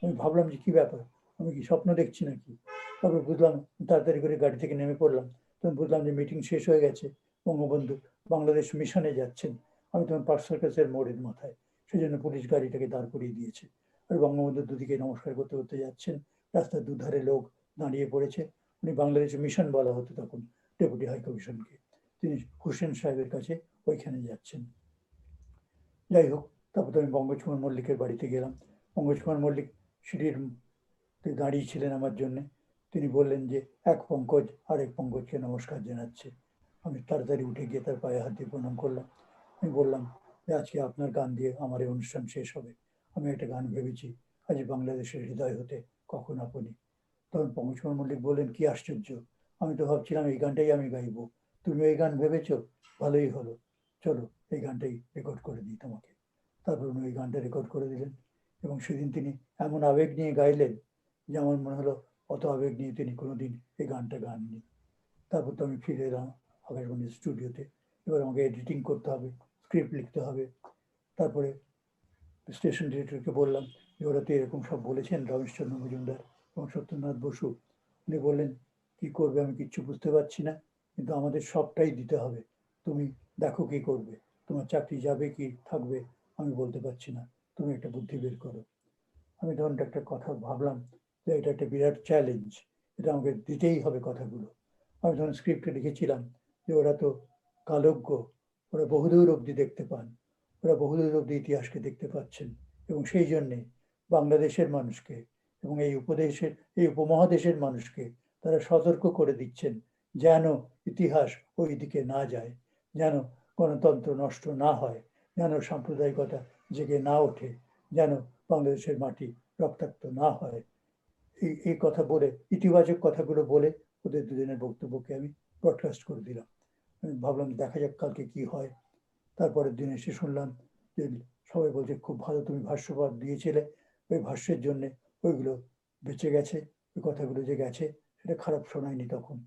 আমি ভাবলাম যে কি ব্যাপার, আমি কি স্বপ্ন দেখছি নাকি? তারপর বুঝলাম, তাড়াতাড়ি করে গাড়ি থেকে নেমে পড়লাম। তখন বুঝলাম যে মিটিং শেষ হয়ে গেছে, বঙ্গবন্ধু বাংলাদেশ মিশনে যাচ্ছেন। আমি তখন পার্ক সার্কাসের মোড়ের মাথায়, সেই জন্য পুলিশ গাড়িটাকে দাঁড় করিয়ে দিয়েছে। আর বঙ্গবন্ধুর দুদিকে নমস্কার করতে করতে যাচ্ছেন, রাস্তার দুধারে লোক দাঁড়িয়ে পড়েছে। উনি বাংলাদেশ মিশন বলা হতো তখন, ডেপুটি হাই কমিশনকে, তিনি হোসেন সাহেবের কাছে ওইখানে যাচ্ছেন। যাই হোক, তারপর আমি পঙ্কজ কুমার মল্লিকের বাড়িতে গেলাম। পঙ্কজ কুমার মল্লিক সিঁড়ির দাঁড়িয়ে ছিলেন আমার জন্যে। তিনি বললেন যে এক পঙ্কজ আরেক পঙ্কজকে নমস্কার জানাচ্ছে। আমি তাড়াতাড়ি উঠে গিয়ে তার পায়ে হাত দিয়ে প্রণাম করলাম। আমি বললাম যে আজকে আপনার গান দিয়ে আমার এই অনুষ্ঠান শেষ হবে, আমি একটা গান ভেবেছি, আজ বাংলাদেশের হৃদয় হতে কখন আপনি। তখন পঙ্কজ কুমার মল্লিক বললেন, কি আশ্চর্য, আমি তো ভাবছিলাম এই গানটাই আমি গাইবো, তুমি এই গান ভেবেছো, ভালোই হলো, চলো এই গানটাই রেকর্ড করে দিই তোমাকে। তারপর উনি ওই গানটা রেকর্ড করে দিলেন এবং সেদিন তিনি এমন আবেগ নিয়ে গাইলেন যে আমার মনে হলো অত আবেগ নিয়ে তিনি কোনোদিন এই গানটা গাননি। তারপর তো আমি ফিরে এলাম আকাশবাণীর স্টুডিওতে। এবার আমাকে এডিটিং করতে হবে, স্ক্রিপ্ট লিখতে হবে। তারপরে স্টেশন ডিরেক্টরকে বললাম যে ওরা তো এরকম সব বলেছেন, রমেশচন্দ্র মজুমদার এবং সত্যেন্দ্রনাথ বসু। উনি বললেন, কি করবে আমি কিচ্ছু বুঝতে পারছি না, কিন্তু আমাদের সবটাই দিতে হবে, তুমি দেখো কি করবে, তোমার চাকরি যাবে কি থাকবে আমি বলতে পারছি না, তুমি একটা বুদ্ধি বের করো। আমি তখন একটা কথা ভাবলাম যে এটা একটা বিরাট চ্যালেঞ্জ, এটা আমাকে দিতেই হবে কথাগুলো। আমি তখন স্ক্রিপ্টে লিখেছিলাম যে ওরা তো কালজ্ঞ, ওরা বহুদূর অবধি দেখতে পান, ওরা বহুদূর অবধি ইতিহাসকে দেখতে পাচ্ছেন এবং সেই জন্যে বাংলাদেশের মানুষকে এবং এই উপমহাদেশের মানুষকে তারা সতর্ক করে দিচ্ছেন যেন ইতিহাস ওই দিকে না যায়, যেন গণতন্ত্র নষ্ট না হয়, যেন সাম্প্রদায়িকতা জেগে না ওঠে, যেন বাংলাদেশের মাটি রক্তাক্ত না হয়। এই কথা বলে, ইতিবাচক কথাগুলো বলে ওদের দুজনের বক্তব্যকে আমি ব্রডকাস্ট করে দিলাম। আমি ভাবলাম দেখা যাক কালকে কি হয়। তারপরের দিন এসে শুনলাম যে সবাই বলছে খুব ভালো তুমি ভাষ্যপাত দিয়েছিলে, ওই ভাষ্যের জন্য ওইগুলো বেঁচে গেছে, ওই কথাগুলো যে গেছে সেটা খারাপ শোনায়নি তখন।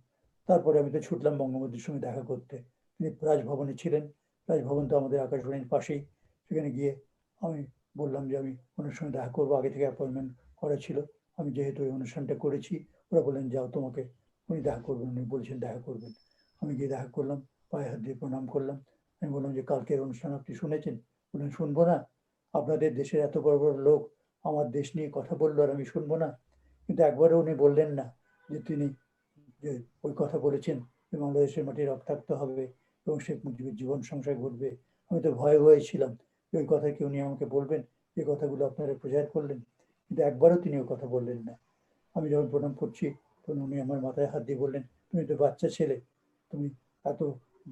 তারপরে আমি তো ছুটলাম বঙ্গবন্ধুর সঙ্গে দেখা করতে। তিনি রাজভবনে ছিলেন, রাজভবন তো আমাদের আকাশবাণীর পাশেই। সেখানে গিয়ে আমি বললাম যে আমি ওনার সঙ্গে দেখা করবো, আগে থেকে অ্যাপয়েন্টমেন্ট করা ছিল, আমি যেহেতু এই অনুষ্ঠানটা করেছি। ওরা বললেন যাও, তোমাকে উনি দেখা করবেন, উনি বলছেন দেখা করবেন। আমি গিয়ে দেখা করলাম, পায়ে হাত দিয়ে প্রণাম করলাম। আমি বললাম যে কালকের অনুষ্ঠান আপনি শুনেছেন? বললেন শুনবো না, আপনাদের দেশের এত বড় বড় লোক আমার দেশ নিয়ে কথা বললো আর আমি শুনবো না? কিন্তু একবারও উনি বললেন না যে তিনি যে ওই কথা বলেছেন যে বাংলাদেশের মাটি রক্তাক্ত হবে এবং শেখ মুজিবের জীবন সংশয় ঘটবে। আমি তো ভয়ে ভয়ে ছিলাম যে ওই কথা কি উনি আমাকে বলবেন, যে কথাগুলো আপনারা প্রচার করলেন, কিন্তু একবারও তিনি ওই কথা বললেন না। আমি যখন প্রণাম করছি তখন উনি আমার মাথায় হাত দিয়ে বললেন, তুমি তো বাচ্চা ছেলে, তুমি এত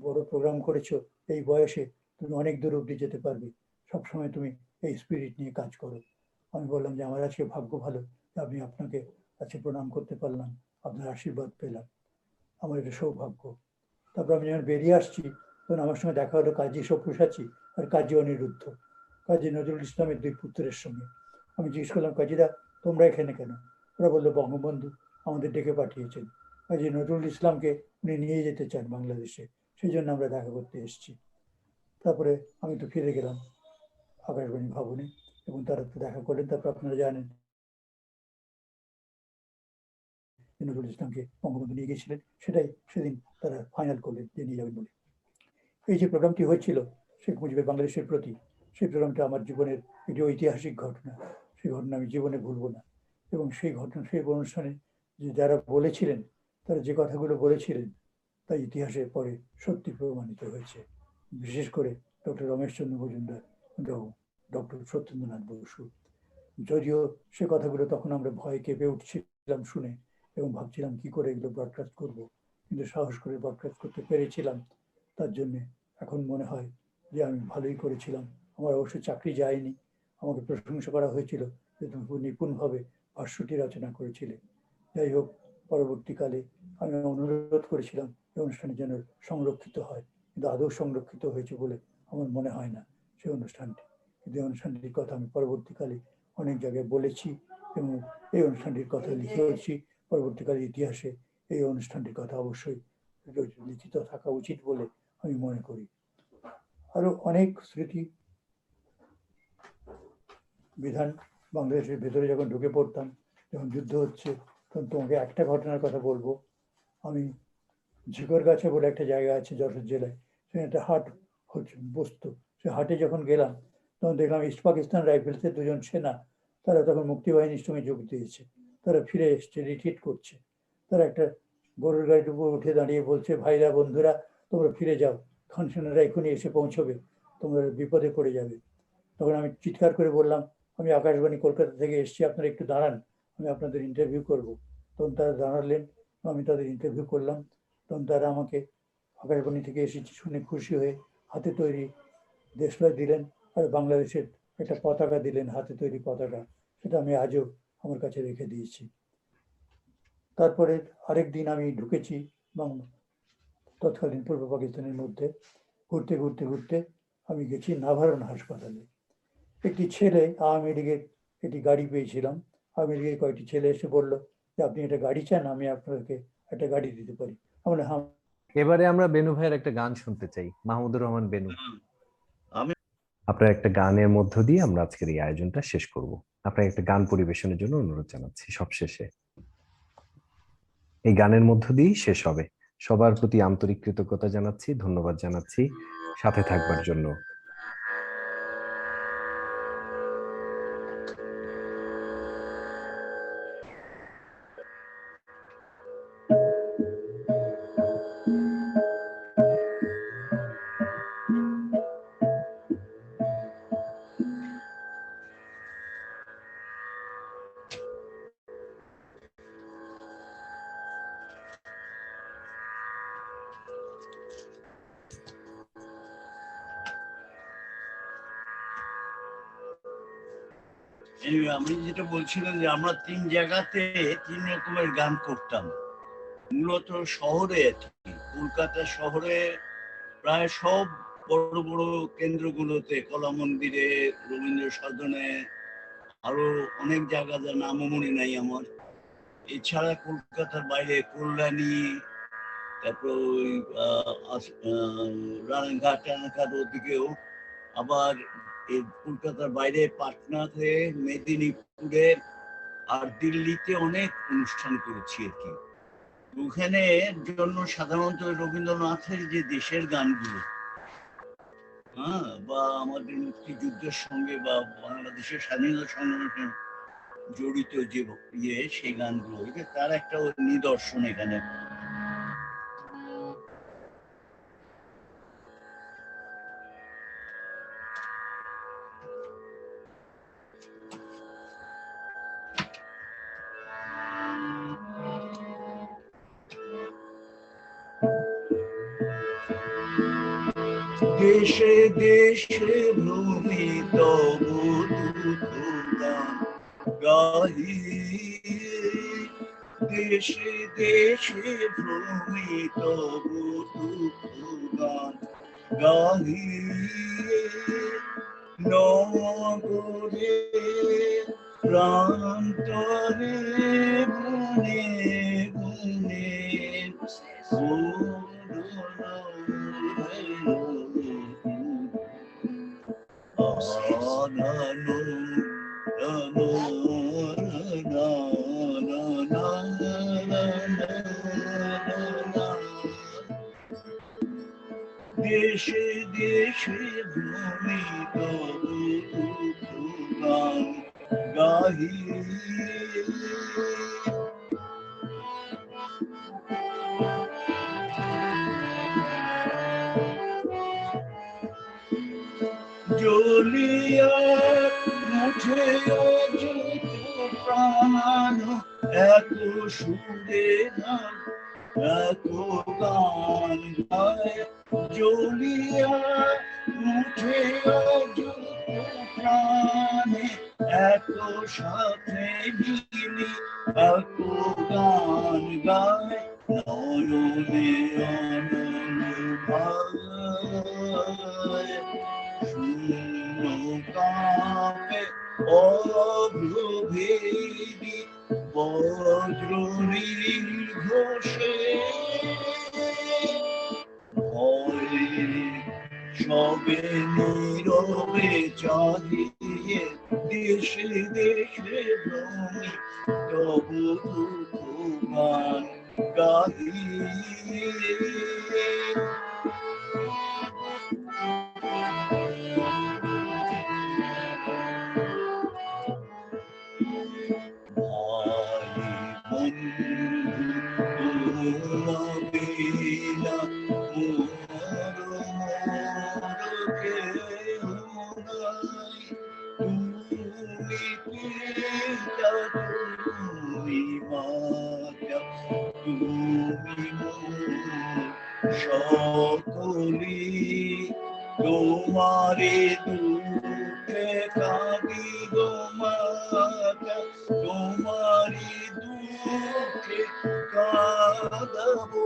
বড় প্রোগ্রাম করেছো, এই বয়সে তুমি অনেক দূর অব্দি যেতে পারবে, সবসময় তুমি এই স্পিরিট নিয়ে কাজ করো। আমি বললাম যে আমার আজকে ভাগ্য ভালো যে আমি আপনাকে আজকে প্রণাম করতে পারলাম, আপনার আশীর্বাদ পেলাম, আমার এটা সৌভাগ্য। তারপর আমি যখন বেরিয়ে আসছি তখন আমার সঙ্গে দেখা হলো কাজী সব্যসাচী আর কাজী অনিরুদ্ধ, কাজী নজরুল ইসলামের দুই পুত্রের সঙ্গে। আমি জিজ্ঞেস করলাম, কাজীরা তোমরা এখানে কেন? ওরা বললো বঙ্গবন্ধু আমাদের ডেকে পাঠিয়েছেন, কাজী নজরুল ইসলামকে উনি নিয়ে যেতে চান বাংলাদেশে, সেই জন্য আমরা দেখা করতে এসেছি। তারপরে আমি তো ফিরে গেলাম আকাশবাণী ভবনে এবং তারা তো দেখা করলেন। তারপর আপনারা জানেন নজরুল ইসলামকে বঙ্গবন্ধু নিয়ে গিয়েছিলেন, সেটাই সেদিন তারা ফাইনাল করলেন যে নিয়ে যাবেন বলে। এই যে প্রোগ্রামটি হয়েছিল শেখ মুজিবের বাংলাদেশের প্রতি, সেই প্রোগ্রামটা আমার জীবনের একটি ঐতিহাসিক ঘটনা। সেই ঘটনা আমি জীবনে ভুলব না। এবং সেই ঘটনা, সেই অনুষ্ঠানে যে যারা বলেছিলেন, তারা যে কথাগুলো বলেছিলেন তা ইতিহাসের পরে সত্যি প্রমাণিত হয়েছে। বিশেষ করে ডক্টর রমেশচন্দ্র মজুমদার, ডক্টর সত্যেন্দ্রনাথ বসু। যদিও সে কথাগুলো তখন আমরা ভয়ে কেঁপে উঠছিলাম শুনে এবং ভাবছিলাম কি করে এগুলো ব্রডকাস্ট করব, কিন্তু সাহস করে ব্রডকাস্ট করতে পেরেছিলাম। তার জন্যে এখন মনে হয় যে আমি ভালোই করেছিলাম। আমার অবশ্য চাকরি যায়নি, আমাকে প্রশংসা করা হয়েছিল যে তুমি খুব নিপুণভাবে ভাষ্যটি রচনা করেছিলে। যাই হোক, পরবর্তীকালে আমি অনুরোধ করেছিলাম এই অনুষ্ঠানে যেন সংরক্ষিত হয়, কিন্তু আদৌ সংরক্ষিত হয়েছে বলে আমার মনে হয় না সেই অনুষ্ঠানটি। কিন্তু এই অনুষ্ঠানটির কথা আমি পরবর্তীকালে অনেক জায়গায় বলেছি এবং এই অনুষ্ঠানটির কথা লিখেছি। পরবর্তীকালে ইতিহাসে এই অনুষ্ঠানটির কথা অবশ্যই লিখিত থাকা উচিত বলে আমি মনে করি। আরো অনেক স্মৃতি বিধান। বাংলাদেশের ভেতরে যখন ঢুকে পড়তাম, যখন যুদ্ধ হচ্ছে, তখন তোমাকে একটা ঘটনার কথা বলবো। আমি ঝিকরগাছা বলে একটা জায়গা আছে যশোর জেলায়, সেখানে একটা হাট হচ্ছে বসতো। সে হাটে যখন গেলাম তখন দেখলাম ইস্ট পাকিস্তান রাইফেলসের দুজন সেনা, তারা তখন মুক্তিবাহিনীর সঙ্গে যোগ দিয়েছে, তারা ফিরে এসছে, রিট্রিট করছে। তারা একটা গরুর গাড়ির উপর উঠে দাঁড়িয়ে বলছে, ভাইরা বন্ধুরা তোমরা ফিরে যাও, খান সেনারা এখনই এসে পৌঁছবে, তোমরা বিপদে পড়ে যাবে। তখন আমি চিৎকার করে বললাম, আমি আকাশবাণী কলকাতা থেকে এসেছি, আপনারা একটু দাঁড়ান, আমি আপনাদের ইন্টারভিউ করব। তখন তারা দাঁড়ালেন, আমি তাদের ইন্টারভিউ করলাম। তখন তারা আমাকে আকাশবাণী থেকে এসেছি শুনে খুশি হয়ে হাতে তৈরি দেশলাই দিলেন আর বাংলাদেশের একটা পতাকা দিলেন, হাতে তৈরি পতাকা। সেটা আমি আজও আমার কাছে রেখে দিয়েছি। তারপরে আরেক দিন আমি ঢুকেছি তৎকালীন পূর্ব পাকিস্তানের মধ্যে। ঘুরতে ঘুরতে ঘুরতে আমি গেছি নাভারণ হাসপাতালে। একটি ছেলে, আওয়ামী লীগের একটি গাড়ি পেয়েছিলাম, আওয়ামী লীগের কয়েকটি ছেলে এসে বললো যে আপনি একটা গাড়ি চান, আমি আপনাকে একটা গাড়ি দিতে পারি। আমরা হ্যাঁ। এবারে আমরা বেনু ভাইয়ের একটা গান শুনতে চাই, মাহমুদুর রহমান বেনু। আমি আপনার একটা গানের মধ্য দিয়ে আমরা আজকের এই আয়োজনটা শেষ করব। আপনাকে একটা গান পরিবেশনের জন্য অনুরোধ জানাচ্ছি সবশেষে। এই গানের মধ্য দিয়েই শেষ হবে। সবার প্রতি আন্তরিক কৃতজ্ঞতা জানাচ্ছি, ধন্যবাদ জানাচ্ছি সাথে থাকবার জন্য। আমি যেটা বলছিলাম যে আমরা তিন জায়গাতে তিন রকমের গান করতাম। মূলত শহরে, কলকাতা শহরে প্রায় সব বড় বড় কেন্দ্রগুলোতে, কলা মন্দিরে, রবীন্দ্র সদনে, আরো অনেক জায়গা যার নামও মনে নাই আমার। এছাড়া কলকাতার বাইরে কল্যাণী, তারপর ওই রানাঘাট ওদিকেও, আবার কলকাতার বাইরে পাটনাতে, মেদিনীপুরে আর দিল্লিতে অনেক অনুষ্ঠান করেছি আর কি। ওখানে জন্য সাধারণত রবীন্দ্রনাথের যে দেশের গানগুলো, হ্যাঁ, বা আমাদের মুক্তিযুদ্ধের সঙ্গে বা বাংলাদেশের স্বাধীনতা সংগ্রামের জড়িত যে সেই গানগুলো, তার একটা নিদর্শন এখানে। দেশে দেশে ভ্রমিত গান গাহি, দেশে দেশে ভ্রমিত গান গাহি, নগরে প্রান্তরে বনে বনে দেশে দেশে ভ্রমিত গান গাহি, জ্বলিয়া মুঠে অযুত প্রাণ, এত সুরে গান এত গান গায়, জ্বলিয়া মুঠে অযুত প্রাণে, এত সাথে মিলি এত গান গায়, নয়নে অননে ভায়, শূন্য কাপে অভ্রভেদী বজ্র নির্ঘোষে, ভয়ে সবে নীরবে চাহিয়ে, দেশে দেশে ভ্রমি তবু দুঃখ গান গাহি। সকলি তোমারে দুঃখে কাঁদি গো মাতা, তোমারি দুঃখে কাঁদাবো,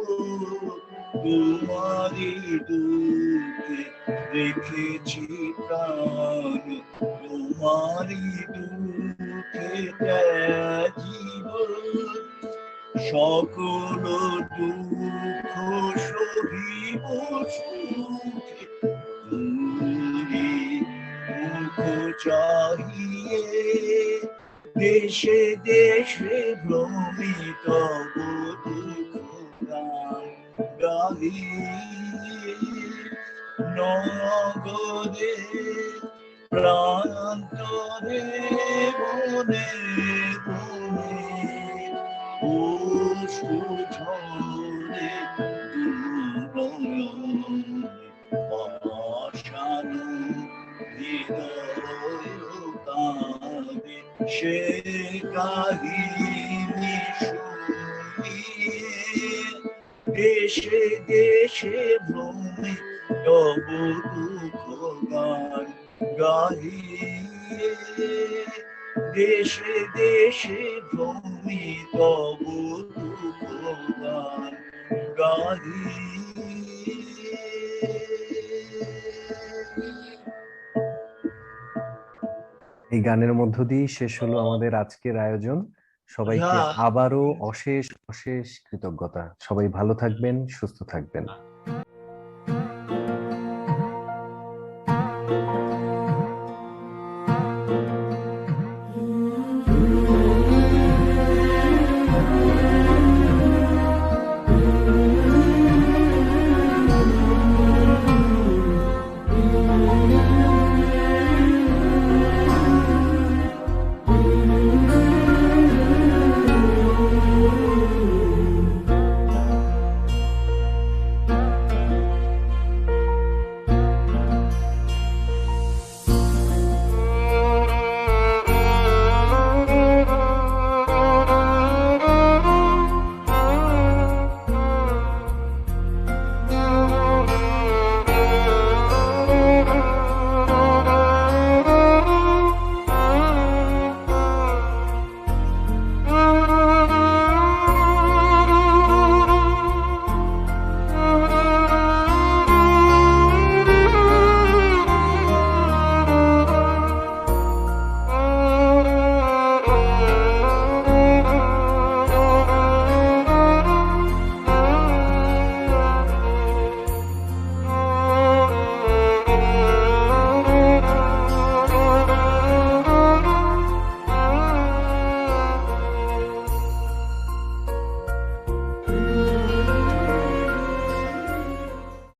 তোমারি দুঃখে রেখেছি প্রাণ, তোমারি দুঃখে ত্যাজিব, সকল দুঃখ সহিব সুখে, তুমি মুখ চাহিয়ে, দেশে দেশে ভ্রমিত দুঃখ গান গাহি, নগরে প্রান্তরে বনে বনে ঝরে পাষাণু হৃদয় কাঁদে, সে কাহিনী শুনিয়ে, দেশে দেশে ভ্রমি তবু দুঃখ গান গাহি, দেশে দেশে ভ্রমি তবু দুঃখ গান গাহি। এই গানের মধ্য দিয়ে শেষ হলো আমাদের আজকের আয়োজন। সবাইকে আবারও অশেষ অশেষ কৃতজ্ঞতা। সবাই ভালো থাকবেন, সুস্থ থাকবেন।